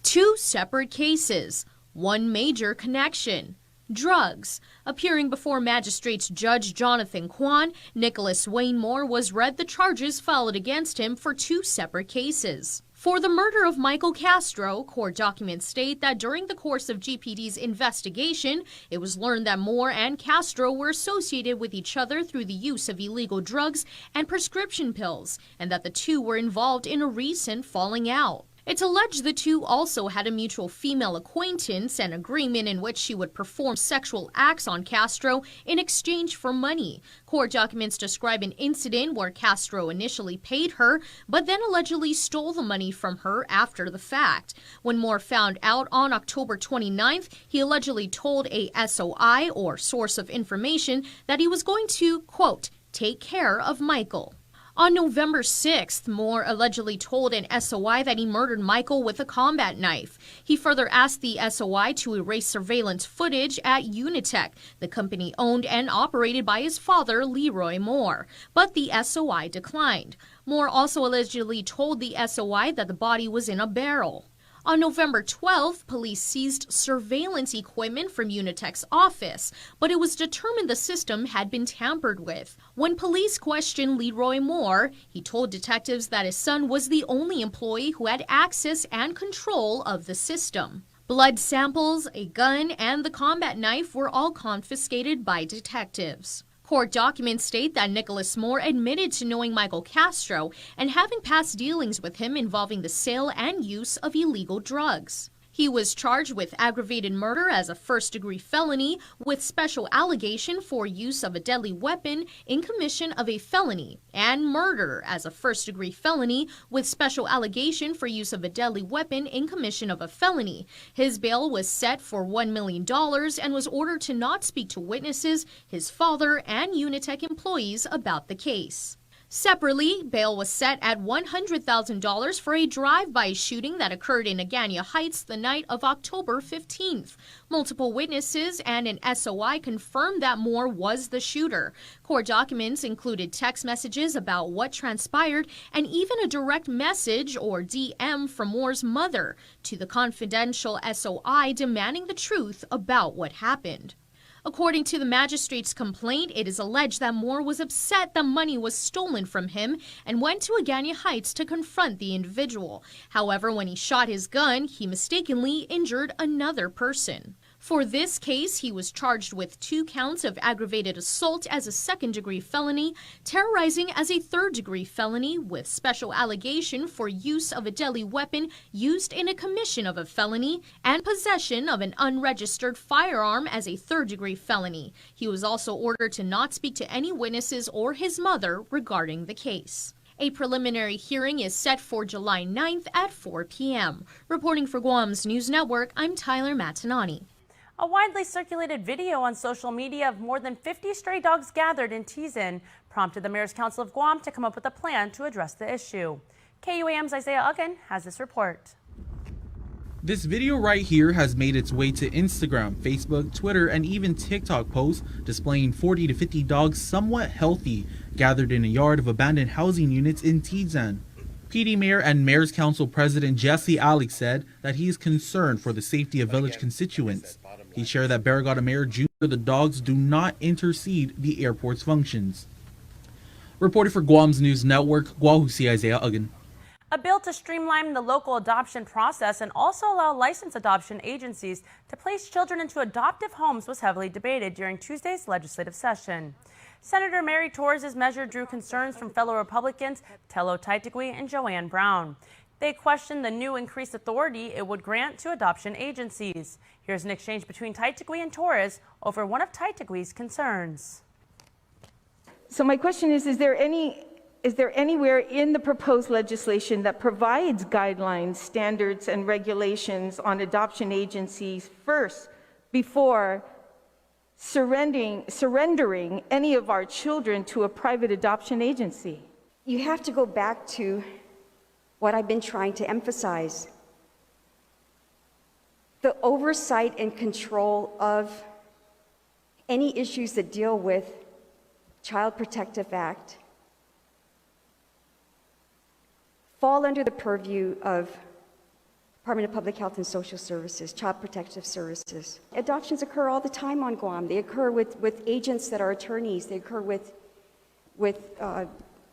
2 separate cases, 1 major connection. Drugs. Appearing before Magistrates Judge Jonathan Kwan, Nicholas Wayne Moore was read the charges filed against him for 2 separate cases. For the murder of Michael Castro, court documents state that during the course of GPD's investigation, it was learned that Moore and Castro were associated with each other through the use of illegal drugs and prescription pills, and that the 2 were involved in a recent falling out. It's alleged the 2 also had a mutual female acquaintance, an agreement in which she would perform sexual acts on Castro in exchange for money. Court documents describe an incident where Castro initially paid her, but then allegedly stole the money from her after the fact. When Moore found out on October 29th, he allegedly told a SOI, or source of information, that he was going to, quote, take care of Michael. On November 6th, Moore allegedly told an SOI that he murdered Michael with a combat knife. He further asked the SOI to erase surveillance footage at Unitech, the company owned and operated by his father, Leroy Moore. But the SOI declined. Moore also allegedly told the SOI that the body was in a barrel. On November 12th, police seized surveillance equipment from Unitech's office, but it was determined the system had been tampered with. When police questioned Leroy Moore, he told detectives that his son was the only employee who had access and control of the system. Blood samples, a gun, and the combat knife were all confiscated by detectives. Court documents state that Nicholas Moore admitted to knowing Michael Castro and having past dealings with him involving the sale and use of illegal drugs. He was charged with aggravated murder as a first-degree felony with special allegation for use of a deadly weapon in commission of a felony, and murder as a first-degree felony with special allegation for use of a deadly weapon in commission of a felony. His bail was set for $1 million and was ordered to not speak to witnesses, his father, and Unitech employees about the case. Separately, bail was set at $100,000 for a drive-by shooting that occurred in Agania Heights the night of October 15th. Multiple witnesses and an SOI confirmed that Moore was the shooter. Court documents included text messages about what transpired and even a direct message or DM from Moore's mother to the confidential SOI demanding the truth about what happened. According to the magistrate's complaint, it is alleged that Moore was upset that money was stolen from him and went to Agania Heights to confront the individual. However, when he shot his gun, he mistakenly injured another person. For this case, he was charged with 2 counts of aggravated assault as a second-degree felony, terrorizing as a third-degree felony with special allegation for use of a deadly weapon used in a commission of a felony, and possession of an unregistered firearm as a third-degree felony. He was also ordered to not speak to any witnesses or his mother regarding the case. A preliminary hearing is set for July 9th at 4 p.m. Reporting for Guam's News Network, I'm Tyler Matanani. A widely circulated video on social media of more than 50 stray dogs gathered in Tizon prompted the Mayor's Council of Guam to come up with a plan to address the issue. KUAM's Isaiah Uggan has this report. This video right here has made its way to Instagram, Facebook, Twitter, and even TikTok posts displaying 40 to 50 dogs somewhat healthy gathered in a yard of abandoned housing units in Tizon. PD Mayor and Mayor's Council President Jesse Alex said that he is concerned for the safety of village constituents. He shared that Barrigada Mayor Jr. the dogs do not intercede the airport's functions. Reported for Guam's News Network, Guahusi Isaiah Uggan. A bill to streamline the local adoption process and also allow licensed adoption agencies to place children into adoptive homes was heavily debated during Tuesday's legislative session. Senator Mary Torres' measure drew concerns from fellow Republicans Tello Taitigui and Joanne Brown. They questioned the new increased authority it would grant to adoption agencies. Here's an exchange between Taitigui and Torres over one of Taitigui's concerns. So my question is there anywhere in the proposed legislation that provides guidelines, standards, and regulations on adoption agencies first before surrendering any of our children to a private adoption agency? You have to go back to what I've been trying to emphasize. The oversight and control of any issues that deal with Child Protective Act fall under the purview of Department of Public Health and Social Services, Child Protective Services. Adoptions occur all the time on Guam. They occur with agents that are attorneys. They occur with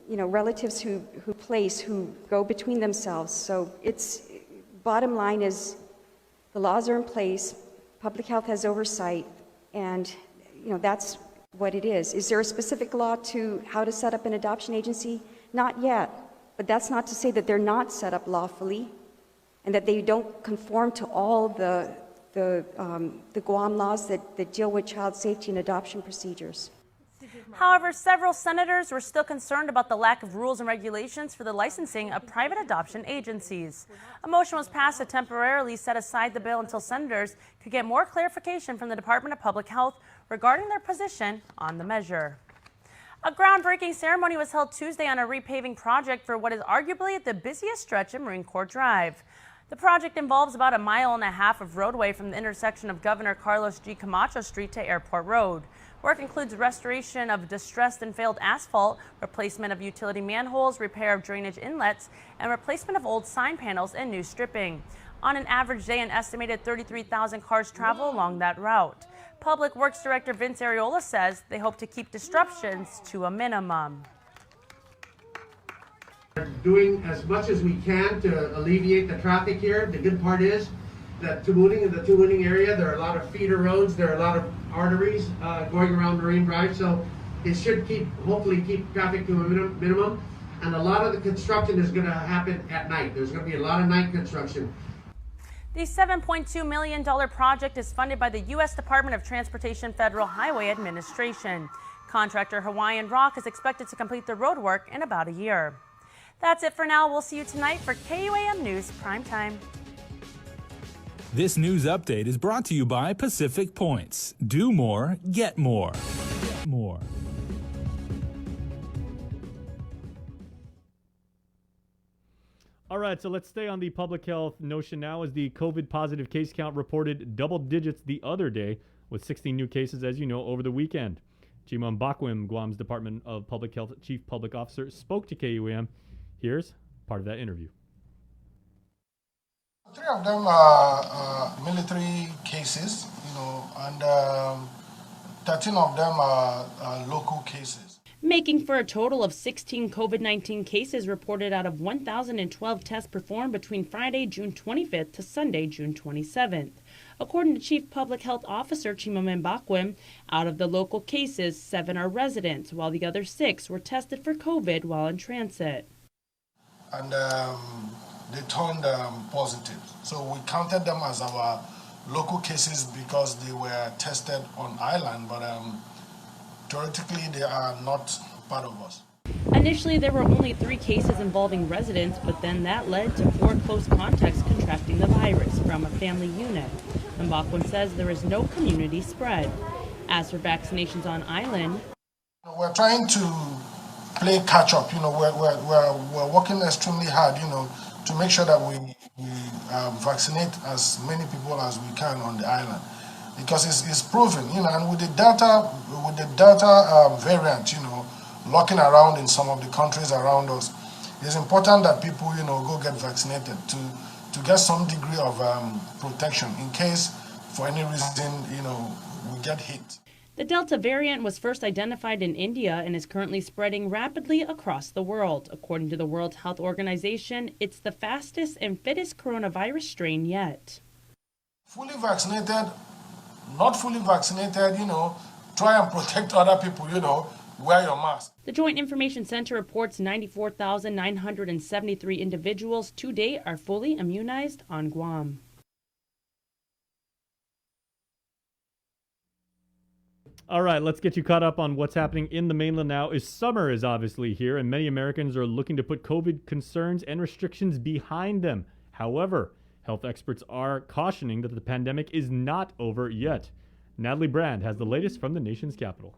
relatives who go between themselves. So it's, bottom line is, the laws are in place, public health has oversight, and that's what it is. Is there a specific law to how to set up an adoption agency? Not yet, but that's not to say that they're not set up lawfully and that they don't conform to all the Guam laws that deal with child safety and adoption procedures. However, several senators were still concerned about the lack of rules and regulations for the licensing of private adoption agencies. A motion was passed to temporarily set aside the bill until senators could get more clarification from the Department of Public Health regarding their position on the measure. A groundbreaking ceremony was held Tuesday on a repaving project for what is arguably the busiest stretch of Marine Corps Drive. The project involves about 1.5 miles of roadway from the intersection of Governor Carlos G. Camacho Street to Airport Road. Work includes restoration of distressed and failed asphalt, replacement of utility manholes, repair of drainage inlets, and replacement of old sign panels and new stripping. On an average day, an estimated 33,000 cars travel along that route. Public Works Director Vince Areola says they hope to keep disruptions to a minimum. We're doing as much as we can to alleviate the traffic here. The good part is that Tamuning in the Tamuning area, there are a lot of feeder roads, there are a lot of arteries going around Marine Drive, so it should hopefully keep traffic to a minimum. And a lot of the construction is going to happen at night. There's going to be a lot of night construction. The $7.2 million project is funded by the U.S. Department of Transportation Federal Highway Administration. Contractor Hawaiian Rock is expected to complete the roadwork in about a year. That's it for now. We'll see you tonight for KUAM News Primetime. This news update is brought to you by Pacific Points. Do more, get more. More. All right, so let's stay on the public health notion now as the COVID positive case count reported double digits the other day with 16 new cases, as you know, over the weekend. Chima Mbakwem, Guam's Department of Public Health Chief Public Officer, spoke to KUAM. Here's part of that interview. 3 of them are military cases, and 13 of them are local cases. Making for a total of 16 COVID-19 cases reported out of 1,012 tests performed between Friday, June 25th to Sunday, June 27th. According to Chief Public Health Officer Chima Mbakwem, out of the local cases, 7 are residents, while the other 6 were tested for COVID while in transit. And they turned positive. So we counted them as our local cases because they were tested on island, but theoretically, they are not part of us. Initially, there were only 3 cases involving residents, but then that led to 4 close contacts contracting the virus from a family unit. Mbakwem says there is no community spread. As for vaccinations on island, we're trying to play catch up. We're working extremely hard, to make sure that we vaccinate as many people as we can on the island. Because it's proven, and with the Delta variant, locking around in some of the countries around us, it's important that people, go get vaccinated to get some degree of protection in case, for any reason, we get hit. the Delta variant was first identified in India and is currently spreading rapidly across the world. According to the World Health Organization, it's the fastest and fittest coronavirus strain yet. Fully vaccinated, not fully vaccinated, try and protect other people, wear your mask. The Joint Information Center reports 94,973 individuals to date are fully immunized on Guam. All right, let's get you caught up on what's happening in the mainland now. Summer is obviously here, and many Americans are looking to put COVID concerns and restrictions behind them. However, health experts are cautioning that the pandemic is not over yet. Natalie Brand has the latest from the nation's capital.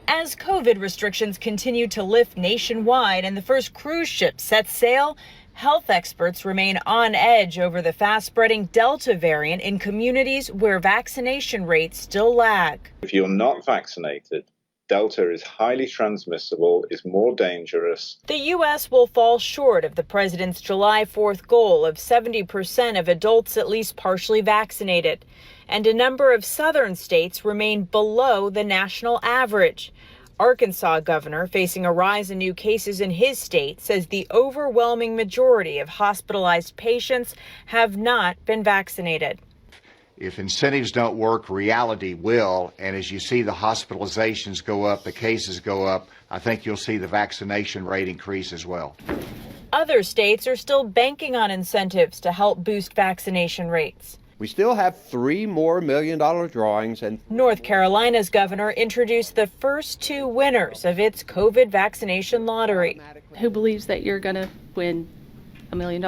As COVID restrictions continue to lift nationwide and the first cruise ship sets sail, health experts remain on edge over the fast-spreading Delta variant in communities where vaccination rates still lag. If you're not vaccinated, Delta is highly transmissible, is more dangerous. The U.S. will fall short of the president's July 4th goal of 70% of adults at least partially vaccinated, and a number of southern states remain below the national average. Arkansas governor, facing a rise in new cases in his state, says the overwhelming majority of hospitalized patients have not been vaccinated. If incentives don't work, reality will. And as you see the hospitalizations go up, the cases go up, I think you'll see the vaccination rate increase as well. Other states are still banking on incentives to help boost vaccination rates. We still have $3 more million drawings. And North Carolina's governor introduced the first 2 winners of its COVID vaccination lottery. Who believes that you're going to win $1 million?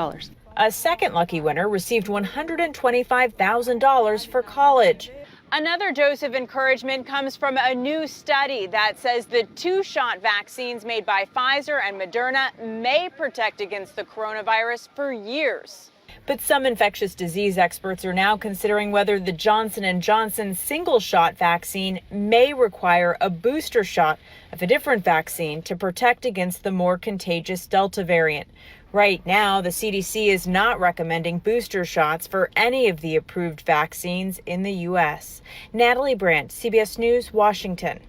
A second lucky winner received $125,000 for college. Another dose of encouragement comes from a new study that says the 2-shot vaccines made by Pfizer and Moderna may protect against the coronavirus for years. But some infectious disease experts are now considering whether the Johnson & Johnson single-shot vaccine may require a booster shot of a different vaccine to protect against the more contagious Delta variant. Right now, the CDC is not recommending booster shots for any of the approved vaccines in the U.S. Natalie Brandt, CBS News, Washington.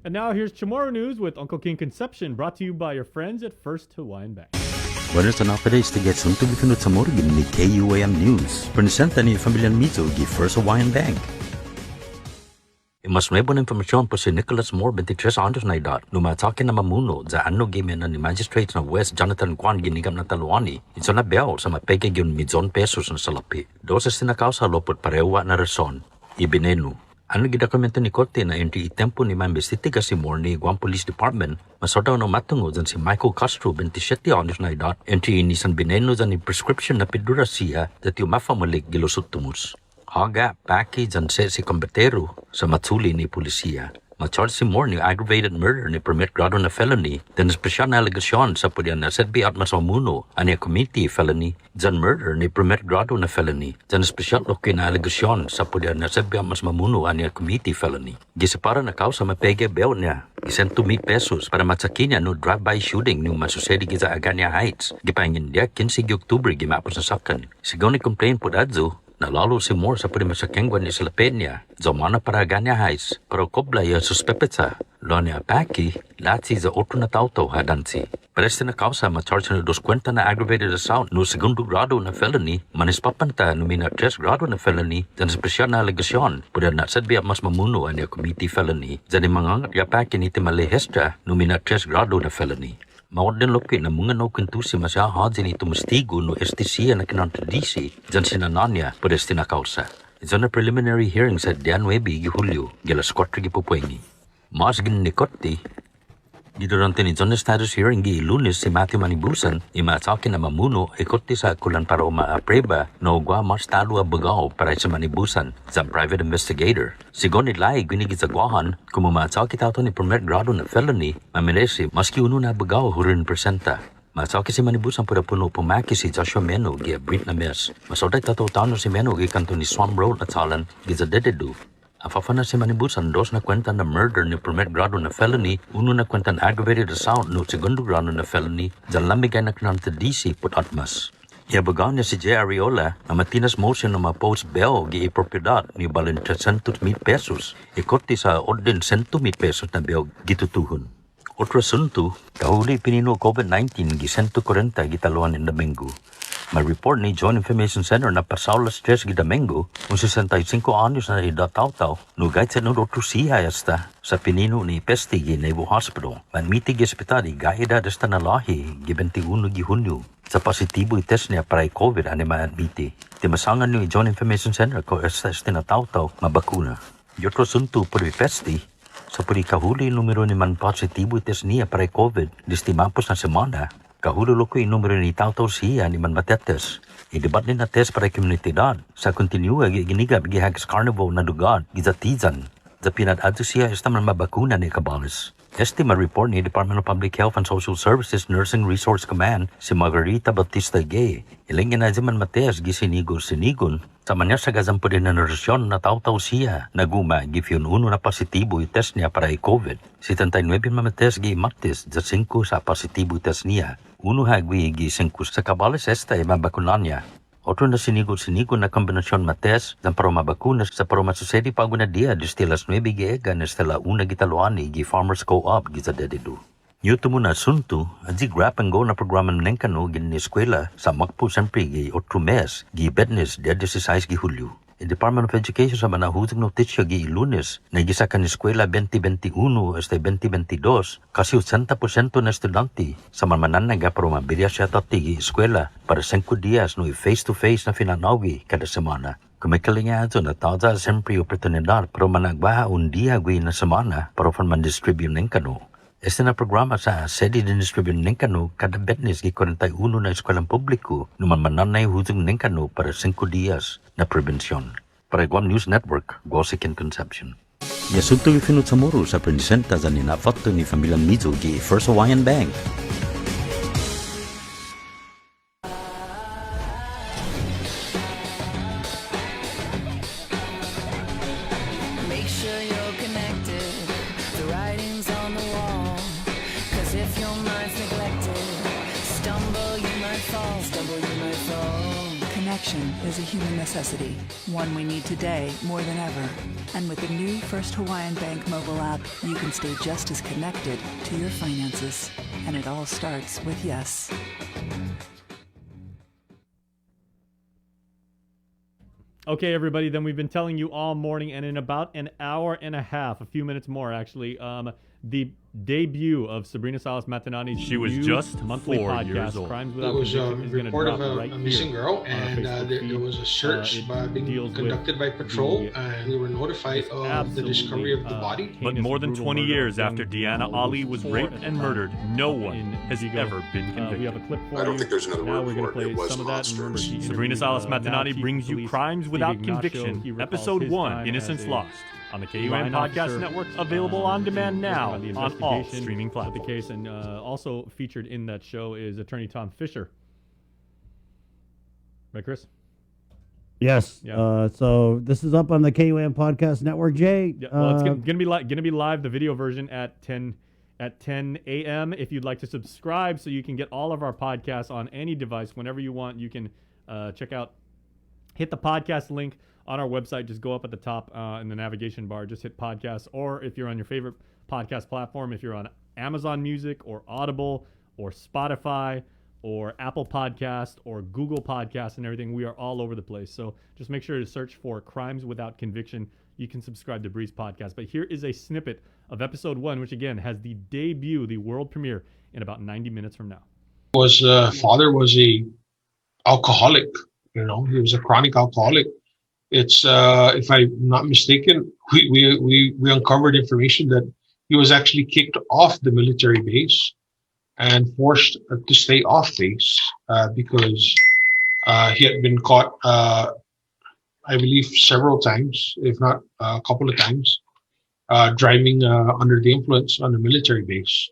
And now here's Chamorro News with Uncle King Conception, brought to you by your friends at First Hawaiian Bank. Buenos days to get some to be finut sa morgan ni KUAM News. Presenta ni Familian Mizo gi First Hawaiian Bank. Mas nuevo na informasyon po si Nicholas Moore, 23 años na edad, lumatake na mamuno sa ano gimen ni Magistrate na West Jonathan Kwan ginigam na taluani. Ito na bayaw sa mapege yun $1,000,000 na salapi. Doses sinakaw sa lopot parewa na rason. Ibinenu. Ano gidokumento ni Korte na entry itempo ni maimbestiga si Moore ni Guam Police Department, masodaw na matungod dyan si Michael Castro, 27 años na edad, entry inisan binenu dyan ni prescription na pidura siya dati umafamalik gilusot tumus. Haga, paki, dyan si Combatero sa matsuli ni polisiya. Ma-charge si Moore ni aggravated murder ni permit grado na felony, then espesyal na alegasyon sa pudyan na sedbi at masamuno ani committee felony, dyan murder ni permit grado na felony, dyan espesyal loki na alegasyon sa pudyan na sedbi at masamuno ani committee felony. Gisapara na kao sa mapege bail niya, $102,000 para matsaki niya no drive-by shooting nung masusedi giza Agania Heights. Gipangin niya 15 Oktubre gimapos na sakan. Sigaw ni complain po dadzo, nalalo si Moore sa pagmasakengwan ni Salaped niya, zamana para Agania Heights, pero kobla yung suspepetsa, lo niya paki, latsi za otro na tauto hadansi. Pareste na kausa ma-charge na 2 na aggravated assault no segundo grado na felony, manispapanta no mina 3 grado na felony, dan espesyal na alegasyon, pwede na sadbi mas mamuno ang committee felony, dan mangangat ya paki ni Timalehestra no mina 3 grado na felony. Mawad din loki na mga naukintusi masyahadzi ni tumastigo no STC na kinantadisi dyan sinananya pwede na kausa. Ito na preliminary hearing sa Dian Webi gihulyo gilas 4 gipupuengi. Mas gininikoti, gidurante ni John status hearing gi Lunes si Matthew Manibusan imatake na mamuno ikoti sa kulan para umaapreba no gwa mas talo abagaw para sa Manibusan sa private investigator. Sigon nilay ginigizagwahan kung umatake tato ni permit grado na felony mamiresi maski uno na abagaw hurin presenta. Masaki si Manibusan pura puno pumaki si Joshua Meno gi abrit na mes. Masoday tato tano si Meno gi kanto ni Swam Road at Salan gi zadededu. Afafana si Manibusan 2 na kwenta na murder ni permit grado na felony, 1 na kwenta na aggravated assault no segundo grado na felony, dyan lamigay na kinanta DC put atmas. Iabagaw niya si J. Ariola na matinas motion na ma-post bail gi ipropiedad ni balin $300,000. Ikoti sa odin $100,000 na bail gitutuhon. Otro asunto, kahuli pinino COVID-19 gi 140 gitaluan in Domingo. May report ni Joint Information Center na pasaulas stress gi Domingo, kung 65 anyos na edad taw-taw, nugay sa nudoto siya yasta sa pinino ni Pesti gi Naval Hospital. Manmiti gi hospital gaya desta na lahi gi 21 gi Hunyo. Sa positibo test niya para COVID ani maadmiti. Timasangan ni Joint Information Center ko esta na taw-taw mabakuna. Yotro sunto por Pesti, sa puri kahuli numero ni man positibo test niya para COVID, listimapos na semana, kahululo ko yung numero ni tao-tao siya ni man matetes. Idebat ni na test para komunidad. Sa kontinua, ginigab, gihagis carnival na dugad, gizatizan. Sa pinad-adto siya, esta man mabakuna ni kabalis. Este ma-report ni Department of Public Health and Social Services Nursing Resource Command si Margarita Bautista Gay. Ilang man mates gisinigon. Sa manya sa gazampo din na narasyon na tao-tao siya naguma gifyun uno na positibo yung test niya para i-COVID. Si 39 mamates gi matis sa 5 sa positibo test niya. Uno hagwi gi 5 sa kabalis esta ay mabakunan niya. Otro na sinigo na kombinasyon mates dan para mabakuna sa para masusedi paguna dia desde las 9 giega hasta la 1 gitaluani gi Farmers Co-op gi sa dededu. Yuto mo na asunto, adji grab and go na programa ng kano gin ni eskwela sa Magpo siyempre gi 8 mes gi Bednes dia 16 gi Hulyo. The Department of Education sa manahutag notisya gi Lunes na gisakan ni eskwela 2021 hasta 2022 kasi 80% na estudyante sa mamanan nga para mabirya siya tati gi eskwela para 5 dias no face-to-face na finanawi kada semana. Kung may kalinga ito na tawag siyempre oportunidad para managbaha un dia gwi na semana para man-distribute ng kano. Este na programa sa sedi din distribute ng kano kada Bednes gi 41 na eskwelang publiko numan mananay hutag ng kano para 5 dias na prevensyon. Para Guam News Network, Gosik and Conception. Yasunto ifinut sa muro sa presenta sa ninafato ni Familiang Mizo gi First Hawaiian Bank. Connection is a human necessity, one we need today more than ever. And with the new First Hawaiian Bank mobile app, you can stay just as connected to your finances. And it all starts with yes. Okay, everybody, then we've been telling you all morning, and in about an hour and a half, a few minutes more actually, the debut of Sabrina Salas Matinani's She was new just monthly 4 podcast, years old. Crimes It Without was Conviction, a is going to report drop of right a missing here girl, on our and Facebook there feed. was a search being deals conducted with by patrol, the and we were notified of the discovery of the body. But more than 20 years after Deanna Ali was raped and murdered, no one has ever been convicted. We have a clip for I don't you. think there's another Now word we're going for to it. play It was some of that. And remember, she interviewed, Sabrina Salas now Matinani Chief brings you Police Crimes Steve Without Ignacio. Conviction, He recalls Episode his 1, time Innocence as a Lost, on the KUN line Podcast officer, Network, available on demand now the on all investigation streaming of platforms. the case, and also featured in that show is attorney Tom Fisher. Right, Chris? Yes. Yeah. So this is up on the KUN Podcast Network, Jay. Yeah, well, it's gonna be live, the video version at 10 a.m. If you'd like to subscribe, so you can get all of our podcasts on any device whenever you want. You can hit the podcast link on our website. Just go up at the top in the navigation bar. Just hit podcasts, or if you're on your favorite podcast platform, if you're on Amazon Music or Audible or Spotify or Apple Podcast or Google Podcast and everything, we are all over the place. So just make sure to search for Crimes Without Conviction. You can subscribe to Breeze Podcast. But here is a snippet of episode 1, which again has the debut, the world premiere, in about 90 minutes from now. Father was a alcoholic. He was a chronic alcoholic. It's if I'm not mistaken, we uncovered information that he was actually kicked off the military base and forced to stay off base because he had been caught, I believe, several times, if not a couple of times, driving under the influence on the military base.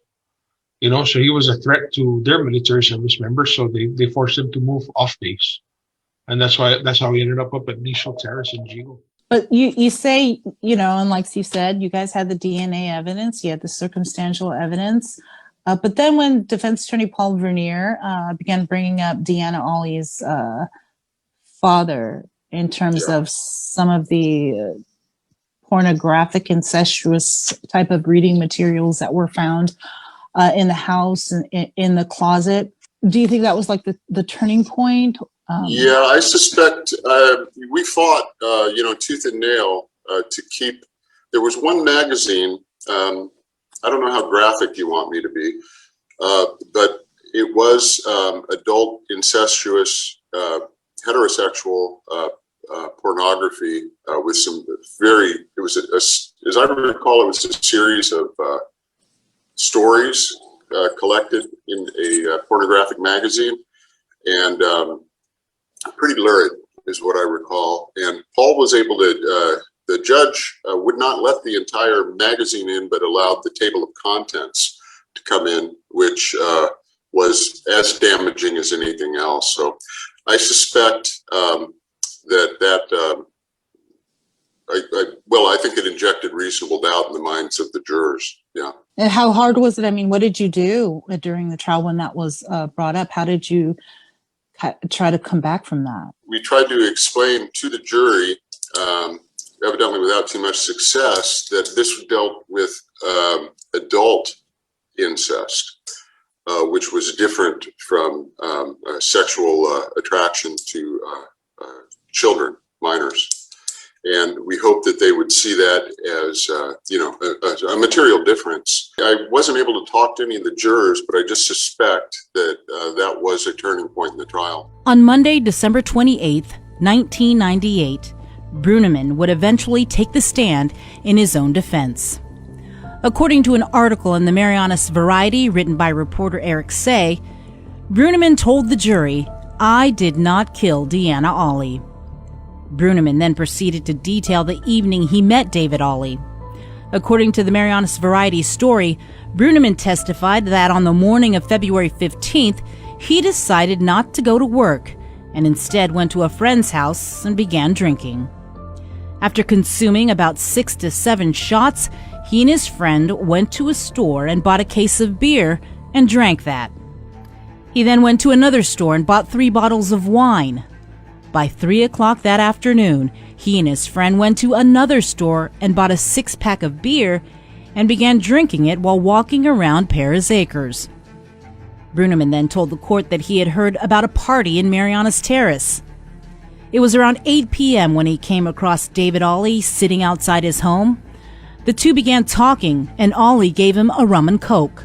So he was a threat to their military service members, so they forced him to move off base. And that's how he ended up at Nichelle Terrace in Jigo. But you say, and like you said, you guys had the DNA evidence, you had the circumstantial evidence. But then when Defense Attorney Paul Vernier began bringing up Deanna Ollie's father in terms of some of the pornographic, incestuous type of reading materials that were found in the house and in the closet, do you think that was like the turning point? Yeah, I suspect we fought, tooth and nail to keep. There was one magazine. I don't know how graphic you want me to be, but it was adult, incestuous, heterosexual pornography with some very. It was as I recall, it was a series of stories collected in a pornographic magazine, and pretty lurid is what I recall. And Paul was able to, the judge would not let the entire magazine in, but allowed the table of contents to come in, which was as damaging as anything else. So I suspect I think it injected reasonable doubt in the minds of the jurors. Yeah. And how hard was it? I mean, what did you do during the trial when that was brought up? How did you try to come back from that? We tried to explain to the jury, evidently without too much success, that this dealt with adult incest, which was different from sexual attraction to children, minors. And we hope that they would see that as, a material difference. I wasn't able to talk to any of the jurors, but I just suspect that that was a turning point in the trial. On Monday, December 28th, 1998, Bruneman would eventually take the stand in his own defense. According to an article in the Marianas Variety written by reporter Eric Say, Bruneman told the jury, "I did not kill Deanna Ollie." Bruneman then proceeded to detail the evening he met David Ollie. According to the Marianas Variety story, Bruneman testified that on the morning of February 15th, he decided not to go to work and instead went to a friend's house and began drinking. After consuming about 6 to 7 shots, he and his friend went to a store and bought a case of beer and drank that. He then went to another store and bought 3 bottles of wine. By 3 o'clock that afternoon, he and his friend went to another store and bought a 6-pack of beer and began drinking it while walking around Paris Acres. Bruneman then told the court that he had heard about a party in Marianas Terrace. It was around 8 p.m. when he came across David Ollie sitting outside his home. The two began talking, and Ollie gave him a rum and coke.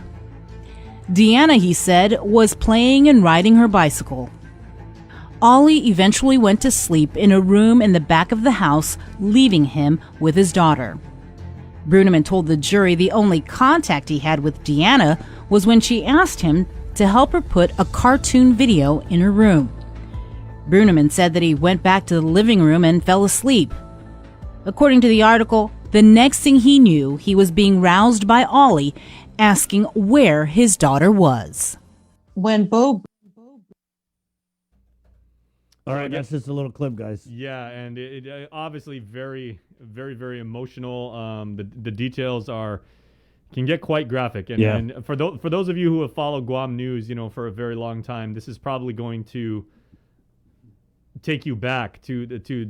Deanna, he said, was playing and riding her bicycle. Ollie eventually went to sleep in a room in the back of the house, leaving him with his daughter. Bruneman told the jury the only contact he had with Deanna was when she asked him to help her put a cartoon video in her room. Bruneman said that he went back to the living room and fell asleep. According to the article, the next thing he knew, he was being roused by Ollie asking where his daughter was. When Bo... All right, that's just a little clip, guys. Yeah, and it obviously very, very, very emotional. The details can get quite graphic. And, Yeah. and for those of you who have followed Guam news, for a very long time, this is probably going to take you back to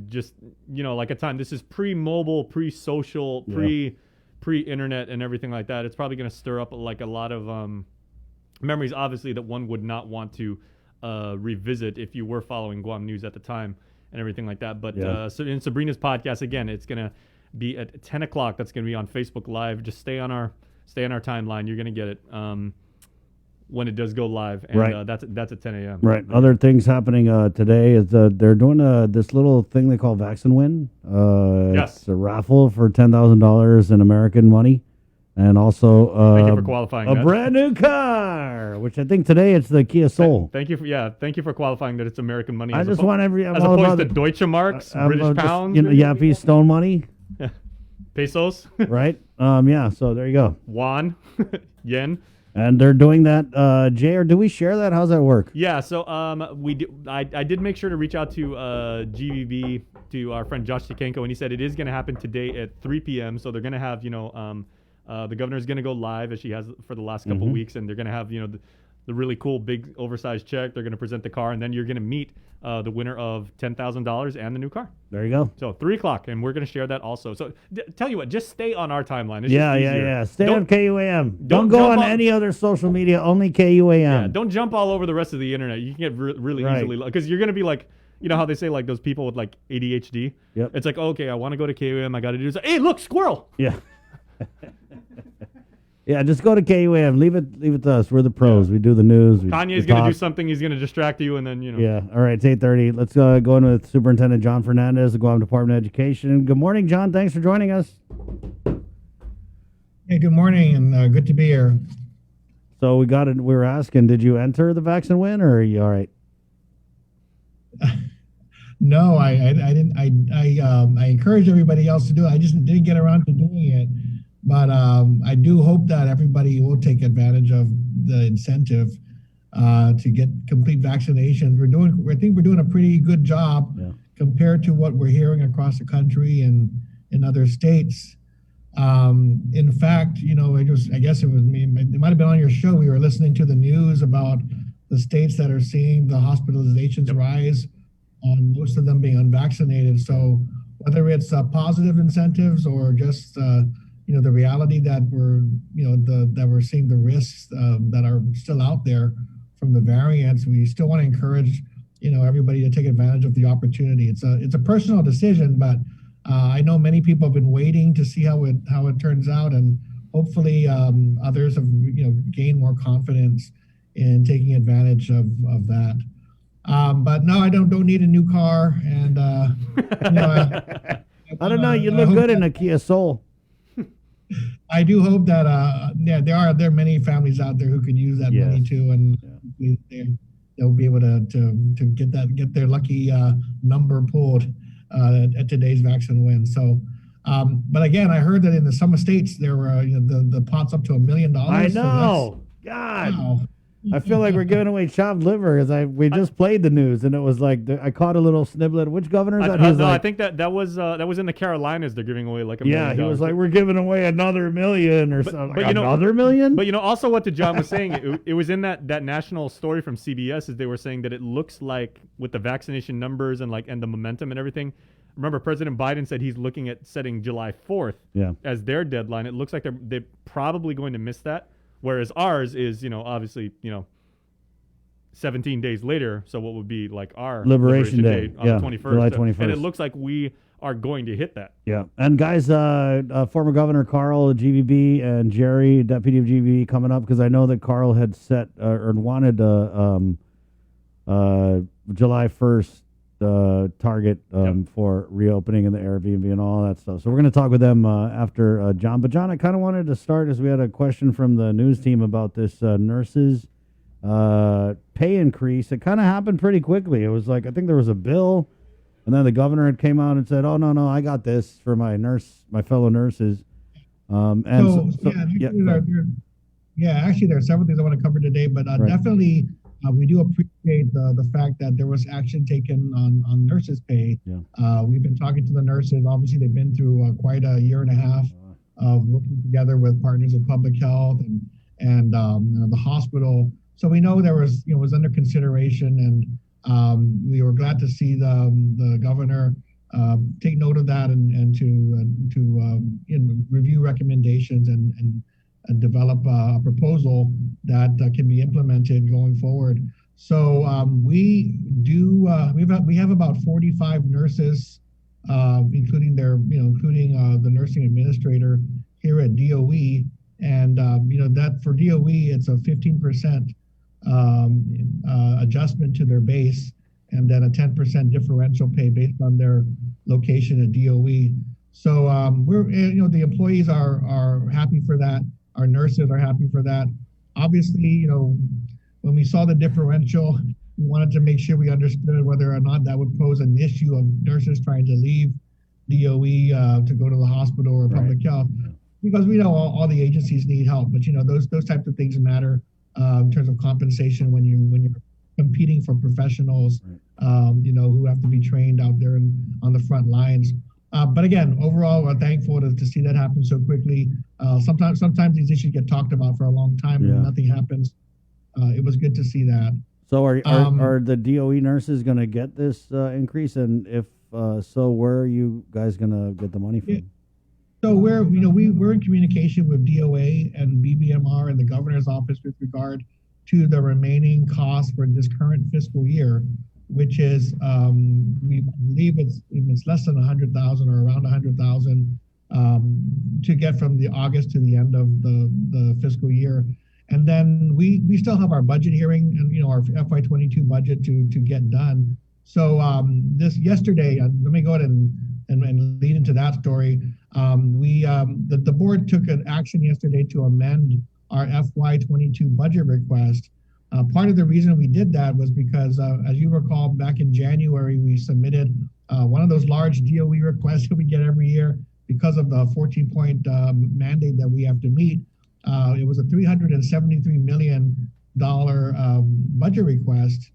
just like a time. This is pre-mobile, pre-social, pre-internet, and everything like that. It's probably going to stir up like a lot of memories, obviously, that one would not want to revisit if you were following Guam news at the time and everything like that. But so in Sabrina's podcast, again, it's going to be at 10 o'clock. That's going to be on Facebook Live. Just stay on our timeline. You're going to get it when it does go live. And Right. That's at 10 a.m. Right. Other things happening today is they're doing this little thing they call Vaccine Win. Yes. It's a raffle for $10,000 in American money. And also Thank you for qualifying a that. brand new car, which I think today it's the Kia Soul. Thank you for qualifying that it's American money. I as just oppo- want every- I'm as all opposed about to it. Deutsche Marks, British Just, pounds, Yappy Stone money. pesos, Right? Yeah. So there you go. won, yen. And they're doing that. Jay, or do we share that? How's that work? Yeah, so I did make sure to reach out to GVB, to our friend Josh Tikenko, and he said it is going to happen today at 3 p.m. So they're going to have the governor's going to go live as she has for the last couple Mhm. weeks, and they're going to have the really cool big oversized check. They're going to present the car, and then you're going to meet the winner of $10,000 and the new car. There you go. So 3 o'clock, and we're going to share that also. So tell you what, just stay on our timeline. It's Yeah. just easier. Stay on KUAM. Don't don't go jump on on- any other social media. Only KUAM. Yeah, don't jump all over the rest of the internet. You can get really Right. easily, because you're going to be like, how they say like those people with like ADHD? Yep. It's like, okay, I want to go to KUM. I got to do this. Hey, look, squirrel. Yeah. Yeah, just go to KUAM. Leave it to us. We're the pros. We do the news. Kanye's going to do something. He's going to distract you, and then, Yeah. All right, it's 8:30. Let's go in with Superintendent John Fernandez, the Guam Department of Education. Good morning, John. Thanks for joining us. Hey, good morning, and good to be here. So we were asking, did you enter the Vaccine Win, or are you all right? No, I didn't. I encourage everybody else to do it. I just didn't get around to doing it. But I do hope that everybody will take advantage of the incentive to get complete vaccinations. I think we're doing a pretty good job compared to what we're hearing across the country and in other states. In fact, I guess it was me. It might have been on your show. We were listening to the news about the states that are seeing the hospitalizations rise, on most of them being unvaccinated. So whether it's positive incentives or just the reality that we're seeing the risks that are still out there from the variants, we still want to encourage everybody to take advantage of the opportunity. It's a personal decision, but I know many people have been waiting to see how it turns out, and hopefully others have gained more confidence in taking advantage of that. But no, I don't need a new car, and I don't know. You look good in a Kia Soul. I do hope that there are many families out there who could use that money too, and they'll be able to get their lucky number pulled at today's Vaccine Win. So, but again, I heard that in some states there were the pot's up to $1 million. I so know. God. wow. I feel like we're giving away chopped liver because we just played the news and it was like I caught a little sniblet. Which governor is that? He was No, like, I think that was in the Carolinas. They're giving away like $1 yeah, million. he was like, we're giving away another million or something. But Like, another million? But also what John was saying, it was in that national story from CBS, is they were saying that it looks like with the vaccination numbers and the momentum and everything. Remember, President Biden said he's looking at setting July 4th as their deadline. It looks like they're probably going to miss that. Whereas ours is, obviously, 17 days later. So what would be like our Liberation Day. on Yeah, the 21st. July 21st. And it looks like we are going to hit that. Yeah. And guys, former Governor Carl of GVB and Jerry, deputy of GVB, coming up, because I know that Carl had set or wanted July 1st target for reopening in the Airbnb and all that stuff. So we're going to talk with them after John. But John, I kind of wanted to start as we had a question from the news team about this nurses pay increase. It kind of happened pretty quickly. It was like, I think there was a bill, and then the governor had came out and said, "Oh no, I got this for my fellow nurses." Actually, there are several things I want to cover today, but definitely we do appreciate the fact that there was action taken on nurses' pay. We've been talking to the nurses. Obviously, they've been through quite a year and a half of working together with partners of public health and the hospital. So we know there was under consideration, and we were glad to see the governor take note of that and to review recommendations and develop a proposal that can be implemented going forward. So we have about 45 nurses, including the nursing administrator here at DOE, and that for DOE it's a 15% adjustment to their base, and then a 10% differential pay based on their location at DOE. So we're the employees are happy for that. Our nurses are happy for that. Obviously, when we saw the differential, we wanted to make sure we understood whether or not that would pose an issue of nurses trying to leave DOE to go to the hospital or public health, because we know all the agencies need help. But those types of things matter in terms of compensation when you're competing for professionals, who have to be trained out there on the front lines. But again, overall, we're thankful to see that happen so quickly. Sometimes these issues get talked about for a long time and nothing happens. It was good to see that. So are the DOE nurses going to get this increase? And if so, where are you guys going to get the money from? So we're in communication with DOA and BBMR and the governor's office with regard to the remaining costs for this current fiscal year, which is we believe it's less than 100,000 or around 100,000 to get from the August to the end of the fiscal year. And then we still have our budget hearing and our FY22 budget to get done. So yesterday, let me go ahead and lead into that story. The board took an action yesterday to amend our FY22 budget request. Part of the reason we did that was because, as you recall, back in January, we submitted one of those large DOE requests that we get every year because of the 14-point mandate that we have to meet. It was a $373 million budget request.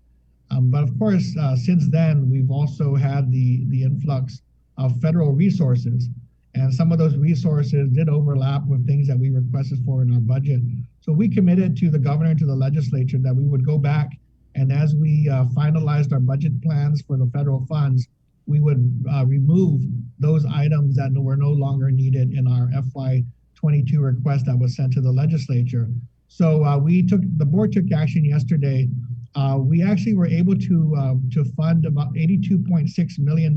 But of course, since then, we've also had the influx of federal resources. And some of those resources did overlap with things that we requested for in our budget. So we committed to the governor and to the legislature that we would go back, and as we finalized our budget plans for the federal funds, we would remove those items that were no longer needed in our FY22 request that was sent to the legislature. So the board took action yesterday. We actually were able to fund about $82.6 million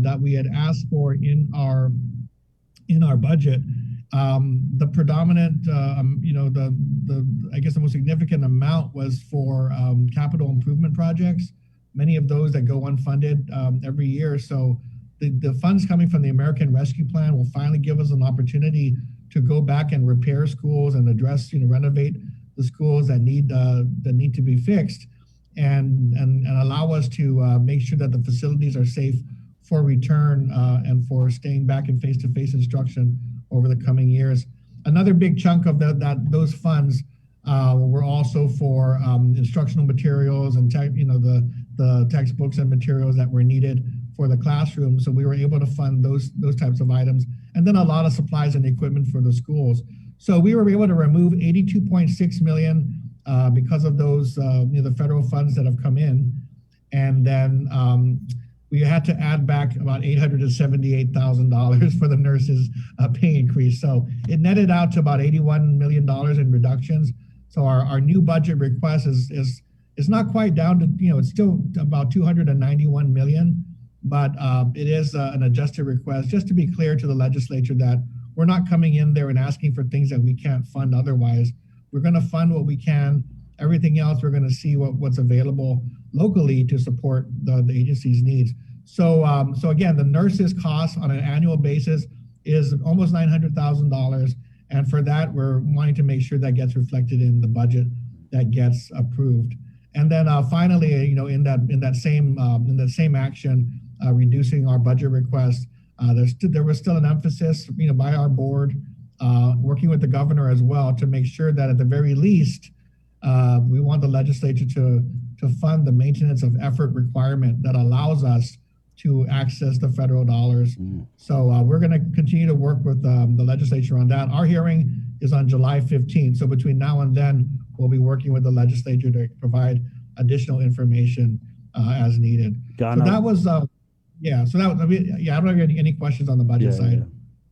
that we had asked for in our budget. The predominant, I guess the most significant amount was for capital improvement projects, many of those that go unfunded every year. So the funds coming from the American Rescue Plan will finally give us an opportunity to go back and repair schools and address, renovate the schools that need to be fixed, and allow us to make sure that the facilities are safe for return and for staying back in face-to-face instruction over the coming years. Another big chunk of those funds were also for instructional materials and the textbooks and materials that were needed for the classroom. So we were able to fund those types of items, and then a lot of supplies and equipment for the schools. So we were able to remove $82.6 million because of those the federal funds that have come in, and then we had to add back about $878,000 for the nurses' pay increase. So it netted out to about $81 million in reductions. So our new budget request is not quite down to, it's still about 291 million, but it is an adjusted request, just to be clear to the legislature that we're not coming in there and asking for things that we can't fund otherwise. We're going to fund what we can. Everything else, we're going to see what's available locally to support the agency's needs. So again, the nurses' cost on an annual basis is almost $900,000. And for that, we're wanting to make sure that gets reflected in the budget that gets approved. And then finally, in that same action, reducing our budget request, there was still an emphasis, by our board, working with the governor as well, to make sure that at the very least, we want the legislature to fund the maintenance of effort requirement that allows us to access the federal dollars. So we're going to continue to work with the legislature on that. Our hearing is on July 15th. So between now and then, we'll be working with the legislature to provide additional information as needed. So that was, I don't have any questions on the budget side.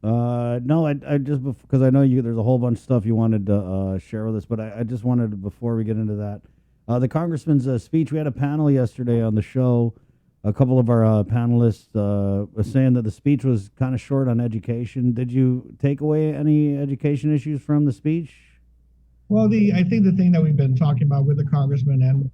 No, I just, because I know there's a whole bunch of stuff you wanted to share with us, but I just wanted to, before we get into that, the congressman's speech. We had a panel yesterday on the show. A couple of our panelists were saying that the speech was kind of short on education. Did you take away any education issues from the speech? Well, I think the thing that we've been talking about with the congressman and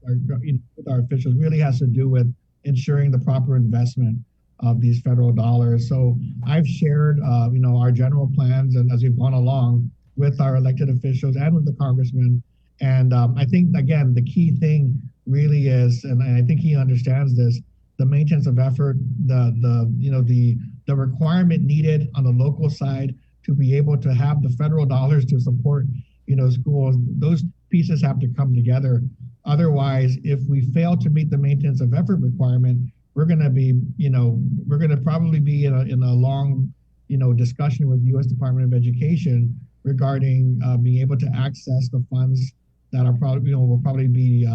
with our officials really has to do with ensuring the proper investment of these federal dollars. So I've shared, our general plans, and as we've gone along with our elected officials and with the congressman. And I think, again, the key thing really is, and I think he understands this, the maintenance of effort, the requirement needed on the local side to be able to have the federal dollars to support, schools. Those pieces have to come together. Otherwise, if we fail to meet the maintenance of effort requirement, we're going to probably be in a long, discussion with the U.S. Department of Education regarding being able to access the funds that are probably, will probably be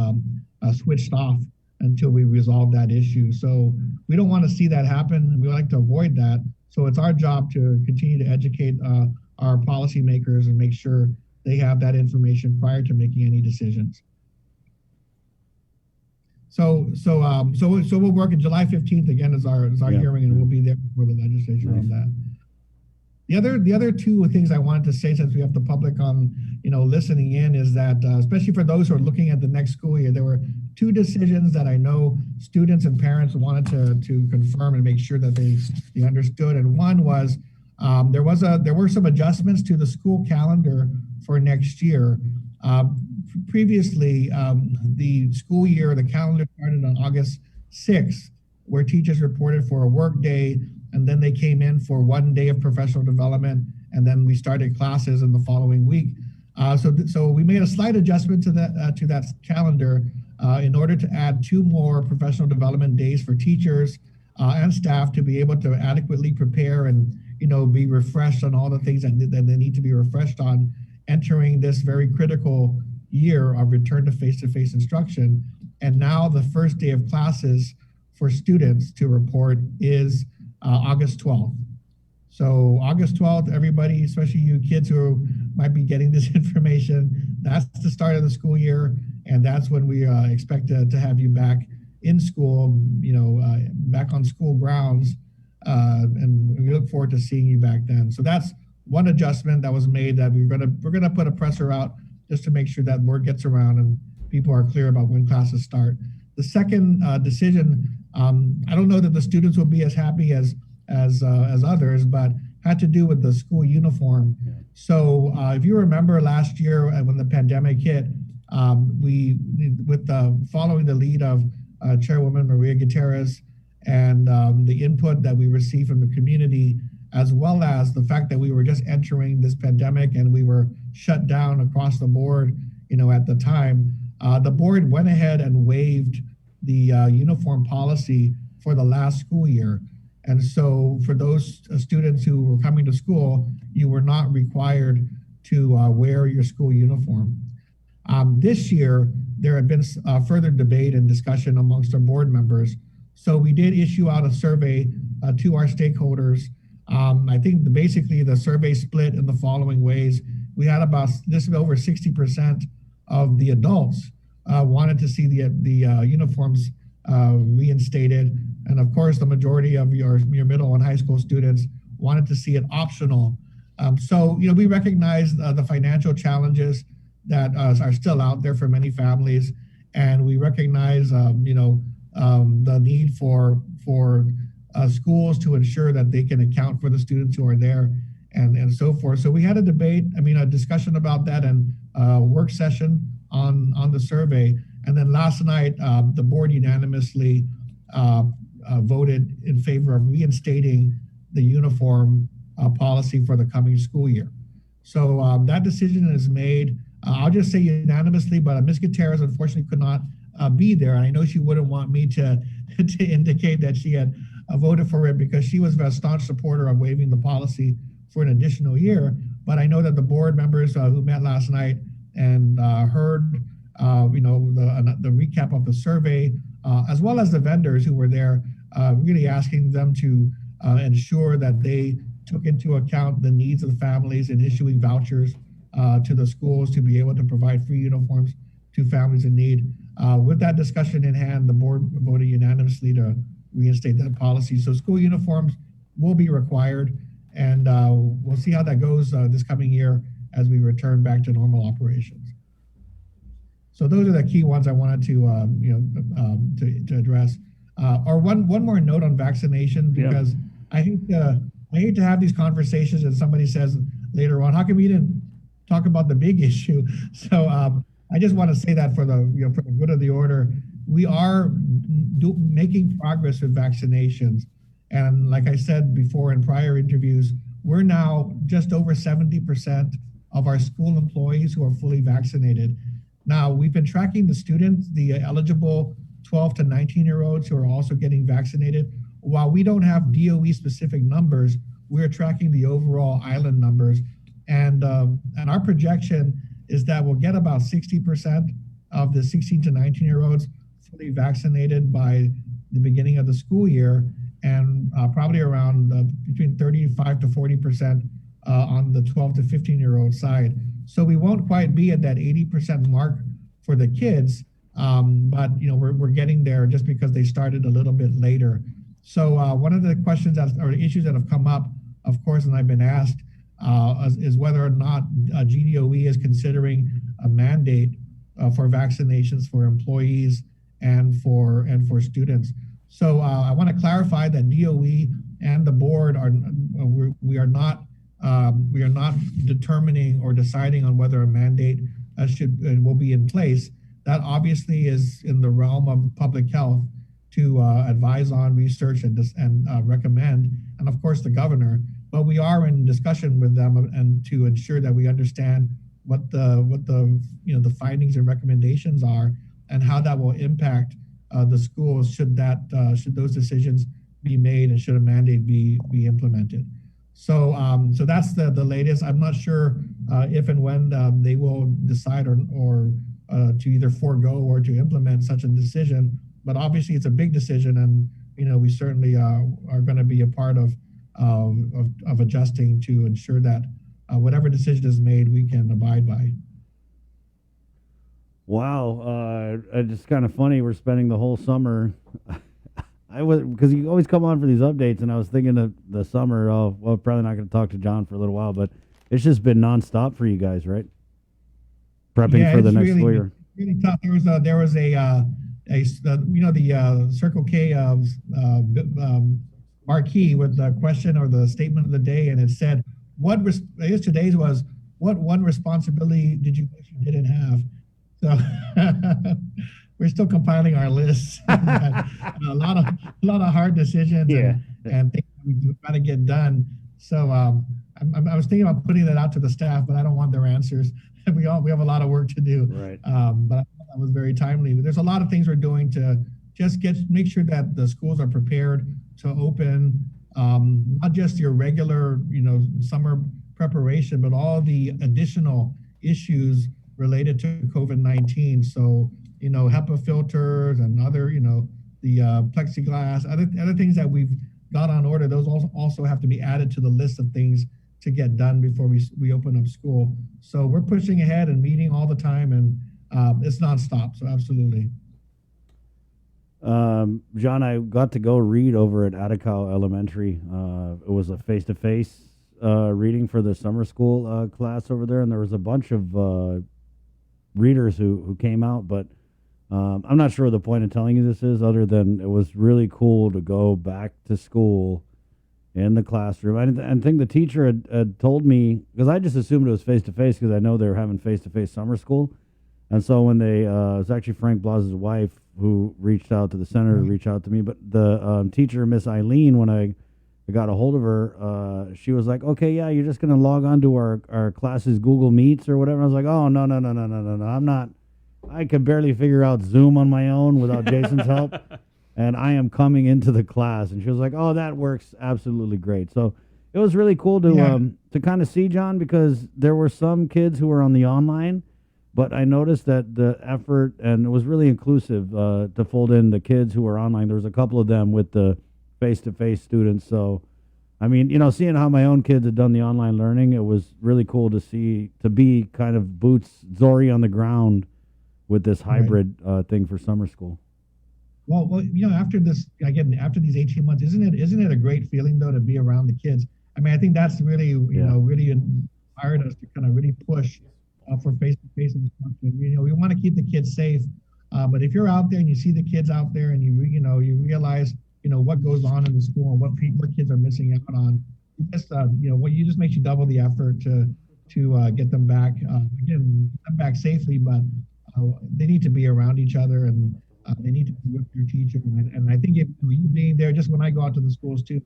switched off until we resolve that issue. So we don't want to see that happen. We like to avoid that. So it's our job to continue to educate our policymakers and make sure they have that information prior to making any decisions. So we'll work on July 15th again as our hearing, and we'll be there before the legislature on that. The other two things I wanted to say, since we have the public on, listening in, is that especially for those who are looking at the next school year, there were two decisions that I know students and parents wanted to confirm and make sure that they understood. And one was there were some adjustments to the school calendar for next year. Previously, the school year, the calendar started on August 6th, where teachers reported for a work day, and then they came in for 1 day of professional development, and then we started classes in the following week. So we made a slight adjustment to that calendar in order to add 2 more professional development days for teachers and staff to be able to adequately prepare and be refreshed on all the things that they need to be refreshed on entering this very critical year of return to face-to-face instruction. And now the first day of classes for students to report is August 12th. So August 12th, everybody, especially you kids who might be getting this information, that's the start of the school year. And that's when we expect to have you back in school, back on school grounds. And we look forward to seeing you back then. So that's one adjustment that was made, that we're gonna put a presser out just to make sure that word gets around and people are clear about when classes start. The second decision, I don't know that the students will be as happy as others, but had to do with the school uniform. So if you remember last year when the pandemic hit, following the lead of Chairwoman Maria Gutierrez and the input that we received from the community, as well as the fact that we were just entering this pandemic and we were shut down across the board, at the time, the board went ahead and waived the uniform policy for the last school year. And so for those students who were coming to school, you were not required to wear your school uniform. This year, there had been further debate and discussion amongst our board members. So we did issue out a survey to our stakeholders. I think basically the survey split in the following ways. We had about over 60% of the adults wanted to see the uniforms reinstated. And of course, the majority of your middle and high school students wanted to see it optional. So, we recognize the financial challenges that are still out there for many families. And we recognize, the need for schools to ensure that they can account for the students who are there and so forth. So we had a debate, a discussion about that and a work session on the survey. And then last night, the board unanimously voted in favor of reinstating the uniform policy for the coming school year. So that decision is made. I'll just say unanimously, but Ms. Gutierrez unfortunately could not be there. And I know she wouldn't want me to indicate that she had voted for it because she was a staunch supporter of waiving the policy for an additional year. But I know that the board members who met last night and heard, the recap of the survey, as well as the vendors who were there, really asking them to ensure that they took into account the needs of the families in issuing vouchers to the schools to be able to provide free uniforms to families in need. With that discussion in hand, the board voted unanimously to reinstate that policy. So school uniforms will be required, and we'll see how that goes this coming year as we return back to normal operations. So those are the key ones I wanted to address. Or one more note on vaccination, because I hate to have these conversations and somebody says later on, how come we didn't talk about the big issue? So I just want to say that for the good of the order, we are making progress with vaccinations. And like I said before in prior interviews, we're now just over 70% of our school employees who are fully vaccinated. Now, we've been tracking the students, the eligible 12 to 19-year-olds who are also getting vaccinated. While we don't have DOE specific numbers, we're tracking the overall island numbers. And our projection is that we'll get about 60% of the 16 to 19-year-olds fully vaccinated by the beginning of the school year, and probably around between 35 to 40% on the 12 to 15-year-old side. So we won't quite be at that 80% mark for the kids, but we're getting there just because they started a little bit later. So one of the questions or issues that have come up, of course, and I've been asked, is whether or not GDOE is considering a mandate for vaccinations for employees and for students. So I want to clarify that DOE and the board we are not determining or deciding on whether a mandate will be in place. That obviously is in the realm of public health to advise on, research, and recommend, and of course the governor. But we are in discussion with them and to ensure that we understand what the findings and recommendations are and how that will impact the schools should those decisions be made and should a mandate be implemented. So that's the latest. I'm not sure if and when they will decide or to either forego or to implement such a decision. But obviously, it's a big decision, and we certainly are going to be a part of adjusting to ensure that whatever decision is made, we can abide by. Wow, it's kind of funny. We're spending the whole summer. Because you always come on for these updates, and I was thinking of the summer. Oh, well, probably not going to talk to John for a little while, but it's just been nonstop for you guys, right? Prepping for the next school year. Really tough. There was a Circle K marquee with the question or the statement of the day, and it said, I guess today's was, what one responsibility did you wish you didn't have? So we're still compiling our lists. a lot of hard decisions and things we've got to get done. So I was thinking about putting that out to the staff, but I don't want their answers. We have a lot of work to do. Right. But I thought that was very timely. There's a lot of things we're doing to just make sure that the schools are prepared to open, not just your regular, summer preparation, but all the additional issues related to COVID-19. So, HEPA filters and other, the plexiglass, other things that we've got on order, those also have to be added to the list of things to get done before we open up school. So we're pushing ahead and meeting all the time and it's nonstop. So absolutely. John, I got to go read over at Atikow Elementary. It was a face-to-face reading for the summer school class over there, and there was a bunch of readers who came out, but I'm not sure what the point of telling you this is, other than it was really cool to go back to school in the classroom. I think the teacher had told me, because I just assumed it was face-to-face because I know they were having face-to-face summer school. And so when it was actually Frank Blas's wife who reached out to the center to reach out to me, but the teacher, Miss Eileen, when I got a hold of her, she was like, okay, yeah, you're just going to log on to our class's Google Meets or whatever. I was like, oh, no, I'm not. I could barely figure out Zoom on my own without Jason's help. And I am coming into the class. And she was like, oh, that works absolutely great. So it was really cool to kind of see, John, because there were some kids who were on the online, but I noticed that the effort, and it was really inclusive to fold in the kids who were online. There was a couple of them with the face-to-face students. So, I mean, seeing how my own kids had done the online learning, it was really cool to be kind of boots, Zori on the ground with this hybrid thing for summer school. Well, after this, again, after these 18 months, isn't it a great feeling though to be around the kids? I mean, I think that's really, really inspired us to kind of really push for face-to-face instruction. We want to keep the kids safe, but if you're out there and you see the kids out there and you realize, what goes on in the school and what kids are missing out on, you just makes you double the effort to get them back, back safely, but they need to be around each other and they need to be with their teacher. And I think if you being there, just when I go out to the schools too,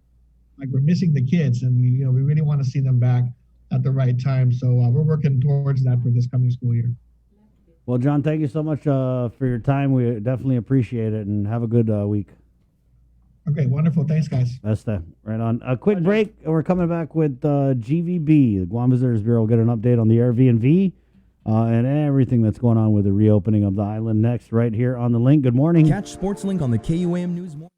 like we're missing the kids and we really want to see them back at the right time. So we're working towards that for this coming school year. Well, John, thank you so much for your time. We definitely appreciate it, and have a good week. Okay, wonderful. Thanks, guys. Right on. A quick break, and we're coming back with GVB, the Guam Visitors Bureau. We'll get an update on the Airbnb and everything that's going on with the reopening of the island next, right here on The Link. Good morning. Catch SportsLink on the KUAM News Morning.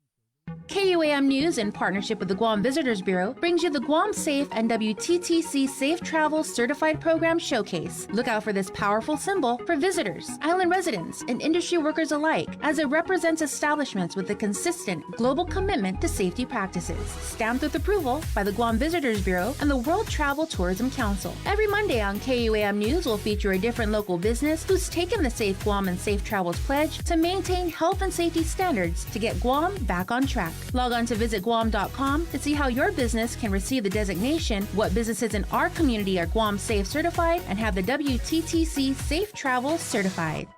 KUAM News, in partnership with the Guam Visitors Bureau, brings you the Guam Safe and WTTC Safe Travel Certified Program Showcase. Look out for this powerful symbol for visitors, island residents, and industry workers alike, as it represents establishments with a consistent global commitment to safety practices. Stamped with approval by the Guam Visitors Bureau and the World Travel Tourism Council. Every Monday on KUAM News will feature a different local business who's taken the Safe Guam and Safe Travels pledge to maintain health and safety standards to get Guam back on track. Log on to visitguam.com to see how your business can receive the designation, what businesses in our community are Guam Safe certified, and have the WTTC Safe Travel certified.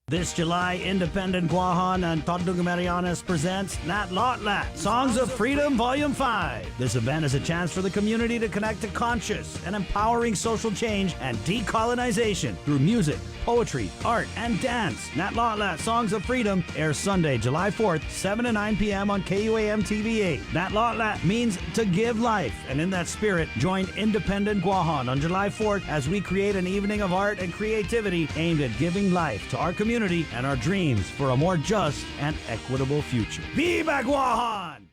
This July, Independent Guahan and Todung Marianas presents Nat Lotlat, Songs of Freedom Volume 5. This event is a chance for the community to connect to conscious and empowering social change and decolonization through music, poetry, art, and dance. Nat Lotlat, Songs of Freedom airs Sunday, July 4th, 7 to 9 p.m. on KUAM TV8. Nat Lotlat means to give life, and in that spirit, join Independent Guahan on July 4th as we create an evening of art and creativity aimed at giving life to our community and our dreams for a more just and equitable future. Viva Guahan!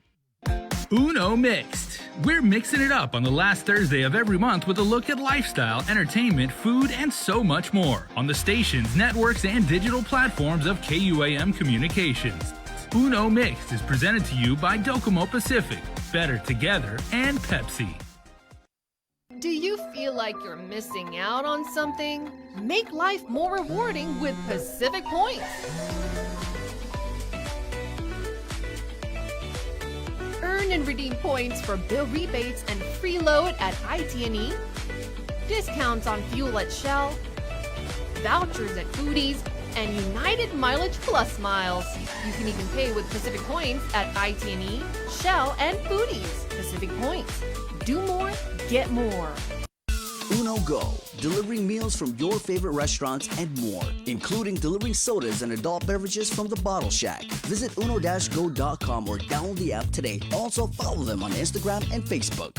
Uno Mixed. We're mixing it up on the last Thursday of every month with a look at lifestyle, entertainment, food, and so much more on the stations, networks, and digital platforms of KUAM Communications. Uno Mixed is presented to you by Docomo Pacific, Better Together, and Pepsi. Do you feel like you're missing out on something? Make life more rewarding with Pacific Points. Earn and redeem points for bill rebates and free load at IT&E, discounts on fuel at Shell, vouchers at Foodies, and United Mileage Plus miles. You can even pay with Pacific Points at IT&E, Shell, and Foodies. Pacific Points. Do more, get more. Uno Go, delivering meals from your favorite restaurants and more, including delivering sodas and adult beverages from the Bottle Shack. Visit uno-go.com or download the app today. Also follow them on Instagram and Facebook.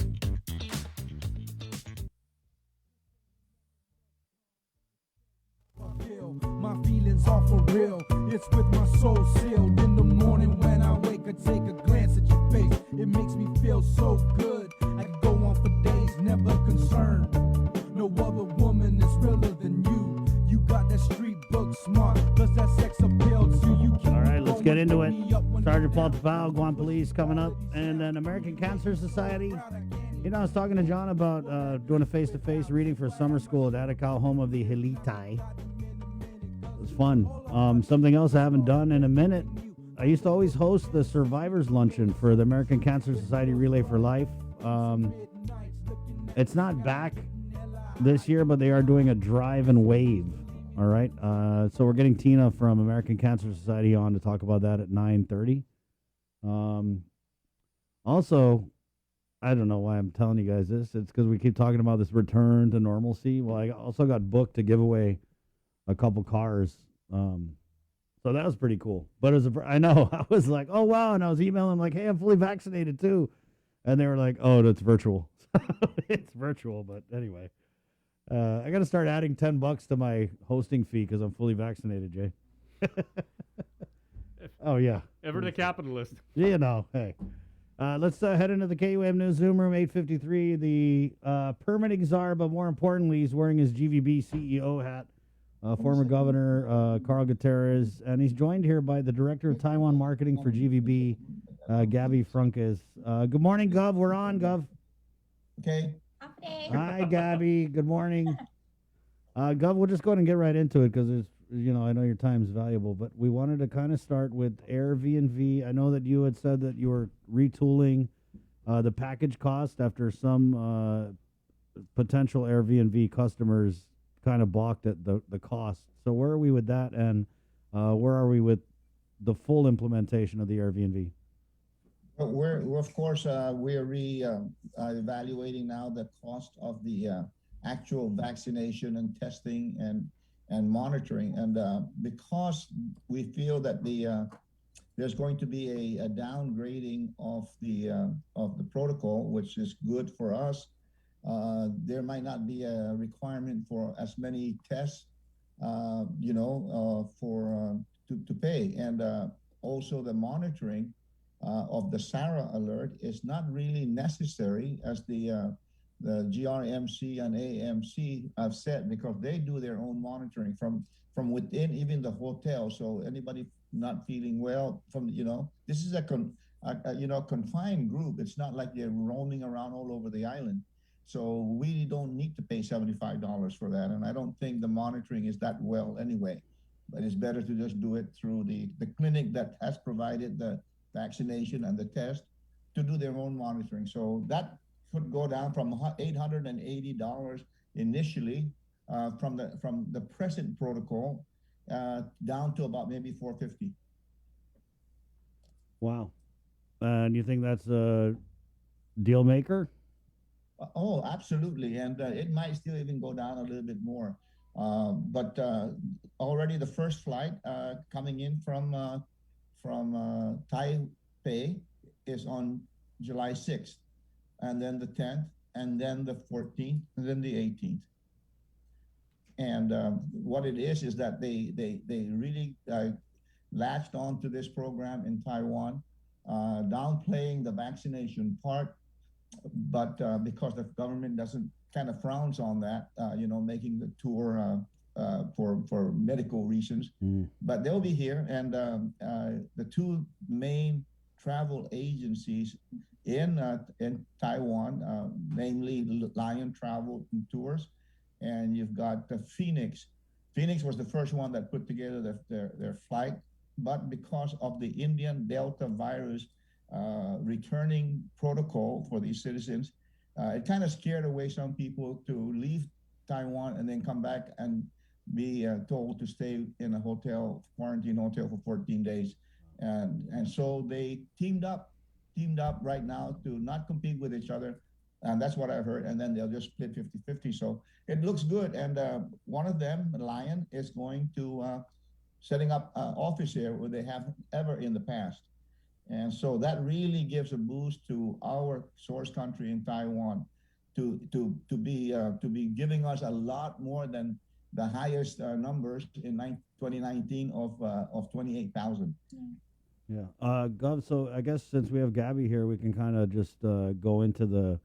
My feelings are for real. It's with my soul sealed. In the morning when I wake, I take a glance at your face. It makes me feel so good. I can go on for days, never concerned. No other woman is realer than you. You got that street get into it. Sergeant Paul Tapao, Guam Police coming up, and then American Cancer Society. You know, I was talking to John about doing a face-to-face reading for summer school at Atacao, home of the Helitai. It was fun. Something else I haven't done in a minute. I used to always host the Survivors Luncheon for the American Cancer Society Relay for Life. It's not back this year, but they are doing a drive and wave. All right. So we're getting Tina from American Cancer Society on to talk about that at 9:30. Also, I don't know why I'm telling you guys this. It's because we keep talking about this return to normalcy. Well, I also got booked to give away a couple cars. So that was pretty cool. But I know, I was like, oh, wow. And I was emailing them like, hey, I'm fully vaccinated too. And they were like, oh, that's virtual. It's virtual. But anyway, I got to start adding $10 to my hosting fee because I'm fully vaccinated, Jay. Oh, yeah. Ever the capitalist. You know, hey. Let's head into the KUM News Zoom Room 853. The permitting czar, but more importantly, he's wearing his GVB CEO hat. Former Governor Carl Gutierrez, and he's joined here by the Director of Taiwan Marketing for GVB, Gabby Frunkes. Good morning, Gov. We're on, Gov. Okay. Hi, Gabby. Good morning. Gov, we'll just go ahead and get right into it because there's, you know, I know your time's valuable, but we wanted to kind of start with Airbnb. I know that you had said that you were retooling the package cost after some potential Airbnb customers kind of balked at the cost. So where are we with that, and where are we with the full implementation of the Airbnb? We're of course we're evaluating now the cost of the actual vaccination and testing and monitoring, and because we feel that there's going to be a downgrading of the protocol, which is good for us. There might not be a requirement for as many tests, to pay, and also the monitoring of the SARA alert is not really necessary, as the GRMC and AMC have said, because they do their own monitoring from within even the hotel. So anybody not feeling well this is a confined group. It's not like they're roaming around all over the island. So we don't need to pay $75 for that. And I don't think the monitoring is that well anyway. But it's better to just do it through the clinic that has provided the vaccination and the test to do their own monitoring. So that could go down from $880 initially from the present protocol down to about maybe $450. Wow. And you think that's a deal maker? Oh, absolutely. And it might still even go down a little bit more. But already the first flight coming in from Taipei is on July 6th, and then the 10th, and then the 14th, and then the 18th. And what it is that they really latched onto this program in Taiwan, downplaying the vaccination part. But because the government doesn't kind of frowns on that, making the tour for medical reasons. But they'll be here, and the two main travel agencies in Taiwan, namely Lion Travel and Tours, and you've got Phoenix. Phoenix was the first one that put together their flight, but because of the Indian Delta virus returning protocol for these citizens, it kind of scared away some people to leave Taiwan and then come back and be told to stay in a quarantine hotel for 14 days. And so they teamed up right now to not compete with each other. And that's what I heard. And then they'll just split 50-50. So it looks good. And one of them, Lion, is going to setting up an office here where they haven't ever in the past. And so that really gives a boost to our source country in Taiwan to be giving us a lot more than the highest numbers in 2019 of 28,000. Yeah. Gov, so I guess since we have Gabby here, we can kind of just go into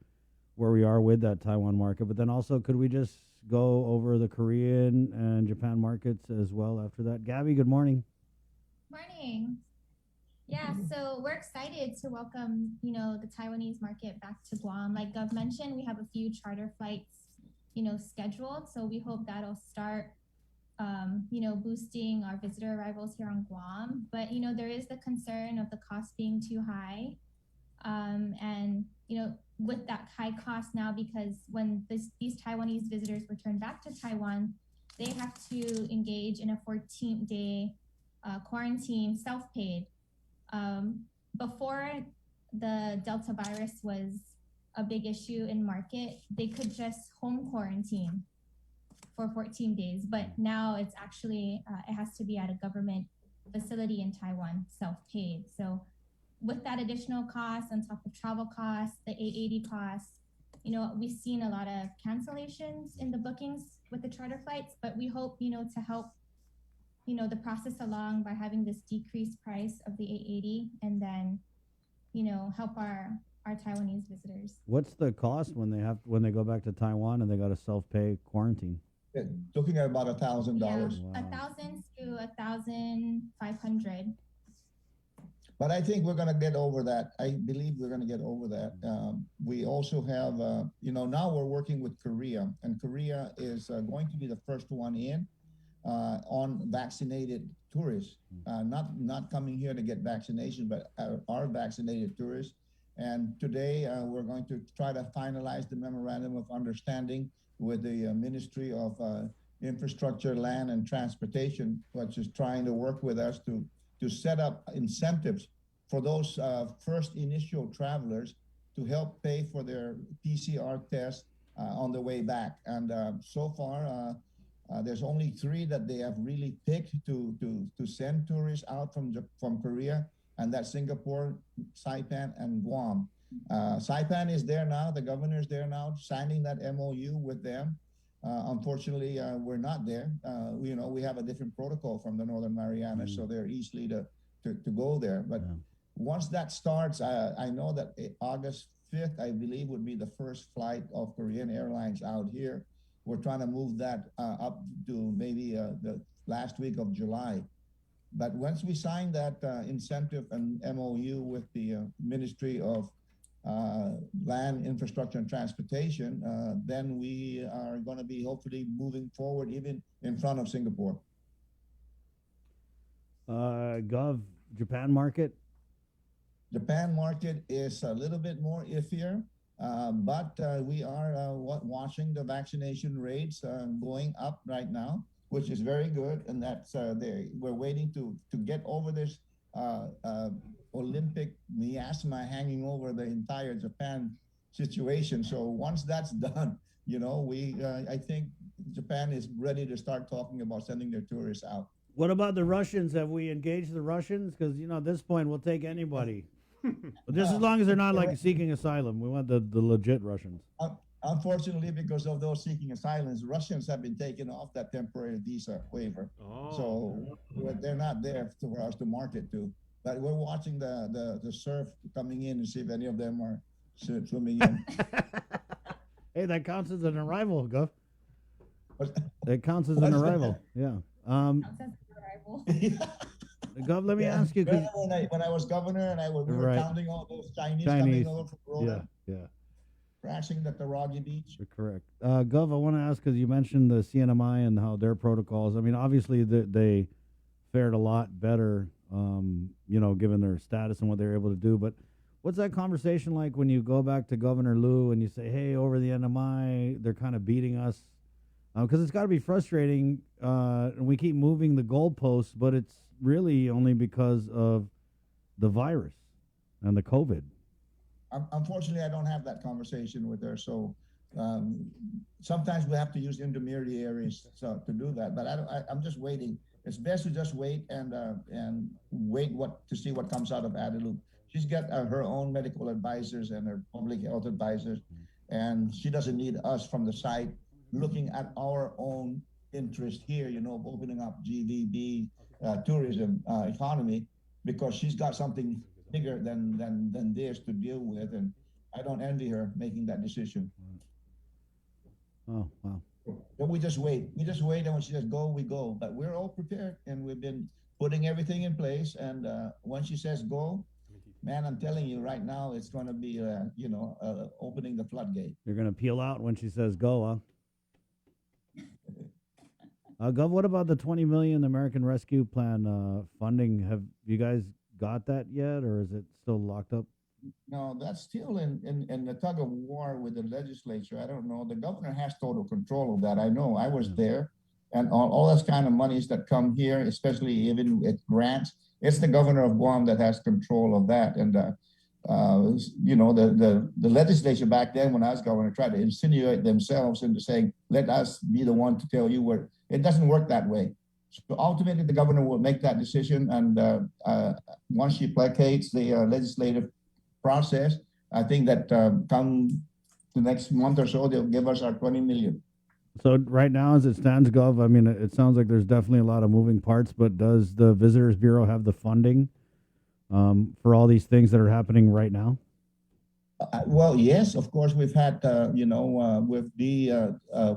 where we are with that Taiwan market. But then also, could we just go over the Korean and Japan markets as well after that? Gabby, good morning. Morning. Yeah, so we're excited to welcome, the Taiwanese market back to Guam. Like Gov mentioned, we have a few charter flights, scheduled. So we hope that'll start, boosting our visitor arrivals here on Guam. But, there is the concern of the cost being too high. And, with that high cost now, because when these Taiwanese visitors return back to Taiwan, they have to engage in a 14-day quarantine, self-paid. Before the Delta virus was a big issue in market, they could just home quarantine for 14 days. But now it's actually, it has to be at a government facility in Taiwan, self-paid. So with that additional cost on top of travel costs, the 880 costs, we've seen a lot of cancellations in the bookings with the charter flights, but we hope, to help the process along by having this decreased price of the 880 and then, help our Taiwanese visitors. What's the cost when they go back to Taiwan and they got to self-pay quarantine? Yeah, looking at about $1,000. Yeah, 1,000 to 1,500. But I think we're going to get over that. I believe we're going to get over that. We also have, now we're working with Korea, and Korea is going to be the first one in on vaccinated tourists, not coming here to get vaccination, but are vaccinated tourists. And today we're going to try to finalize the memorandum of understanding with the Ministry of Infrastructure, Land, and Transportation, which is trying to work with us to set up incentives for those first initial travelers to help pay for their PCR test on the way back. And so far, there's only 3 that they have really picked to send tourists out from Korea, and that's Singapore, Saipan, and Guam. Saipan is there now. The governor is there now, signing that MOU with them. Unfortunately, we're not there. We have a different protocol from the Northern Marianas, so they're easily to go there. But once that starts, I know that August 5th, I believe, would be the first flight of Korean Airlines out here. We're trying to move that up to maybe the last week of July. But once we sign that incentive and MOU with the Ministry of Land, Infrastructure, and Transportation, then we are going to be hopefully moving forward even in front of Singapore. Gov, Japan market? Japan market is a little bit more iffier, but we are watching the vaccination rates going up right now, which is very good. And that's we're waiting to get over this Olympic miasma hanging over the entire Japan situation. So once that's done, I think Japan is ready to start talking about sending their tourists out. What about the Russians? Have we engaged the Russians? Because, at this point, we'll take anybody. But just as long as they're not seeking asylum. We want the legit Russians. Unfortunately, because of those seeking asylum, Russians have been taken off that temporary visa waiver. So they're not there for us to market to. But we're watching the surf coming in to see if any of them are swimming in. Hey, that counts as an arrival, Gov. That counts as an arrival. Yeah. Gov, let me ask you. When I was governor and we were counting all those Chinese coming over from Rome. Yeah. Crashing at the Rocky Beach. Correct. Gov, I want to ask, because you mentioned the CNMI and how their protocols, I mean, obviously they fared a lot better, given their status and what they were able to do. But what's that conversation like when you go back to Governor Liu and you say, hey, over the NMI, they're kind of beating us? Because it's got to be frustrating. And we keep moving the goalposts, but it's really only because of the virus and the COVID. Unfortunately, I don't have that conversation with her. So sometimes we have to use intermediaries to do that. But I'm just waiting. It's best to just wait and wait to see what comes out of Adelup. She's got her own medical advisors and her public health advisors, and she doesn't need us from the side looking at our own interest here, opening up GVB, tourism, economy, because she's got something bigger than this to deal with, and I don't envy her making that decision. Oh, wow. But we just wait. And when she says go, we go. But we're all prepared, and we've been putting everything in place. And when she says go, man, I'm telling you right now, it's going to be, opening the floodgate. You're gonna peel out when she says go, huh? Gov, what about the $20 million American Rescue Plan funding? Have you guys got that yet, or is it still locked up? No, that's still in the tug of war with the legislature. I don't know. The governor has total control of that. I know. I was there, and all those kind of monies that come here, especially even with grants, it's the governor of Guam that has control of that. And the legislature back then, when I was governor, tried to insinuate themselves into saying, "Let us be the one to tell you where." It doesn't work that way. So ultimately, the governor will make that decision, and once she placates the legislative process, I think that come the next month or so, they'll give us our 20 million. So right now, as it stands, Gov, I mean, it sounds like there's definitely a lot of moving parts, but does the Visitors Bureau have the funding for all these things that are happening right now? Well, yes, of course, we've had, with the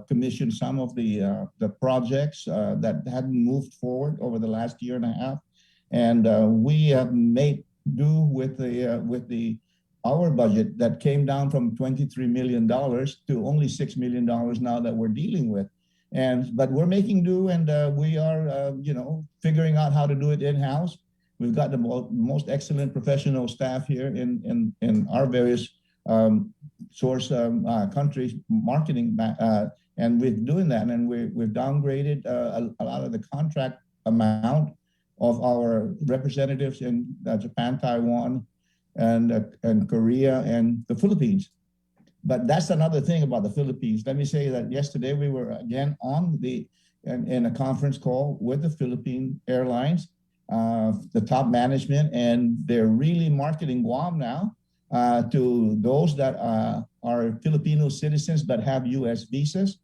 commission, some of the projects that hadn't moved forward over the last year and a half. And we have made do with our budget that came down from $23 million to only $6 million now that we're dealing with. But we're making do, and we are, figuring out how to do it in-house. We've got the most excellent professional staff here in our various source countries marketing, and we're doing that. And we've downgraded a lot of the contract amount of our representatives in Japan, Taiwan, and Korea and the Philippines. But that's another thing about the Philippines. Let me say that yesterday we were again in a conference call with the Philippine Airlines, the top management, and they're really marketing Guam now to those that are Filipino citizens but have U.S. visas,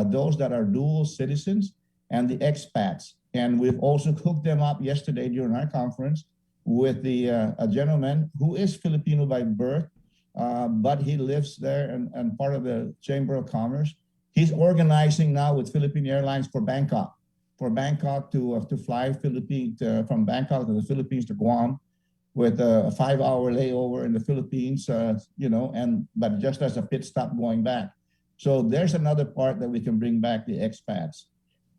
those that are dual citizens, and the expats. And we've also hooked them up yesterday during our conference with a gentleman who is Filipino by birth, but he lives there and part of the Chamber of Commerce. He's organizing now with Philippine Airlines for Bangkok to fly from Bangkok to the Philippines to Guam with a 5-hour layover in the Philippines, but just as a pit stop going back. So there's another part that we can bring back the expats.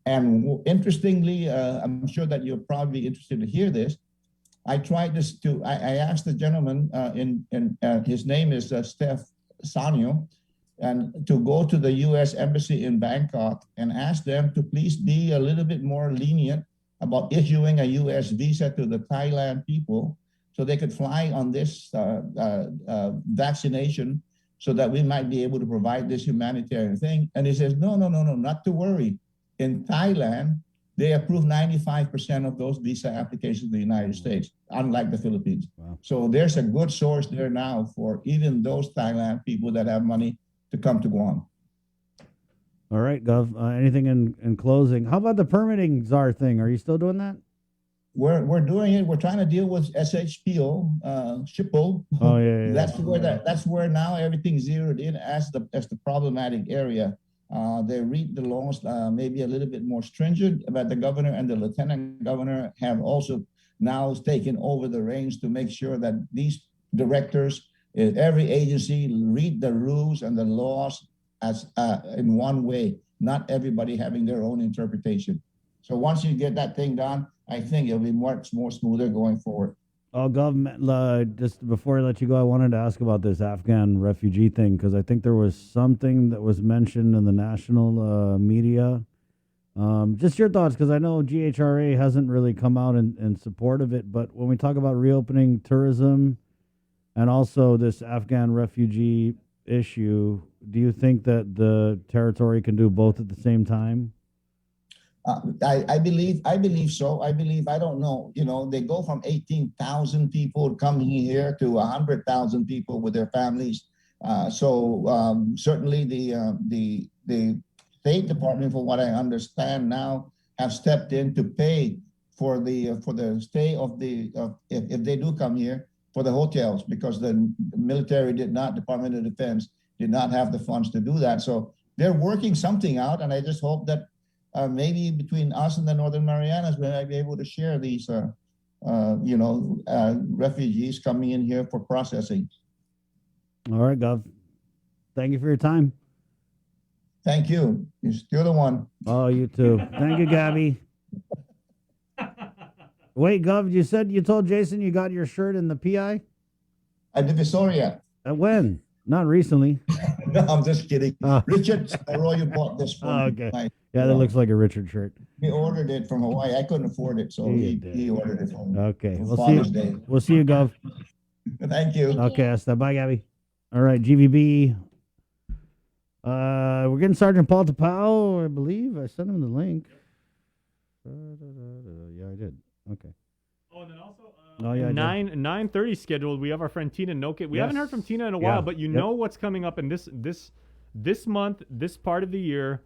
And interestingly, I'm sure that you're probably interested to hear this. I tried this I asked the gentleman, his name is Steph Sanyo, and to go to the U.S. Embassy in Bangkok and ask them to please be a little bit more lenient about issuing a U.S. visa to the Thailand people so they could fly on this vaccination so that we might be able to provide this humanitarian thing. And he says, no, not to worry. In Thailand, they approve 95% of those visa applications in the United States, unlike the Philippines. Wow. So there's a good source there now for even those Thailand people that have money to come to Guam. All right, Gov. Anything in closing? How about the permitting czar thing? Are you still doing that? We're doing it. We're trying to deal with SHPO, SHPO. Oh yeah. That's where now everything's zeroed in as the problematic area. They read the laws maybe a little bit more stringent, but the governor and the lieutenant governor have also now taken over the reins to make sure that these directors, every agency, read the rules and the laws as in one way, not everybody having their own interpretation. So once you get that thing done, I think it'll be much more smoother going forward. Oh, Gov, just before I let you go, I wanted to ask about this Afghan refugee thing, because I think there was something that was mentioned in the national media. Just your thoughts, because I know GHRA hasn't really come out in support of it, but when we talk about reopening tourism and also this Afghan refugee issue, do you think that the territory can do both at the same time? I believe so. I don't know. They go from 18,000 people coming here to 100,000 people with their families. So certainly the State Department, for what I understand now, have stepped in to pay for the stay of if they do come here, for the hotels, because the military Department of Defense did not have the funds to do that. So they're working something out, and I just hope that maybe between us and the Northern Marianas, we might be able to share these, refugees coming in here for processing. All right, Gov. Thank you for your time. Thank you. You're still the one. Oh, you too. Thank you, Gabby. Wait, Gov, you told Jason you got your shirt in the PI? At Divisoria. When? Not recently. No, I'm just kidding. Richard Arroyo bought this for me. Okay. Yeah, that looks like a Richard shirt. He ordered it from Hawaii. I couldn't afford it, so he ordered it for me. Okay. For We'll Father's see you. Day. We'll see you, Gov. Thank you. Okay, Asta. Bye, Gabby. All right, GVB. We're getting Sergeant Paul Tapao, I believe. I sent him the link. Yeah, I did. Okay. Oh, and then also, yeah, 9:30 scheduled. We have our friend Tina Noke. We haven't heard from Tina in a while, but you know what's coming up in this month, this part of the year,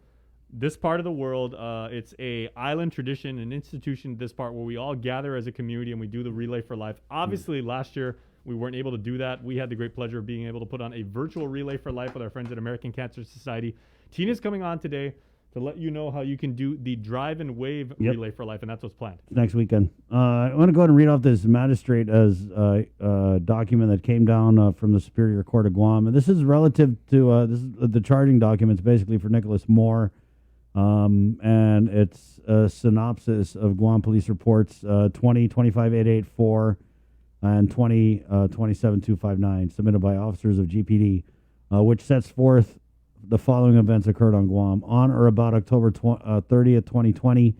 this part of the world. It's a island tradition, an institution. This part where we all gather as a community and we do the Relay for Life. Obviously, last year we weren't able to do that. We had the great pleasure of being able to put on a virtual Relay for Life with our friends at American Cancer Society. Tina's coming on today to let you know how you can do the Drive and Wave Relay for Life, and that's what's planned. Next weekend. I want to go ahead and read off this magistrate as document that came down from the Superior Court of Guam. And this is relative to this is the charging documents basically for Nicholas Moore. And it's a synopsis of Guam Police Reports 20-25-884 and 20-27-259 submitted by officers of GPD, which sets forth the following events occurred on Guam. On or about October 30th, 2020,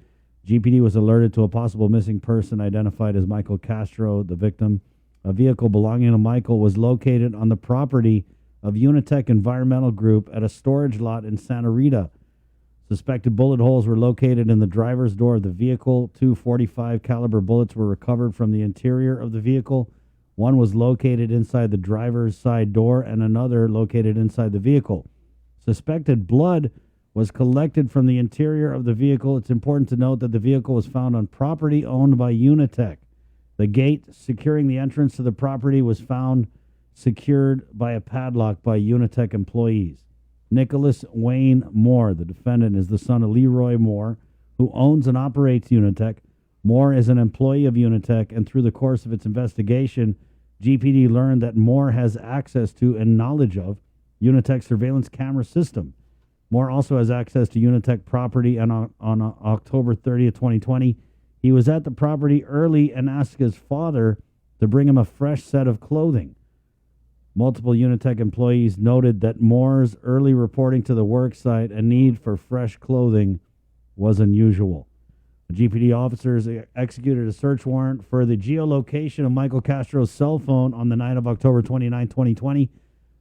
GPD was alerted to a possible missing person identified as Michael Castro, the victim. A vehicle belonging to Michael was located on the property of Unitech Environmental Group at a storage lot in Santa Rita. Suspected bullet holes were located in the driver's door of the vehicle. 2 .45 caliber bullets were recovered from the interior of the vehicle. One was located inside the driver's side door and another located inside the vehicle. Suspected blood was collected from the interior of the vehicle. It's important to note that the vehicle was found on property owned by Unitech. The gate securing the entrance to the property was found secured by a padlock by Unitech employees. Nicholas Wayne Moore, the defendant, is the son of Leroy Moore, who owns and operates Unitech. Moore is an employee of Unitech, and through the course of its investigation, GPD learned that Moore has access to and knowledge of Unitech surveillance camera system. Moore also has access to Unitech property, and on October 30th, 2020, he was at the property early and asked his father to bring him a fresh set of clothing. Multiple Unitech employees noted that Moore's early reporting to the work site and need for fresh clothing was unusual. The GPD officers executed a search warrant for the geolocation of Michael Castro's cell phone on the night of October 29, 2020.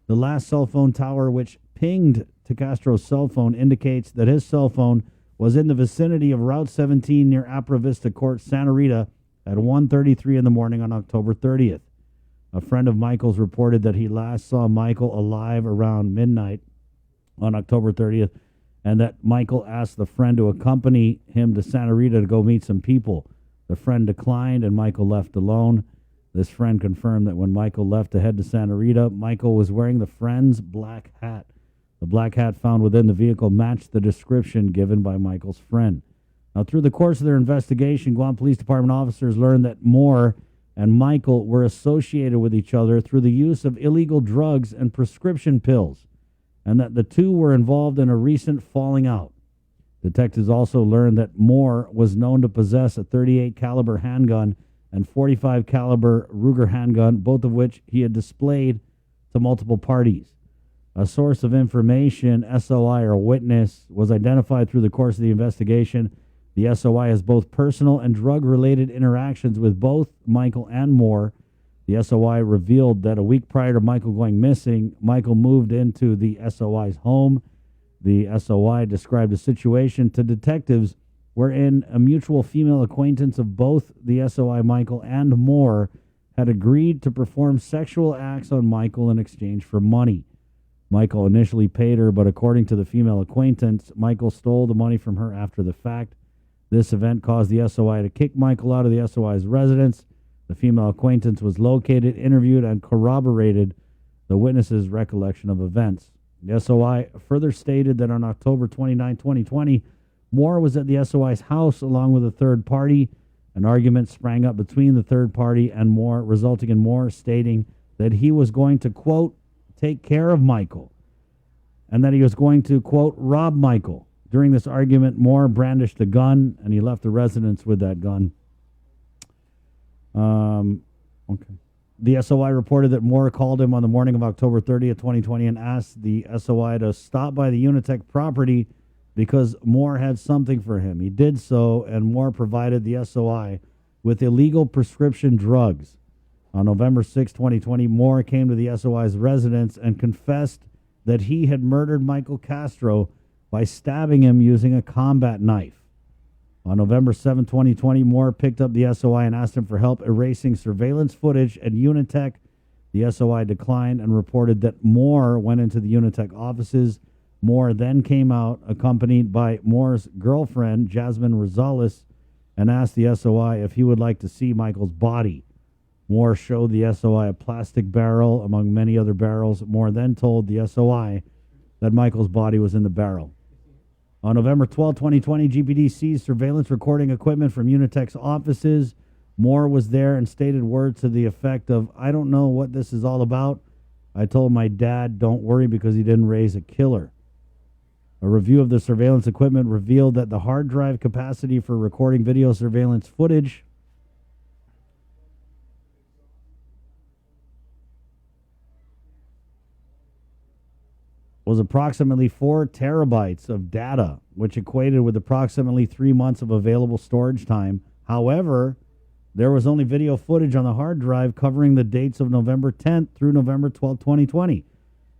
The last cell phone tower which pinged to Castro's cell phone indicates that his cell phone was in the vicinity of Route 17 near Apra Vista Court, Santa Rita at 1:33 in the morning on October 30th. A friend of Michael's reported that he last saw Michael alive around midnight on October 30th and that Michael asked the friend to accompany him to Santa Rita to go meet some people. The friend declined and Michael left alone. This friend confirmed that when Michael left to head to Santa Rita, Michael was wearing the friend's black hat. The black hat found within the vehicle matched the description given by Michael's friend. Now, through the course of their investigation, Guam Police Department officers learned that Moore and Michael were associated with each other through the use of illegal drugs and prescription pills, and that the two were involved in a recent falling out. Detectives also learned that Moore was known to possess a .38 caliber handgun and .45 caliber Ruger handgun, both of which he had displayed to multiple parties. A source of information, SOI or witness, was identified through the course of the investigation. The SOI has both personal and drug-related interactions with both Michael and Moore. The SOI revealed that a week prior to Michael going missing, Michael moved into the SOI's home. The SOI described a situation to detectives wherein a mutual female acquaintance of both the SOI Michael and Moore had agreed to perform sexual acts on Michael in exchange for money. Michael initially paid her, but according to the female acquaintance, Michael stole the money from her after the fact. This event caused the SOI to kick Michael out of the SOI's residence. The female acquaintance was located, interviewed, and corroborated the witness's recollection of events. The SOI further stated that on October 29, 2020, Moore was at the SOI's house along with a third party. An argument sprang up between the third party and Moore, resulting in Moore stating that he was going to, quote, take care of Michael, and that he was going to, quote, rob Michael. During this argument, Moore brandished a gun, and he left the residence with that gun. Okay. The SOI reported that Moore called him on the morning of October 30th, 2020, and asked the SOI to stop by the Unitech property because Moore had something for him. He did so, and Moore provided the SOI with illegal prescription drugs. On November 6, 2020, Moore came to the SOI's residence and confessed that he had murdered Michael Castro by stabbing him using a combat knife. On November 7, 2020, Moore picked up the SOI and asked him for help erasing surveillance footage at Unitech. The SOI declined and reported that Moore went into the Unitech offices. Moore then came out, accompanied by Moore's girlfriend, Jasmine Rosales, and asked the SOI if he would like to see Michael's body. Moore showed the SOI a plastic barrel among many other barrels. Moore then told the SOI that Michael's body was in the barrel. On November 12, 2020, GPD seized surveillance recording equipment from Unitech's offices. Moore was there and stated words to the effect of, I don't know what this is all about. I told my dad, don't worry, because he didn't raise a killer. A review of the surveillance equipment revealed that the hard drive capacity for recording video surveillance footage was approximately 4 terabytes of data, which equated with approximately 3 months of available storage time. However, there was only video footage on the hard drive covering the dates of November 10th through November 12th, 2020.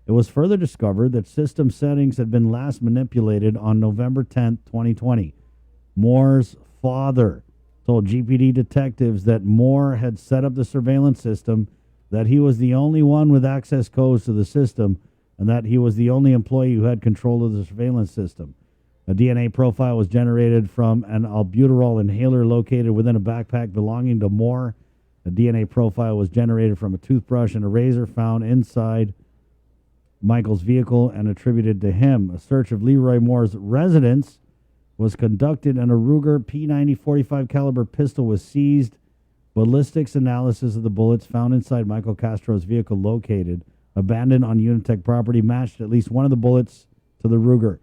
It was further discovered that system settings had been last manipulated on November 10th, 2020. Moore's father told GPD detectives that Moore had set up the surveillance system, that he was the only one with access codes to the system, and that he was the only employee who had control of the surveillance system. A DNA profile was generated from an albuterol inhaler located within a backpack belonging to Moore. A DNA profile was generated from a toothbrush and a razor found inside Michael's vehicle and attributed to him. A search of Leroy Moore's residence was conducted and a Ruger P90 45 caliber pistol was seized. Ballistics analysis of the bullets found inside Michael Castro's vehicle located abandoned on Unitech property matched at least one of the bullets to the Ruger.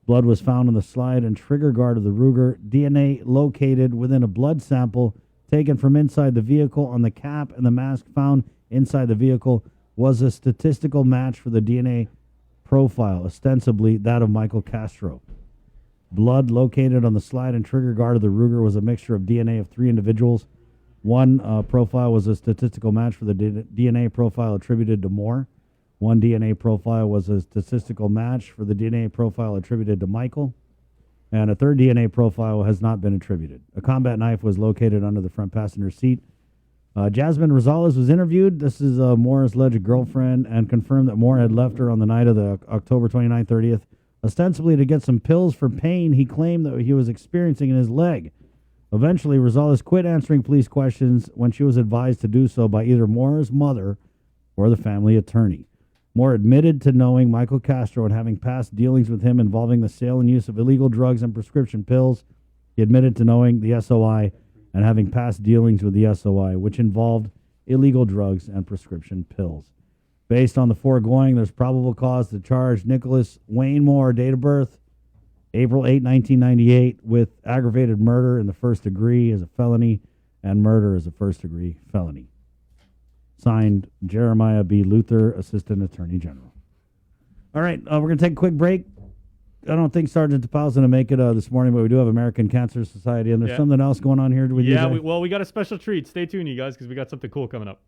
Blood was found on the slide and trigger guard of the Ruger. DNA located within a blood sample taken from inside the vehicle on the cap and the mask found inside the vehicle was a statistical match for the DNA profile, ostensibly that of Michael Castro. Blood located on the slide and trigger guard of the Ruger was a mixture of DNA of 3 individuals. One profile was a statistical match for the DNA profile attributed to Moore. One DNA profile was a statistical match for the DNA profile attributed to Michael. And a third DNA profile has not been attributed. A combat knife was located under the front passenger seat. Jasmine Rosales was interviewed. This is Moore's alleged girlfriend, and confirmed that Moore had left her on the night of the October 29th, 30th, ostensibly to get some pills for pain he claimed that he was experiencing in his leg. Eventually, Rosales quit answering police questions when she was advised to do so by either Moore's mother or the family attorney. Moore admitted to knowing Michael Castro and having past dealings with him involving the sale and use of illegal drugs and prescription pills. He admitted to knowing the SOI and having past dealings with the SOI, which involved illegal drugs and prescription pills. Based on the foregoing, there's probable cause to charge Nicholas Wayne Moore, date of birth, April 8, 1998, with aggravated murder in the first degree as a felony and murder as a first degree felony. Signed, Jeremiah B. Luther, Assistant Attorney General. All right, we're going to take a quick break. I don't think Sergeant DePauw's going to make it this morning, but we do have American Cancer Society, and there's something else going on here with you guys. We got a special treat. Stay tuned, you guys, because we got something cool coming up.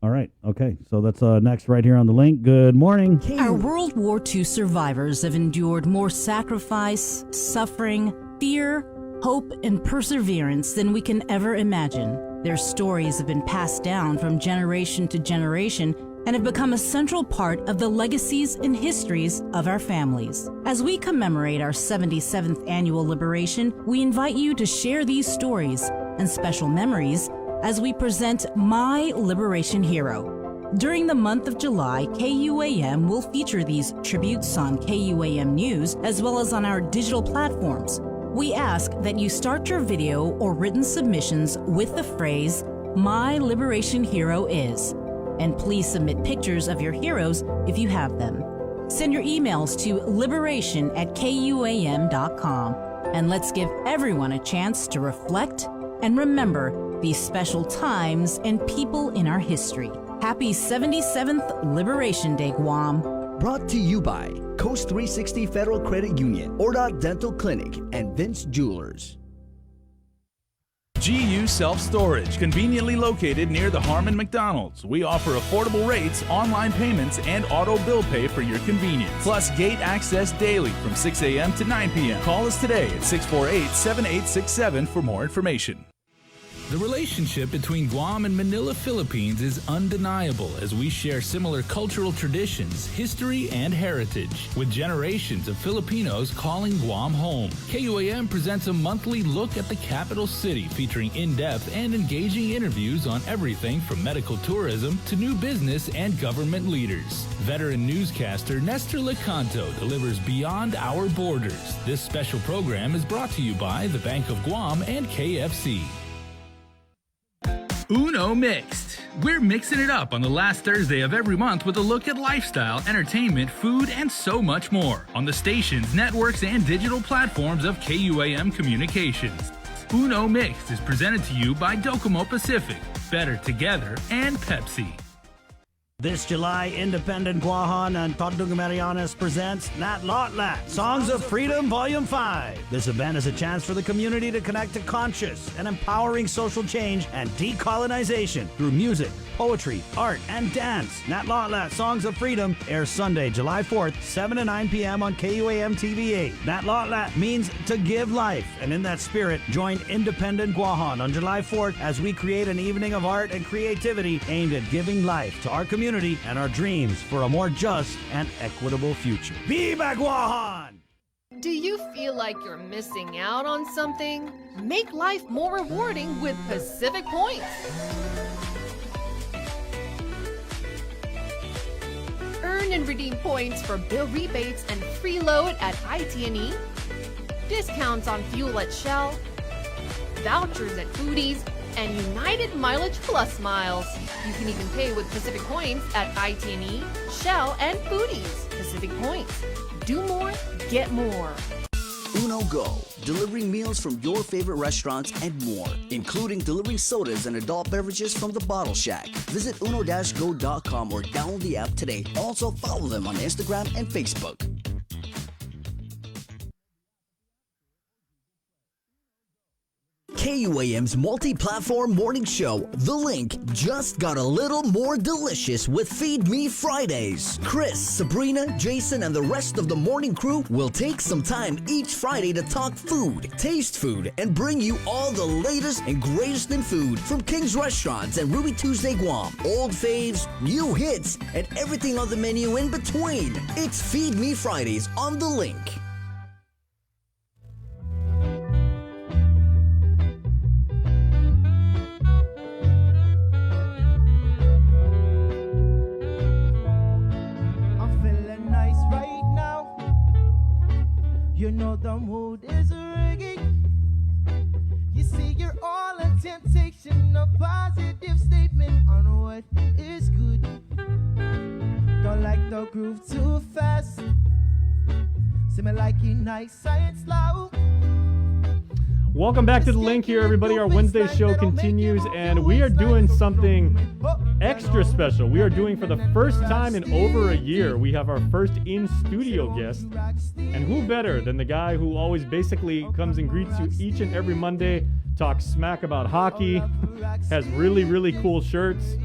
All right, okay, so that's next right here on the link. Good morning. Our World War II survivors have endured more sacrifice, suffering, fear, hope, and perseverance than we can ever imagine. Their stories have been passed down from generation to generation and have become a central part of the legacies and histories of our families. As we commemorate our 77th annual liberation, we invite you to share these stories and special memories as we present My Liberation Hero. During the month of July, KUAM will feature these tributes on KUAM News as well as on our digital platforms. We ask that you start your video or written submissions with the phrase, "My Liberation Hero is," and please submit pictures of your heroes if you have them. Send your emails to liberation@kuam.com, and let's give everyone a chance to reflect and remember these special times and people in our history. Happy 77th Liberation Day, Guam. Brought to you by Coast 360 Federal Credit Union, Ordot Dental Clinic, and Vince Jewelers. GU Self Storage, conveniently located near the Harmon McDonald's. We offer affordable rates, online payments, and auto bill pay for your convenience. Plus gate access daily from 6 a.m. to 9 p.m. Call us today at 648-7867 for more information. The relationship between Guam and Manila, Philippines is undeniable as we share similar cultural traditions, history, and heritage, with generations of Filipinos calling Guam home. KUAM presents a monthly look at the capital city featuring in-depth and engaging interviews on everything from medical tourism to new business and government leaders. Veteran newscaster Nestor Lecanto delivers Beyond Our Borders. This special program is brought to you by the Bank of Guam and KFC. Uno Mixed. We're mixing it up on the last Thursday of every month with a look at lifestyle, entertainment, food, and so much more on the stations, networks, and digital platforms of KUAM Communications. Uno Mixed is presented to you by Docomo Pacific, Better Together, and Pepsi. This July, Independent Guahan and Todung Marianas presents Nat Lotlat, Songs of Freedom Volume 5. This event is a chance for the community to connect to conscious and empowering social change and decolonization through music, poetry, art, and dance. Nat Lotlat, Songs of Freedom airs Sunday, July 4th, 7 to 9 p.m. on KUAM TV8. Nat Lotlat means to give life, and in that spirit, join Independent Guahan on July 4th as we create an evening of art and creativity aimed at giving life to our community and our dreams for a more just and equitable future. Viva Guahan! Do you feel like you're missing out on something? Make life more rewarding with Pacific Points. Earn and redeem points for bill rebates and free load at IT&E, discounts on fuel at Shell, vouchers at Foodies, and United Mileage Plus miles. You can even pay with Pacific Points at IT&E, Shell, and Foodies. Pacific Points. Do more, get more. Uno Go, delivering meals from your favorite restaurants and more, including delivering sodas and adult beverages from the Bottle Shack. Visit uno-go.com or download the app today. Also follow them on Instagram and Facebook. KUAM's multi-platform morning show, The Link, just got a little more delicious with Feed Me Fridays. Chris, Sabrina, Jason, and the rest of the morning crew will take some time each Friday to talk food, taste food, and bring you all the latest and greatest in food from King's Restaurants and Ruby Tuesday Guam, old faves, new hits, and everything on the menu in between. It's Feed Me Fridays on The Link. You know the mood is rigging. You see, you're all a temptation, a positive statement on what is good. Don't like the groove too fast. See me like it nice and slow. Welcome back to The Link here, everybody. Our Wednesday show continues, and we are doing something extra special. We are doing, for the first time in over a year, we have our first in-studio guest. And who better than the guy who always basically comes and greets you each and every Monday, talks smack about hockey, has really, really cool shirts,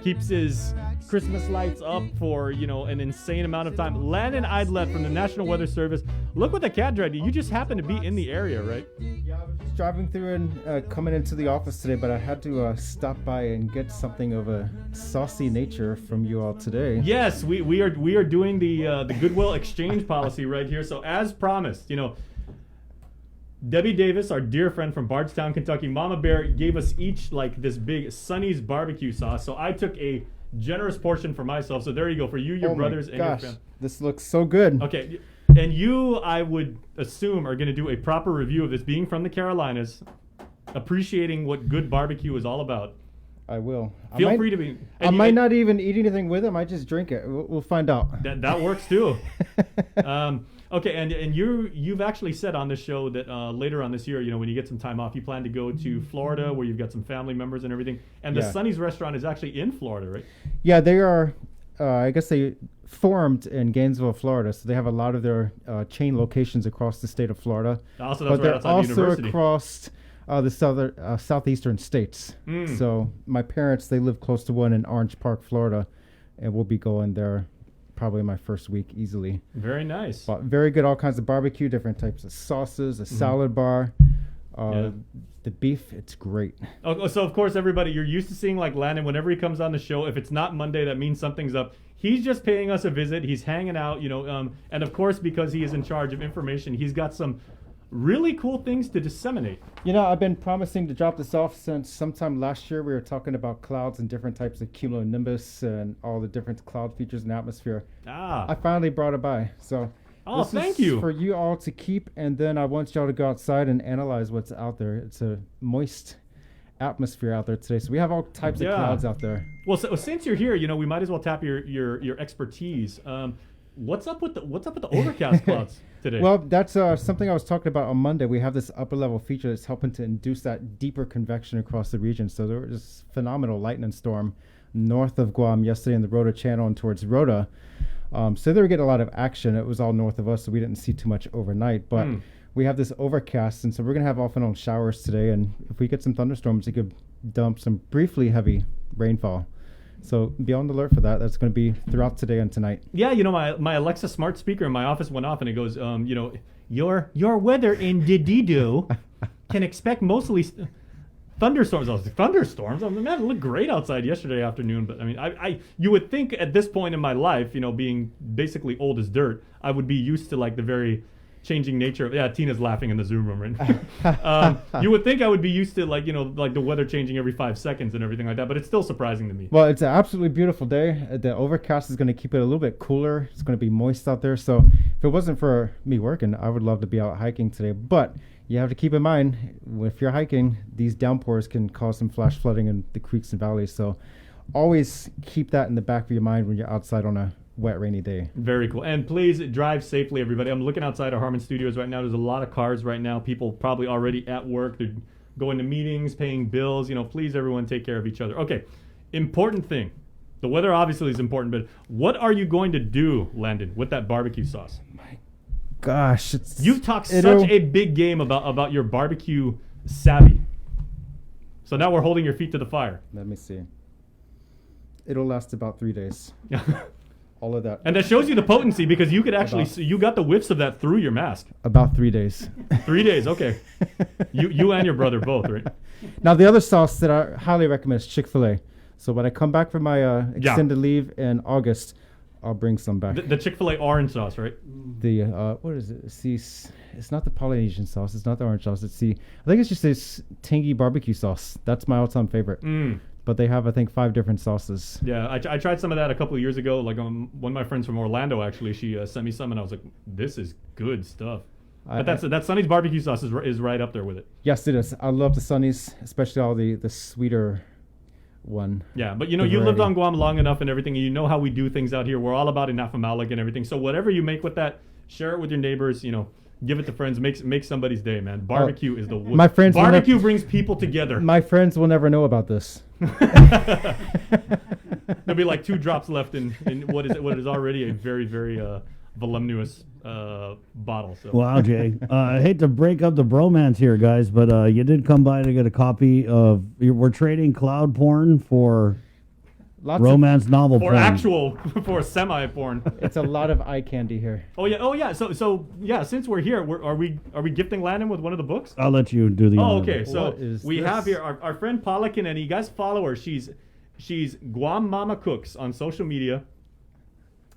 keeps his Christmas lights up for, an insane amount of time. Landon Idlet from the National Weather Service. Look what the cat dragged you. You just happen to be in the area, right? Yeah, I was just driving through and coming into the office today, but I had to stop by and get something of a saucy nature from you all today. Yes, we are doing the Goodwill Exchange policy right here. So as promised, Debbie Davis, our dear friend from Bardstown, Kentucky, Mama Bear gave us each like this big Sonny's barbecue sauce. So I took a generous portion for myself. So there you go, for you, your brothers, and your family. This looks so good. Okay, And you, I would assume, are going to do a proper review of this, being from the Carolinas, appreciating what good barbecue is all about. I will. Feel free to be. I might not even eat anything with it. I might just drink it. We'll find out. That works too. Okay, and you've actually said on this show that later on this year, when you get some time off, you plan to go to Florida, where you've got some family members and everything. And the Sonny's restaurant is actually in Florida, right? Yeah, they are. I guess they formed in Gainesville, Florida, so they have a lot of their chain locations across the state of Florida. Also, but they're outside also the university. across the southeastern states. So my parents, they live close to one in Orange Park, Florida, and we'll be going there probably my first week easily. Very nice. But very good, all kinds of barbecue, different types of sauces, a salad bar. The beef, it's great. Oh, so of course, everybody, you're used to seeing like Landon whenever he comes on the show. If it's not Monday, that means something's up. He's just paying us a visit. He's hanging out, and of course, because he is in charge of information, he's got some really cool things to disseminate. I've been promising to drop this off since sometime last year. We were talking about clouds and different types of cumulonimbus and all the different cloud features in the atmosphere. I finally brought it by. So thank you. For you all to keep, and then I want y'all to go outside and analyze what's out there. It's a moist atmosphere out there today, so we have all types of clouds out there. Well, so since you're here, we might as well tap your expertise. What's up with the overcast clouds today? Well, that's something I was talking about on Monday. We have this upper level feature that's helping to induce that deeper convection across the region. So there was this phenomenal lightning storm north of Guam yesterday in the Rota Channel and towards Rota. So they were getting a lot of action. It was all north of us, so we didn't see too much overnight. But we have this overcast, and so we're going to have off and on showers today. And if we get some thunderstorms, it could dump some briefly heavy rainfall. So be on the alert for that. That's going to be throughout today and tonight. Yeah, my Alexa smart speaker in my office went off, and it goes, your weather in Didido can expect mostly thunderstorms. I was like, thunderstorms? Man, it looked great outside yesterday afternoon. But I mean, you would think at this point in my life, being basically old as dirt, I would be used to like the very changing nature of, Tina's laughing in the Zoom room right now. You would think I would be used to like the weather changing every 5 seconds and everything like that, but it's still surprising to me. Well, it's an absolutely beautiful day. The overcast is going to keep it a little bit cooler. It's going to be moist out there. So if it wasn't for me working, I would love to be out hiking today. But you have to keep in mind, if you're hiking, these downpours can cause some flash flooding in the creeks and valleys. So always keep that in the back of your mind when you're outside on a wet, rainy day. Very cool. And please drive safely, everybody. I'm looking outside our Harmon Studios right now. There's a lot of cars right now. People probably already at work. They're going to meetings, paying bills. Please, everyone, take care of each other. Okay, important thing. The weather obviously is important, but what are you going to do, Landon, with that barbecue sauce? My gosh. You've talked such a big game about your barbecue savvy. So now we're holding your feet to the fire. Let me see. It'll last about 3 days. All of that. And that shows you the potency, because you could actually you got the whiffs of that through your mask. About 3 days. 3 days, okay. You and your brother both, right? Now, the other sauce that I highly recommend is Chick-fil-A. So when I come back from my extended leave in August, I'll bring some back. The Chick-fil-A orange sauce, right? The, what is it? It's not the Polynesian sauce. It's not the orange sauce. I think it's just this tangy barbecue sauce. That's my all-time favorite. But they have, I think, 5 different sauces. Yeah, I tried some of that a couple of years ago. Like one of my friends from Orlando, actually, she sent me some, and I was like, this is good stuff. But that Sonny's barbecue sauce is right up there with it. Yes, it is. I love the Sonny's, especially all the sweeter one. Yeah, but you lived on Guam long enough and everything, and you know how we do things out here. We're all about inafamalik and everything. So whatever you make with that, share it with your neighbors, give it to friends, make somebody's day, man. Barbecue is the wood. My friends barbecue brings people together. My friends will never know about this. There'll be like 2 drops left in what is already a very, very voluminous bottle. So. Wow, Jay. I hate to break up the bromance here, guys, but you did come by to get a copy of. We're trading cloud porn for romance novel porn. For semi porn. It's a lot of eye candy here. Oh yeah. So yeah. Since we're here, are we gifting Landon with one of the books? I'll let you do the. Okay. So we have here our friend Paula Kennedy. You guys follow her. She's Guam Mama Cooks on social media.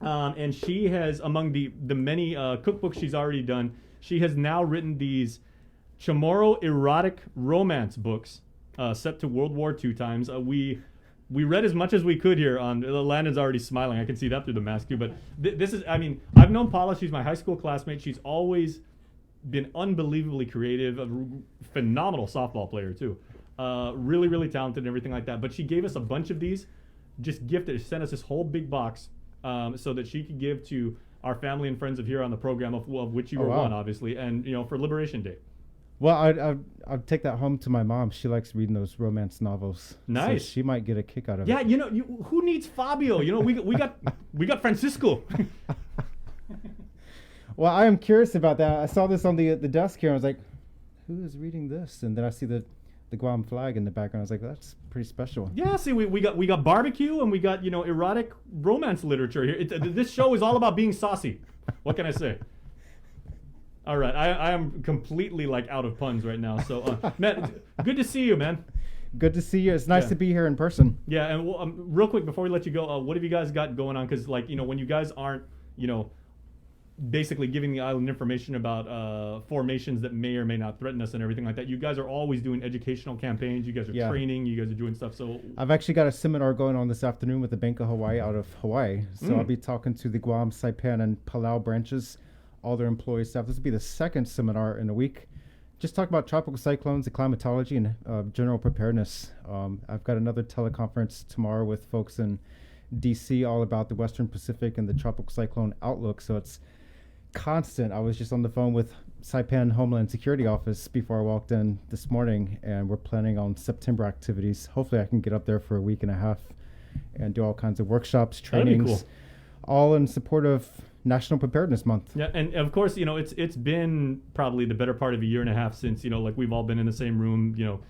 And she has, among the many cookbooks she's already done, she has now written these Chamorro erotic romance books set to World War II times. We we read as much as we could here on. Landon's already smiling. I can see that through the mask too. But this is, I mean, I've known Paula. She's my high school classmate. She's always been unbelievably creative, a phenomenal softball player too. Really, really talented and everything like that. But she gave us a bunch of these, just gifted, sent us this whole big box so that she could give to our family and friends of here on the program, of which you were one, obviously, and for Liberation Day. Well, I'd take that home to my mom. She likes reading those romance novels. Nice. So she might get a kick out of Yeah, it. Who needs Fabio? We got Francisco. Well, I am curious about that. I saw this on the desk here. I was like, who is reading this? And then I see the Guam flag in the background. I was like, that's pretty special. Yeah, see, we got barbecue and we got erotic romance literature here. This show is all about being saucy. What can I say? All right, I am completely out of puns right now. So, Matt, good to see you, man. Good to see you. It's nice to be here in person. Yeah, and real quick before we let you go, what have you guys got going on? Because when you guys aren't basically giving the island information about formations that may or may not threaten us and everything like that, you guys are always doing educational campaigns. You guys are training. You guys are doing stuff. So I've actually got a seminar going on this afternoon with the Bank of Hawaii out of Hawaii. So I'll be talking to the Guam, Saipan, and Palau branches, all their employee staff. This will be the second seminar in a week. Just talk about tropical cyclones, the climatology, and general preparedness. I've got another teleconference tomorrow with folks in DC all about the Western Pacific and the tropical cyclone outlook. So it's constant. I was just on the phone with Saipan Homeland Security Office before I walked in this morning, and we're planning on September activities. Hopefully I can get up there for a week and a half and do all kinds of workshops, trainings, all in support of National Preparedness Month. Yeah, and of course, it's been probably the better part of a year and a half since, we've all been in the same room,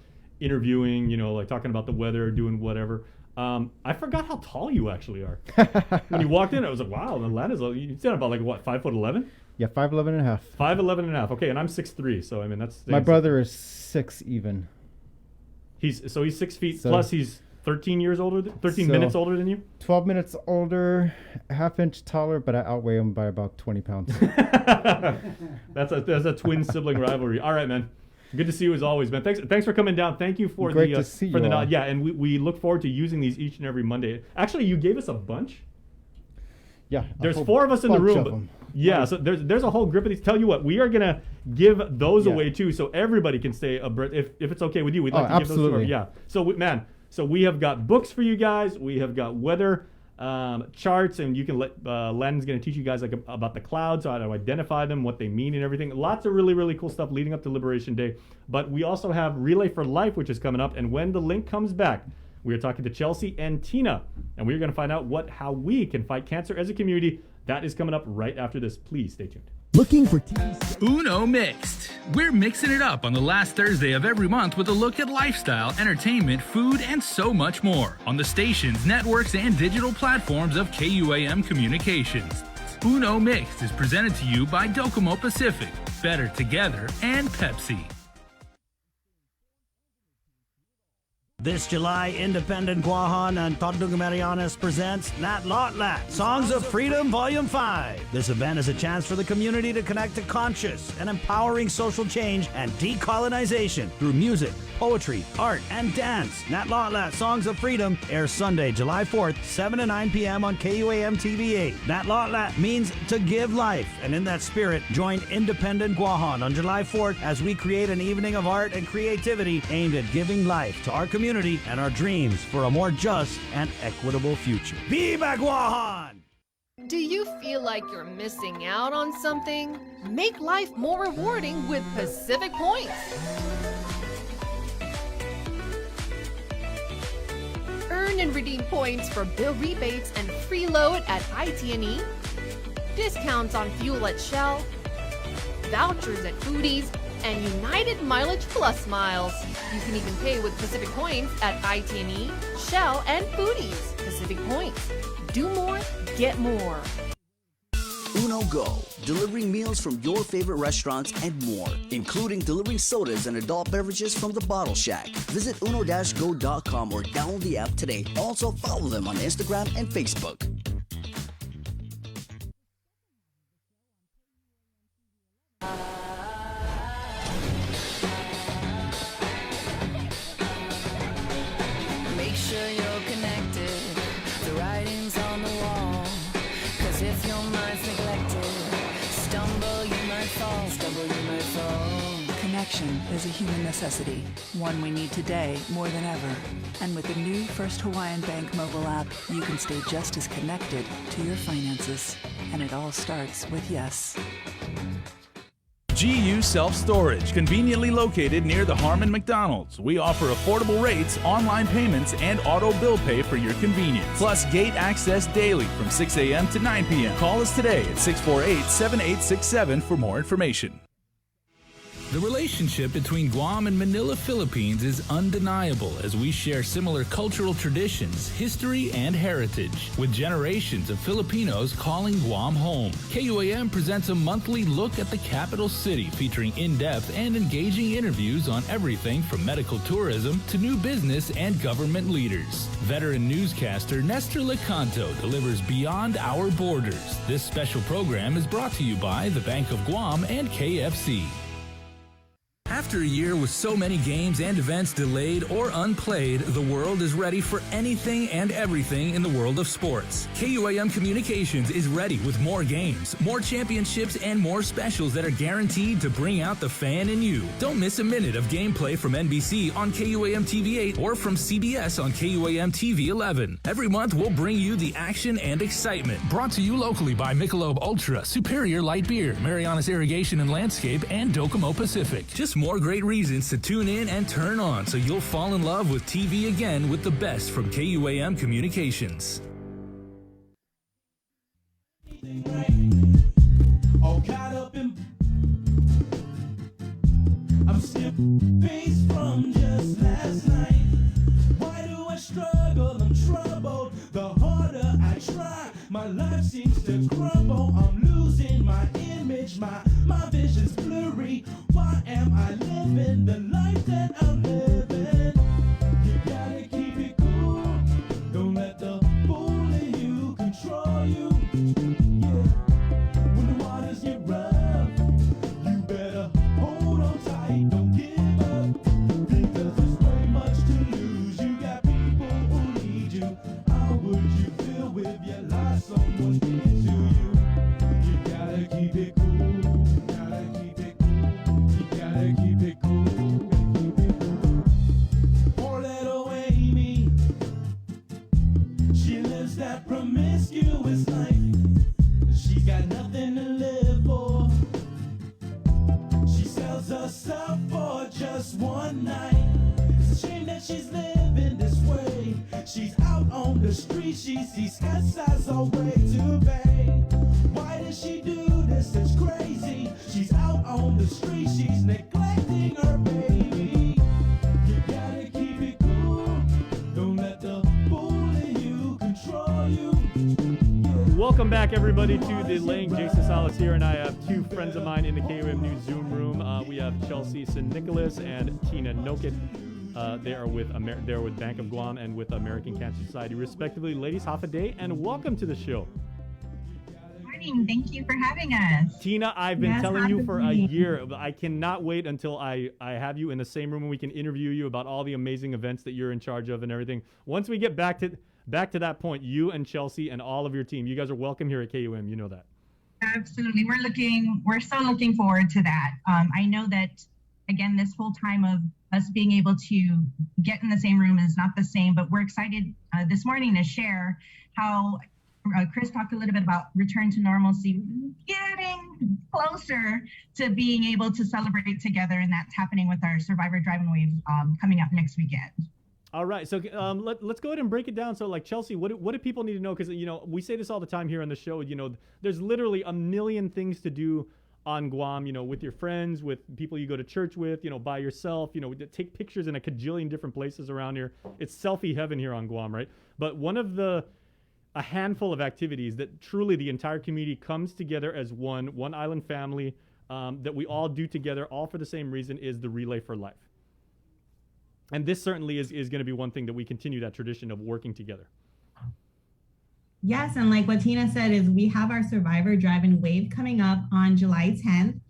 interviewing, talking about the weather, doing whatever. I forgot how tall you actually are. When you walked in, I was like, wow, Atlanta's, you said about 5'11"? Yeah, 5'11" and a half. 5'11" and a half. Okay, and I'm 6'3", so I mean that's my brother is 6 even. He's 6 feet plus he's 13 years older, 13 minutes older than you? 12 minutes older, a half inch taller, but I outweigh him by about 20 pounds. That's a twin sibling rivalry. All right, man. Good to see you as always, man. Thanks for coming down. Thank you for Great to see you all. Yeah, and we look forward to using these each and every Monday. Actually, you gave us a bunch. Yeah, there's 4 of us in the room. But yeah, so there's a whole grip of these. Tell you what, we are gonna give those away too, so everybody can stay abreast. If it's okay with you, we'd like to give those to. Yeah. So we have got books for you guys. We have got weather charts, and you can Landon's going to teach you guys about the clouds, how to identify them, what they mean, and everything. Lots of really, really cool stuff leading up to Liberation Day. But we also have Relay for Life, which is coming up, and when the link comes back, we are talking to Chelsea and Tina, and we're going to find out how we can fight cancer as a community. That is coming up right after this. Please stay tuned. Looking for Uno Mixed. We're mixing it up on the last Thursday of every month with a look at lifestyle, entertainment, food, and so much more on the stations, networks, and digital platforms of KUAM Communications. Uno Mixed is presented to you by Docomo Pacific, Better Together, and Pepsi. This July, Independent Guahan and Tordung Marianas presents Nat Lotlat, Songs of Freedom Volume 5. This event is a chance for the community to connect to conscious and empowering social change and decolonization through music, poetry, art, and dance. Nat Lotlat, Songs of Freedom airs Sunday, July 4th, 7 to 9 p.m. on KUAM TV8. Nat Lotlat means to give life, and in that spirit, join Independent Guahan on July 4th as we create an evening of art and creativity aimed at giving life to our community and our dreams for a more just and equitable future. Viva Guahan! Do you feel like you're missing out on something? Make life more rewarding with Pacific Points. Earn and redeem points for bill rebates and free load at IT&E, discounts on fuel at Shell, vouchers at Foodies, and United Mileage Plus miles. You can even pay with Pacific Points at IT&E, Shell, and Foodies. Pacific Points. Do more, get more. Uno Go, delivering meals from your favorite restaurants and more, including delivering sodas and adult beverages from the Bottle Shack. Visit uno-go.com or download the app today. Also follow them on Instagram and Facebook. Make sure you're connected. connection is a human necessity, one we need today more than ever. And with the new First Hawaiian Bank mobile app, you can stay just as connected to your finances. And it all starts with yes. GU Self Storage, conveniently located near the Harmon McDonald's. We offer affordable rates, online payments, and auto bill pay for your convenience. Plus gate access daily from 6 a.m. to 9 p.m. Call us today at 648-7867 for more information. The relationship between Guam and Manila, Philippines is undeniable as we share similar cultural traditions, history, and heritage, with generations of Filipinos calling Guam home. KUAM presents a monthly look at the capital city featuring in-depth and engaging interviews on everything from medical tourism to new business and government leaders. Veteran newscaster Nestor Lecanto delivers Beyond Our Borders. This special program is brought to you by the Bank of Guam and KFC. After a year with so many games and events delayed or unplayed, the world is ready for anything and everything in the world of sports. KUAM Communications is ready with more games, more championships, and more specials that are guaranteed to bring out the fan in you. Don't miss a minute of gameplay from NBC on KUAM TV 8 or from CBS on KUAM TV 11. Every month, we'll bring you the action and excitement. Brought to you locally by Michelob Ultra, Superior Light Beer, Marianas Irrigation and Landscape, and Docomo Pacific. Just more great reasons to tune in and turn on so you'll fall in love with TV again with the best from KUAM Communications. All caught up in I'm still based from just last night. Why do I struggle? I'm troubled. The harder I try, my life seems to crumble. I'm losing my image, my vision's blurry. Why am I living the life that I'm living? You gotta keep it cool. Don't let the fool in you control you. Yeah. When the waters get rough, you better hold on tight. Don't give up. Because there's way much to lose. You got people who need you. How would you feel if you lost someone into you? You gotta keep it cool. Keep it cool, keep it cool. Poor little Amy, she lives that promiscuous life. She's got nothing to live for. She sells herself for just one night. It's a shame that she's living this way. She's out on the street, she sees cats all way to pay. Why does she do this? It's crazy. She's out on the street, she's neglecting her baby. You gotta keep it cool. Don't let the fool in you control you. Welcome back, everybody, to the Lane. Jason Salas here, and I have two friends of mine in the KUAM News Zoom room. We have Chelsea San Nicolas and Tina Nokit. They are with Bank of Guam and with American Cancer Society, respectively. Ladies, half a day, and welcome to the show. Thank you for having us. Tina, I've been telling you for a year. I cannot wait until I have you in the same room and we can interview you about all the amazing events that you're in charge of and everything. Once we get back to that point, you and Chelsea and all of your team, you guys are welcome here at KUAM. You know that. Absolutely. We're so looking forward to that. I know that, again, this whole time of us being able to get in the same room is not the same, but we're excited this morning to share how Chris talked a little bit about return to normalcy, getting closer to being able to celebrate together, and that's happening with our Survivor Drive-In Wave coming up next weekend. All right, so let's go ahead and break it down. So, like, Chelsea, what do people need to know? Because, we say this all the time here on the show, there's literally a million things to do on Guam, with your friends, with people you go to church with, by yourself, take pictures in a cajillion different places around here. It's selfie heaven here on Guam, right? But one of a handful of activities that truly the entire community comes together as one island family that we all do together, all for the same reason, is the Relay for Life. And this certainly is going to be one thing that we continue that tradition of working together. Yes, and like what Tina said is we have our Survivor Drive-In Wave coming up on July 10th.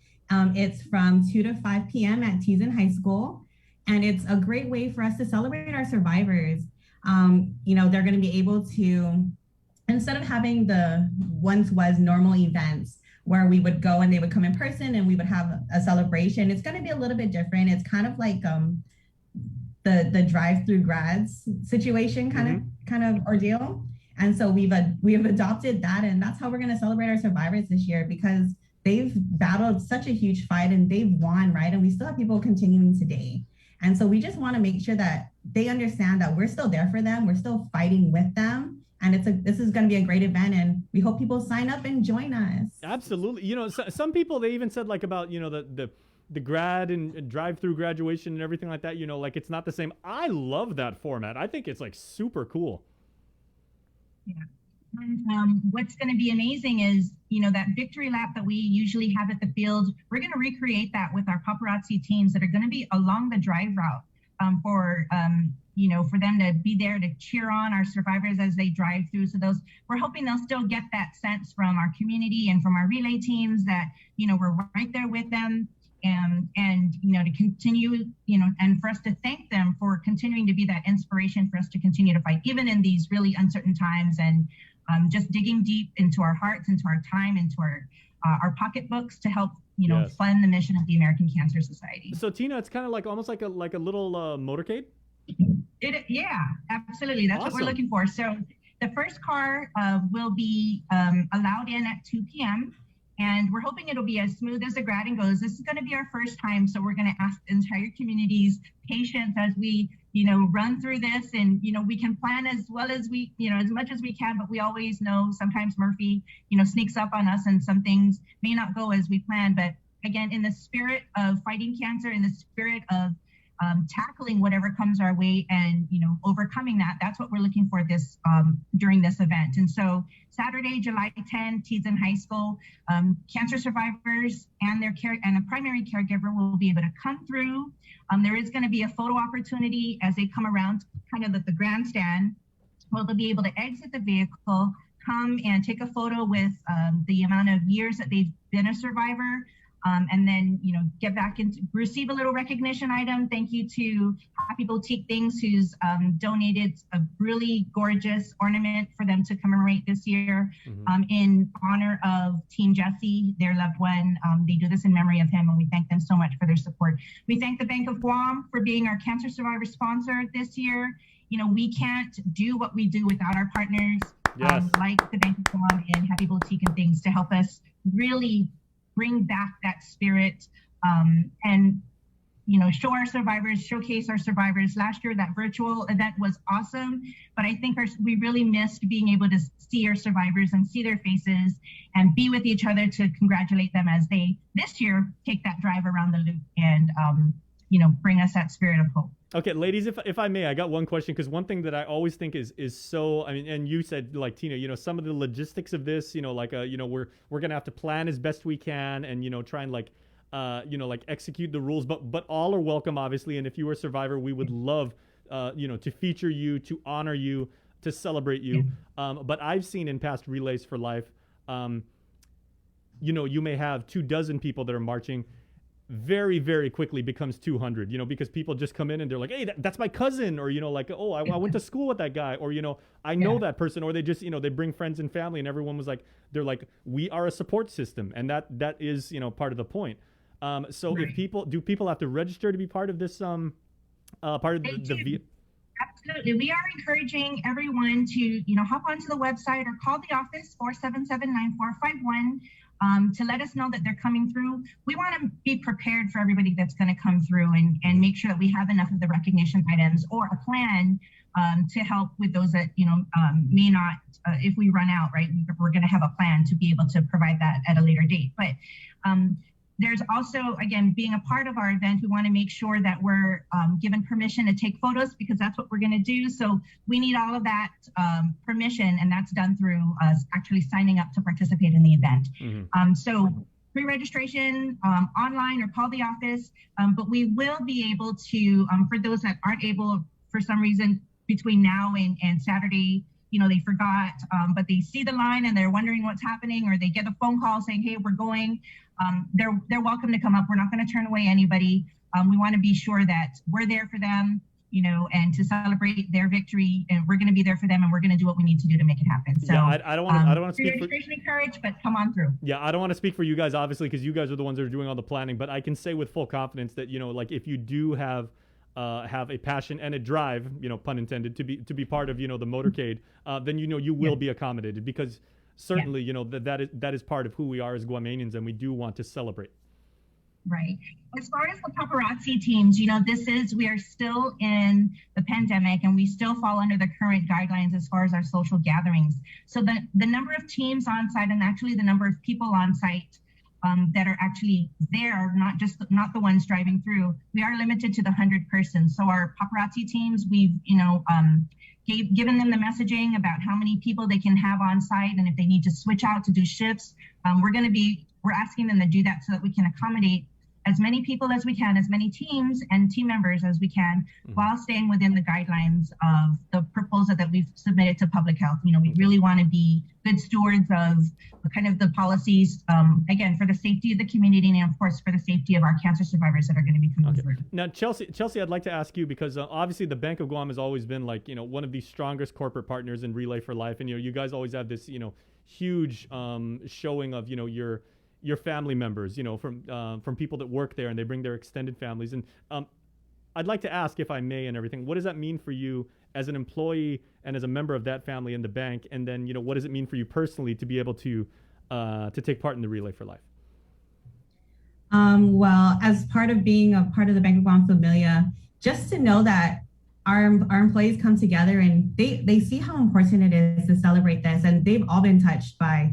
It's from 2 to 5 p.m. at Teason High School. And it's a great way for us to celebrate our survivors. They're going to be able to, instead of having the once was normal events where we would go and they would come in person and we would have a celebration. It's going to be a little bit different. It's kind of like the drive-through grads situation kind of ordeal. And so we have adopted that, and that's how we're going to celebrate our survivors this year, because they've battled such a huge fight and they've won, right? And we still have people continuing today. And so we just want to make sure that they understand that we're still there for them. We're still fighting with them. And this is going to be a great event, and we hope people sign up and join us. Absolutely. You know, some people, they even said like about, you know, the grad and drive-through graduation and everything like that, you know, like it's not the same. I love that format. I think it's like super cool. Yeah. And what's going to be amazing is, you know, that victory lap that we usually have at the field, we're going to recreate that with our paparazzi teams that are going to be along the drive route you know, for them to be there to cheer on our survivors as they drive through. So we're hoping they'll still get that sense from our community and from our relay teams that, you know, we're right there with them. And you know, to continue, you know, and for us to thank them for continuing to be that inspiration for us to continue to fight, even in these really uncertain times, and just digging deep into our hearts, into our time, into our pocketbooks to help, you know, fund the mission of the American Cancer Society. So Tina, it's kind of like almost like a little motorcade. Yeah, absolutely. That's what we're looking for. So the first car will be allowed in at 2 p.m. And we're hoping it'll be as smooth as the Gratin goes. This is going to be our first time, so we're going to ask the entire community's patience as we, you know, run through this. And, you know, we can plan as well as we, you know, as much as we can, but we always know sometimes Murphy, you know, sneaks up on us and some things may not go as we plan. But again, in the spirit of fighting cancer, in the spirit of tackling whatever comes our way and, you know, overcoming that, that's what we're looking for this during this event. And so Saturday, July 10, Teason High School, cancer survivors and their care and a primary caregiver will be able to come through. There is going to be a photo opportunity as they come around kind of at the grandstand. Well, they'll be able to exit the vehicle, come and take a photo with the amount of years that they've been a survivor. And then, you know, get back into receive a little recognition item. Thank you to Happy Boutique Things, who's donated a really gorgeous ornament for them to commemorate this year in honor of Team Jesse, their loved one. They do this in memory of him, and we thank them so much for their support. We thank the Bank of Guam for being our cancer survivor sponsor this year. You know, we can't do what we do without our partners like the Bank of Guam and Happy Boutique and Things to help us really bring back that spirit and, you know, show our survivors, showcase our survivors. Last year, that virtual event was awesome, but I think we really missed being able to see our survivors and see their faces and be with each other to congratulate them as they, this year, take that drive around the loop and, you know, bring us that spirit of hope. Okay, ladies, if I may, I got one question, because one thing that I always think is so, I mean, and you said, like, Tina, you know, some of the logistics of this, you know, like, you know, we're going to have to plan as best we can and, you know, try and like, you know, like execute the rules, but all are welcome, obviously. And if you were a survivor, we would love, you know, to feature you, to honor you, to celebrate you. But I've seen in past Relays for Life, you know, you may have 24 people that are marching. Very, very quickly becomes 200, you know, because people just come in and they're like, hey, that's my cousin, or, you know, like, oh, I went to school with that guy, or, you know, I know that person, or they just, you know, they bring friends and family, and everyone was like, they're like, we are a support system, and that is, you know, part of the point. So if do people have to register to be part of this, part of the Absolutely. We are encouraging everyone to, you know, hop onto the website or call the office 477-9451 to let us know that they're coming through. We want to be prepared for everybody that's going to come through and make sure that we have enough of the recognition items or a plan to help with those that, you know, may not, if we run out, right, we're going to have a plan to be able to provide that at a later date. But there's also, again, being a part of our event, we want to make sure that we're given permission to take photos, because that's what we're going to do. So we need all of that permission, and that's done through us actually signing up to participate in the event. So pre-registration online or call the office, but we will be able to, for those that aren't able for some reason between now and Saturday, you know, they forgot, but they see the line and they're wondering what's happening, or they get a phone call saying, hey, we're going. They're welcome to come up. We're not going to turn away anybody. We want to be sure that we're there for them. and to celebrate their victory. And we're going to be there for them, and we're going to do what we need to do to make it happen. So yeah, I don't want to speak for registration encouraged, but come on through. Yeah, I don't want to speak for you guys, obviously, because you guys are the ones that are doing all the planning. But I can say with full confidence that like if you do have a passion and a drive, pun intended, to be part of the motorcade, then you will be accommodated, because certainly that is part of who we are as Guamanians, and we do want to celebrate. Right. As far as the paparazzi teams, we are still in the pandemic, and we still fall under the current guidelines as far as our social gatherings. So the number of teams on site, and actually the number of people on site that are actually there, not the ones driving through, we are limited to the 100 persons. So our paparazzi teams, we've given them the messaging about how many people they can have on site, and if they need to switch out to do shifts, we're asking them to do that so that we can accommodate as many people as we can, as many teams and team members as we can, while staying within the guidelines of the proposal that we've submitted to public health. We really want to be good stewards of kind of the policies, again, for the safety of the community, and of course for the safety of our cancer survivors that are going to be coming through. Now, Chelsea, I'd like to ask you, because obviously the Bank of Guam has always been one of the strongest corporate partners in Relay for Life, and you guys always have this huge showing of your family members, from people that work there, and they bring their extended families. And I'd like to ask, if I may, and everything, what does that mean for you as an employee and as a member of that family in the bank? And then, what does it mean for you personally to be able to take part in the Relay for Life? Well, as part of being a part of the Bank of Guam Familia, just to know that our employees come together and they see how important it is to celebrate this, and they've all been touched by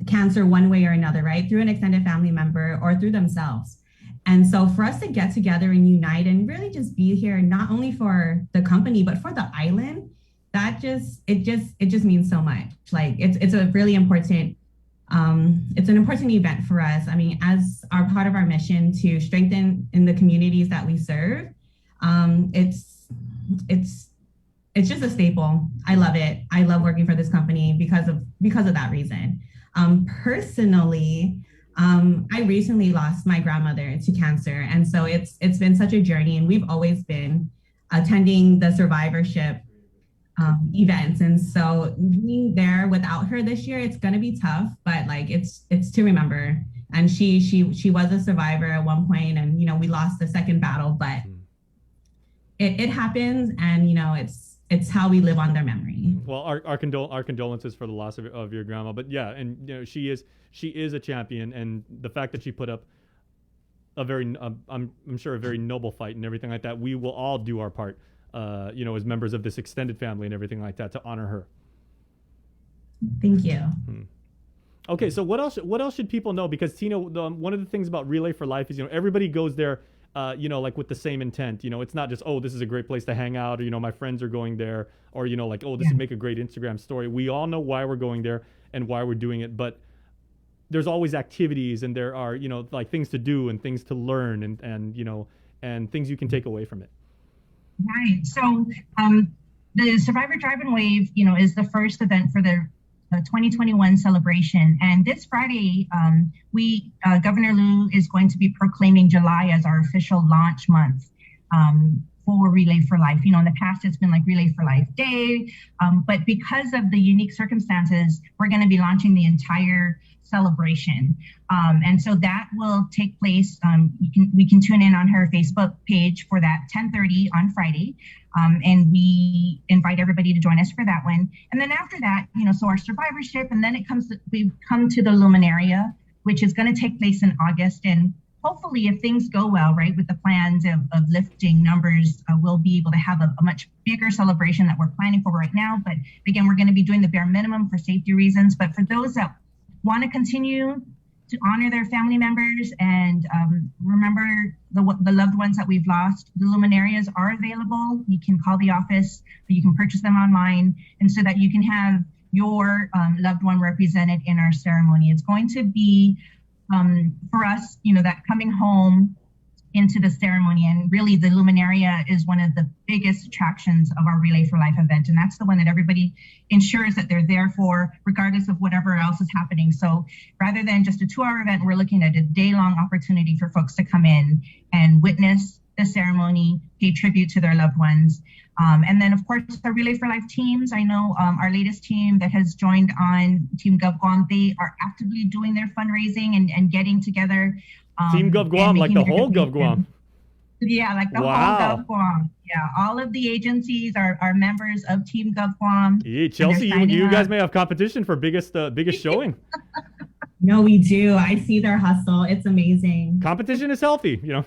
cancer one way or another, right? Through an extended family member or through themselves. And so for us to get together and unite and really just be here, not only for the company, but for the island, it just means so much. Like it's a really important, it's an important event for us. I mean, as our part of our mission to strengthen in the communities that we serve, it's just a staple. I love it. I love working for this company because of that reason. Personally, I recently lost my grandmother to cancer. And so it's been such a journey, and we've always been attending the survivorship events. And so being there without her this year, it's going to be tough, but it's to remember. And she was a survivor at one point, and, we lost the second battle, but it happens, and, it's how we live on their memory. Well, our condolences for the loss of your grandma, but yeah, and she is a champion, and the fact that she put up a very I'm sure a very noble fight and everything like that. We will all do our part, as members of this extended family and everything like that, to honor her. Thank you. Okay, so what else should people know? Because Tina, one of the things about Relay for Life is everybody goes there. With the same intent, it's not just, oh, this is a great place to hang out, or, my friends are going there, or, oh, this would make a great Instagram story. We all know why we're going there and why we're doing it, but there's always activities, and there are, things to do and things to learn and things you can take away from it. Right. So the Survivor Drive and Wave, is the first event for the 2021 celebration. And this Friday, Governor Liu is going to be proclaiming July as our official launch month for Relay for Life. In the past, it's been like Relay for Life Day, but because of the unique circumstances, we're going to be launching the entire celebration. And so that will take place. We can tune in on her Facebook page for that 10:30 on Friday. And we invite everybody to join us for that one. And then after that, so our survivorship, and then we come to the Luminaria, which is going to take place in August. And hopefully, if things go well, right, with the plans of lifting numbers, we'll be able to have a much bigger celebration that we're planning for right now. But again, we're going to be doing the bare minimum for safety reasons. But for those that want to continue to honor their family members and remember the loved ones that we've lost, the Luminarias are available. You can call the office, or you can purchase them online, and so that you can have your loved one represented in our ceremony. It's going to be for us, that coming home into the ceremony, and really the Luminaria is one of the biggest attractions of our Relay for Life event, and that's the one that everybody ensures that they're there for, regardless of whatever else is happening. So rather than just a 2-hour event, we're looking at a day-long opportunity for folks to come in and witness the ceremony, pay tribute to their loved ones. And then, of course, the Relay for Life teams. I know our latest team that has joined on Team Gov Guam, they are actively doing their fundraising and getting together. Team Gov Guam, like the whole Gov Guam. Yeah, like the Wow. whole Gov Guam. Yeah, all of the agencies are members of Team Gov Guam. Yeah, Chelsea, signing you guys up. may have competition for biggest showing. No, we do. I see their hustle. It's amazing. Competition is healthy, you know.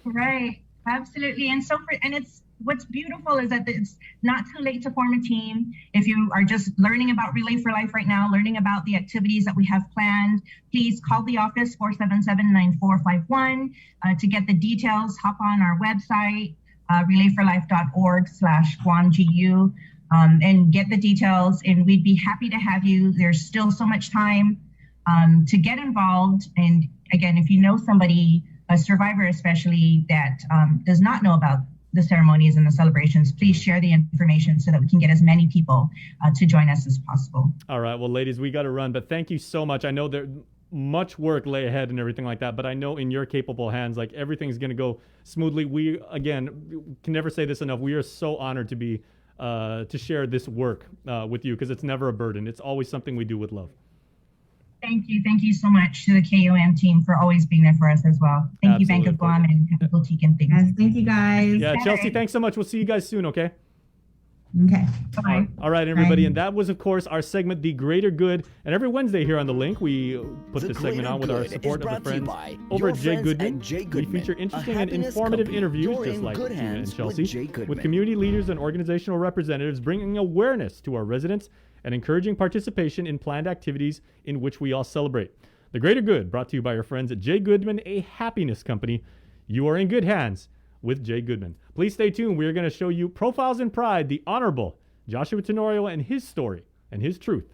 Right, absolutely. And so it's what's beautiful is that it's not too late to form a team. If you are just learning about Relay for Life right now, learning about the activities that we have planned, please call the office 477-9451 to get the details. Hop on our website, relayforlife.org/GuamGU, and get the details. And we'd be happy to have you. There's still so much time to get involved. And again, if you know somebody, a survivor especially, that does not know about the ceremonies and the celebrations, please share the information so that we can get as many people to join us as possible. All right, well, ladies, we got to run, but thank you so much. I know there much work lay ahead and everything like that, but I know in your capable hands, like everything's going to go smoothly. We, again, can never say this enough. We are so honored to be to share this work with you because it's never a burden. It's always something we do with love. Thank you. Thank you so much to the KOM team for always being there for us as well. Thank you, Bank of Guam and Capital Tegan. Yes, thank you guys. Yeah, Chelsea, thanks so much. We'll see you guys soon, okay? Okay. Bye. All right, everybody, and that was, of course, our segment, The Greater Good. And every Wednesday here on The Link, we put this segment on with our support of the friends over at Jay Goodman. We feature interesting and informative interviews, just like Tina and Chelsea, with community leaders and organizational representatives, bringing awareness to our residents and encouraging participation in planned activities in which we all celebrate. The Greater Good, brought to you by our friends at Jay Goodman, a happiness company. You are in good hands with Jay Goodman. Please stay tuned. We are going to show you Profiles in Pride, the Honorable Joshua Tenorio and his story and his truth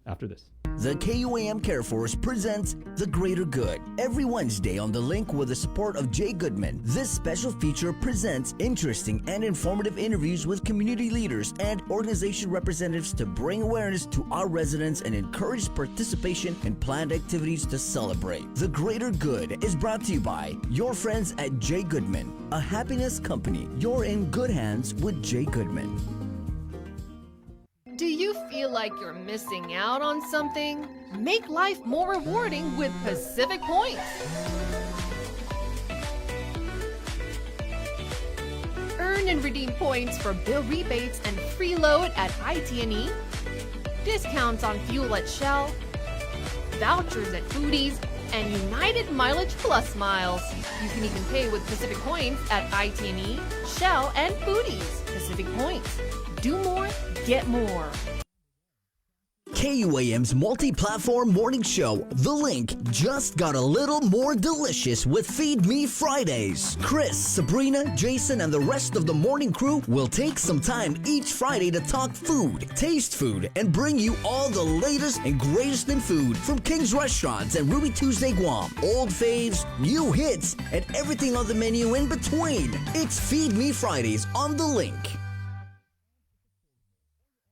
after this. The KUAM Care Force presents The Greater Good every Wednesday on The Link with the support of Jay Goodman. This special feature presents interesting and informative interviews with community leaders and organization representatives to bring awareness to our residents and encourage participation in planned activities to celebrate. The Greater Good is brought to you by your friends at Jay Goodman, a happiness company. You're in good hands with Jay Goodman. Do you feel like you're missing out on something? Make life more rewarding with Pacific Points. Earn and redeem points for bill rebates and free load at IT&E, discounts on fuel at Shell, vouchers at Foodies, and United Mileage Plus miles. You can even pay with Pacific Points at IT&E, Shell, and Foodies. Pacific Points. Do more, get more. KUAM's multi-platform morning show, The Link, just got a little more delicious with Feed Me Fridays. Chris, Sabrina, Jason, and the rest of the morning crew will take some time each Friday to talk food, taste food, and bring you all the latest and greatest in food from King's Restaurants and Ruby Tuesday Guam, old faves, new hits, and everything on the menu in between. It's Feed Me Fridays on The Link.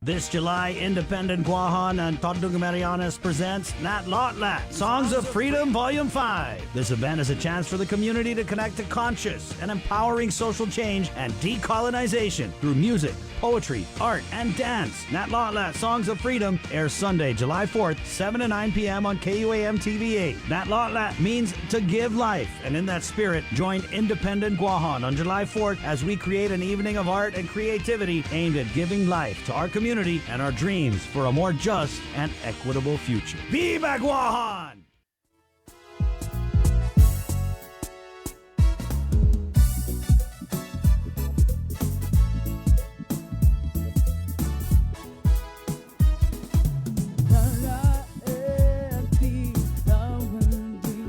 This July, Independent Guahan and Todung Marianas presents Nat Lotlat, Songs of Freedom Volume 5. This event is a chance for the community to connect to conscious and empowering social change and decolonization through music, poetry, art, and dance. Nat Lotlat, Songs of Freedom airs Sunday, July 4th, 7 to 9 p.m. on KUAM TV8. Nat Lotlat means to give life, and in that spirit, join Independent Guahan on July 4th as we create an evening of art and creativity aimed at giving life to our community and our dreams for a more just and equitable future. Viva Guahan!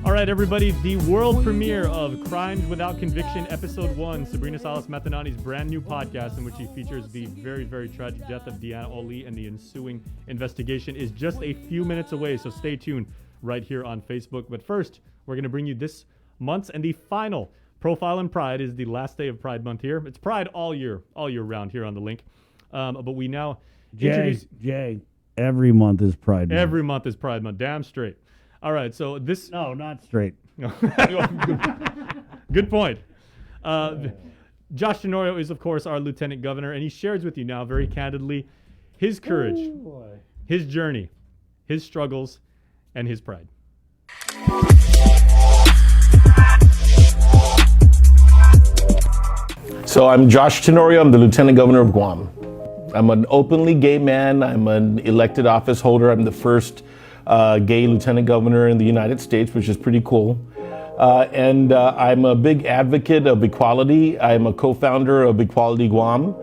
All right, everybody, the world premiere of Crimes Without Conviction, Episode 1, Sabrina Salas Mathanani's brand new podcast in which he features the very, very tragic death of Deanna Oli and the ensuing investigation is just a few minutes away, so stay tuned right here on Facebook. But first, we're going to bring you this month's and the final Profile in Pride. Is the last day of Pride Month here. It's Pride all year round here on The Link. But we now introduce... Jay, every month is Pride Month. Every month is Pride Month. Damn straight. All right, so this... No, not straight. Good point. Josh Tenorio is, of course, our Lieutenant Governor, and he shares with you now very candidly his courage, his journey, his struggles, and his pride. So I'm Josh Tenorio. I'm the Lieutenant Governor of Guam. I'm an openly gay man. I'm an elected office holder. I'm the first gay lieutenant governor in the United States, which is pretty cool. And I'm a big advocate of equality. I'm a co-founder of Equality Guam,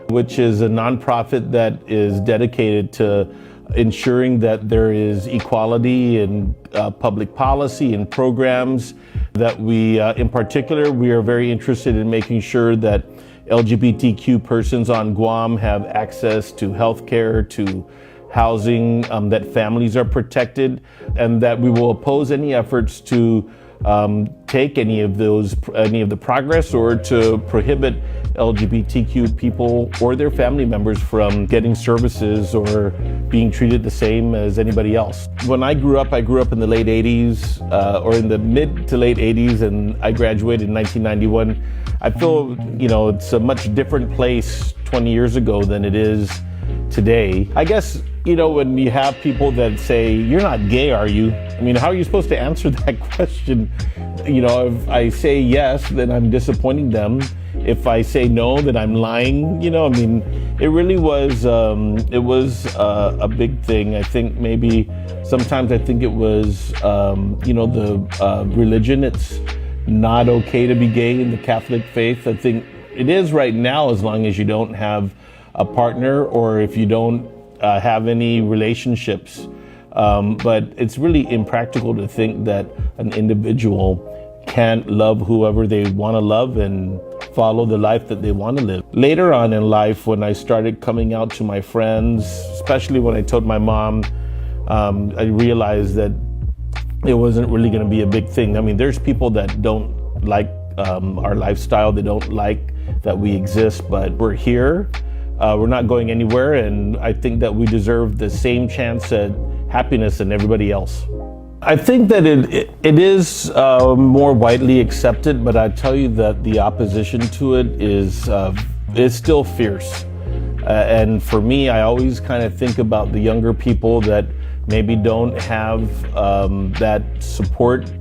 which is a nonprofit that is dedicated to ensuring that there is equality in public policy and programs. That we, in particular, we are very interested in making sure that LGBTQ persons on Guam have access to healthcare, to housing, that families are protected, and that we will oppose any efforts to take any of the progress or to prohibit LGBTQ people or their family members from getting services or being treated the same as anybody else. When I grew up in the late 80s or in the mid to late 80s, and I graduated in 1991. I feel, it's a much different place 20 years ago than it is today. I guess, when you have people that say, "You're not gay, are you?" I mean, how are you supposed to answer that question? If I say yes, then I'm disappointing them. If I say no, then I'm lying. It really was, a big thing. I think maybe sometimes it was, the religion. It's not okay to be gay in the Catholic faith. I think it is right now, as long as you don't have a partner or if you don't have any relationships. But it's really impractical to think that an individual can't love whoever they want to love and follow the life that they want to live. Later on in life, when I started coming out to my friends, especially when I told my mom, I realized that it wasn't really going to be a big thing. I mean, there's people that don't like our lifestyle. They don't like that we exist, but we're here. We're not going anywhere, and I think that we deserve the same chance at happiness than everybody else. I think that it is more widely accepted, but I tell you that the opposition to it is still fierce. And for me, I always kind of think about the younger people that maybe don't have that support.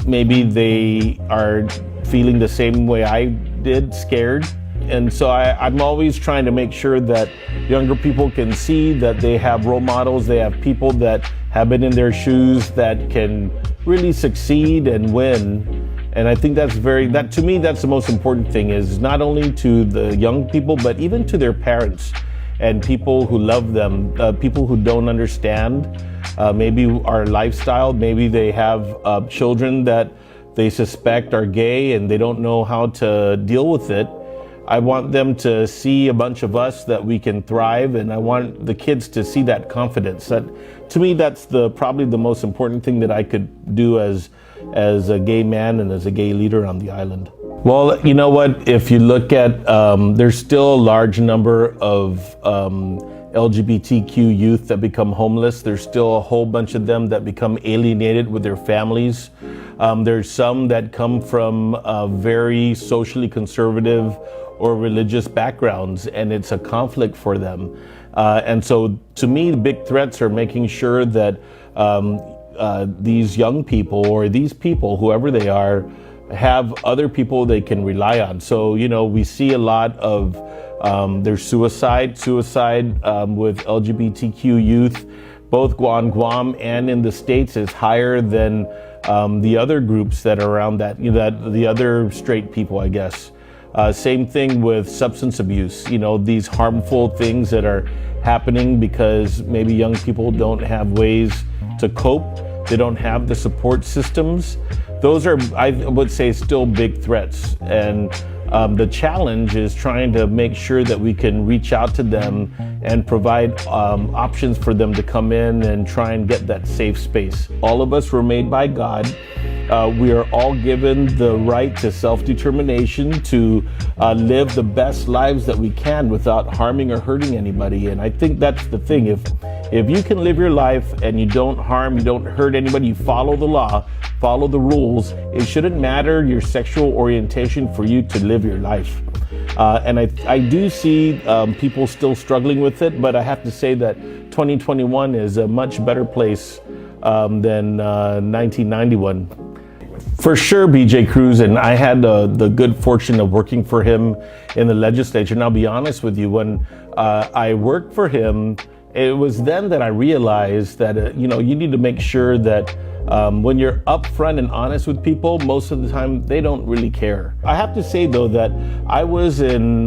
Maybe they are feeling the same way I did, scared. And so I'm always trying to make sure that younger people can see that they have role models, they have people that have been in their shoes that can really succeed and win. And I think that to me, that's the most important thing, is not only to the young people, but even to their parents and people who love them, people who don't understand maybe our lifestyle. Maybe they have children that they suspect are gay and they don't know how to deal with it. I want them to see a bunch of us that we can thrive, and I want the kids to see that confidence. That, to me, that's probably the most important thing that I could do as a gay man and as a gay leader on the island. Well, you know what? If you look at, there's still a large number of LGBTQ youth that become homeless. There's still a whole bunch of them that become alienated with their families. There's some that come from very socially conservative or religious backgrounds, and it's a conflict for them. And so to me, the big threats are making sure that these young people or these people, whoever they are, have other people they can rely on. So, we see a lot of there's suicide with LGBTQ youth, both on Guam and in the States, is higher than the other groups that are around that, the other straight people, I guess. Same thing with substance abuse, these harmful things that are happening because maybe young people don't have ways to cope. They don't have the support systems. Those are, I would say, still big threats. And the challenge is trying to make sure that we can reach out to them and provide options for them to come in and try and get that safe space. All of us were made by God. We are all given the right to self-determination, to live the best lives that we can without harming or hurting anybody. And I think that's the thing. If you can live your life and you don't harm, you don't hurt anybody, you follow the law, follow the rules. It shouldn't matter your sexual orientation for you to live your life. And I do see people still struggling with it, but I have to say that 2021 is a much better place than 1991. For sure, BJ Cruz, and I had the good fortune of working for him in the legislature. And I'll be honest with you, when I worked for him, it was then that I realized that, you need to make sure that when you're upfront and honest with people, most of the time they don't really care. I have to say though that I was in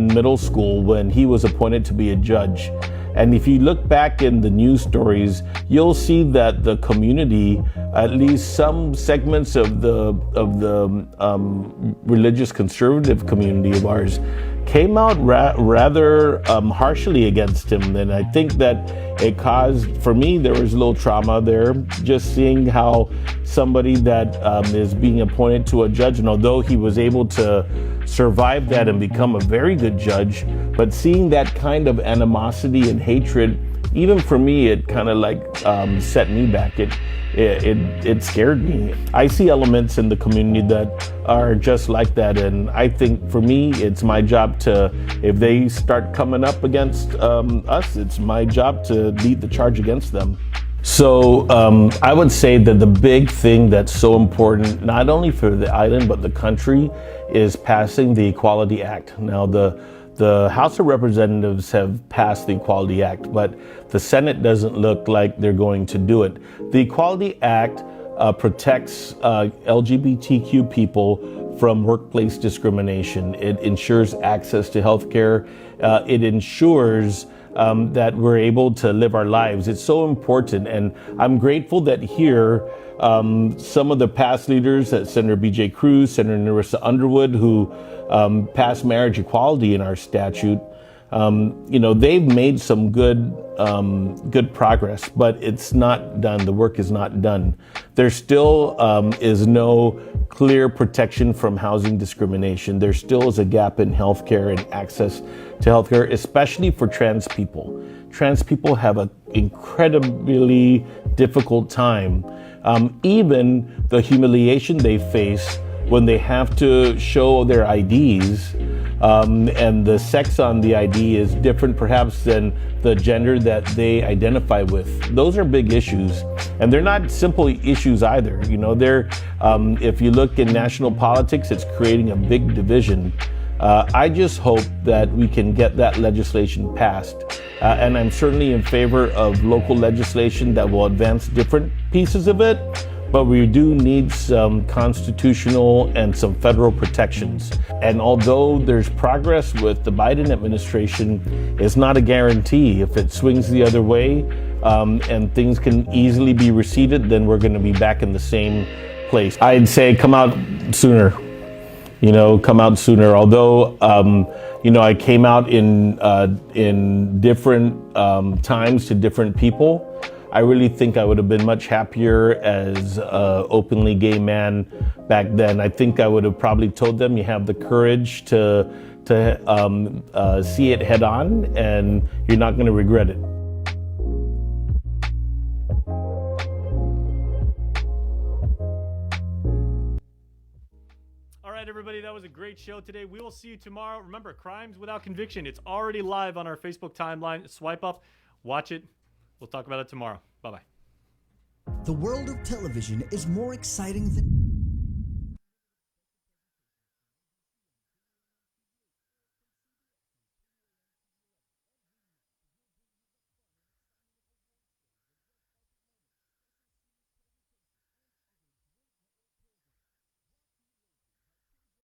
middle school when he was appointed to be a judge. And if you look back in the news stories, you'll see that the community, at least some segments of the religious conservative community of ours, came out rather harshly against him. And I think that it caused, for me, there was a little trauma there, just seeing how somebody that is being appointed to a judge, and although he was able to survive that and become a very good judge, but seeing that kind of animosity and hatred, even for me, it kind of like set me back. It scared me. I see elements in the community that are just like that, and I think for me, it's my job to, if they start coming up against us, it's my job to lead the charge against them. So I would say that the big thing that's so important, not only for the island but the country, is passing the Equality Act. Now the House of Representatives have passed the Equality Act, but the Senate doesn't look like they're going to do it. The Equality Act protects LGBTQ people from workplace discrimination. It ensures access to health care. It ensures that we're able to live our lives. It's so important, and I'm grateful that here some of the past leaders, Senator BJ Cruz, Senator Narissa Underwood, who passed marriage equality in our statute, they've made some good progress, but it's not done. The work is not done. There still is no clear protection from housing discrimination. There still is a gap in healthcare and access to healthcare, especially for trans people. Trans people have an incredibly difficult time. Even the humiliation they face when they have to show their IDs, and the sex on the ID is different perhaps than the gender that they identify with. Those are big issues, and they're not simple issues either. They're, if you look in national politics, it's creating a big division. I just hope that we can get that legislation passed. And I'm certainly in favor of local legislation that will advance different pieces of it, but we do need some constitutional and some federal protections. And although there's progress with the Biden administration, it's not a guarantee. If it swings the other way and things can easily be receded, then we're going to be back in the same place. I'd say come out sooner. Come out sooner. Although, I came out in different times to different people, I really think I would have been much happier as an openly gay man back then. I think I would have probably told them, you have the courage to see it head on, and you're not going to regret it. Everybody, that was a great show today. We will see you tomorrow. Remember, Crimes Without Conviction, it's already live on our Facebook timeline. Swipe up, watch it. We'll talk about it tomorrow. Bye-bye. The world of television is more exciting than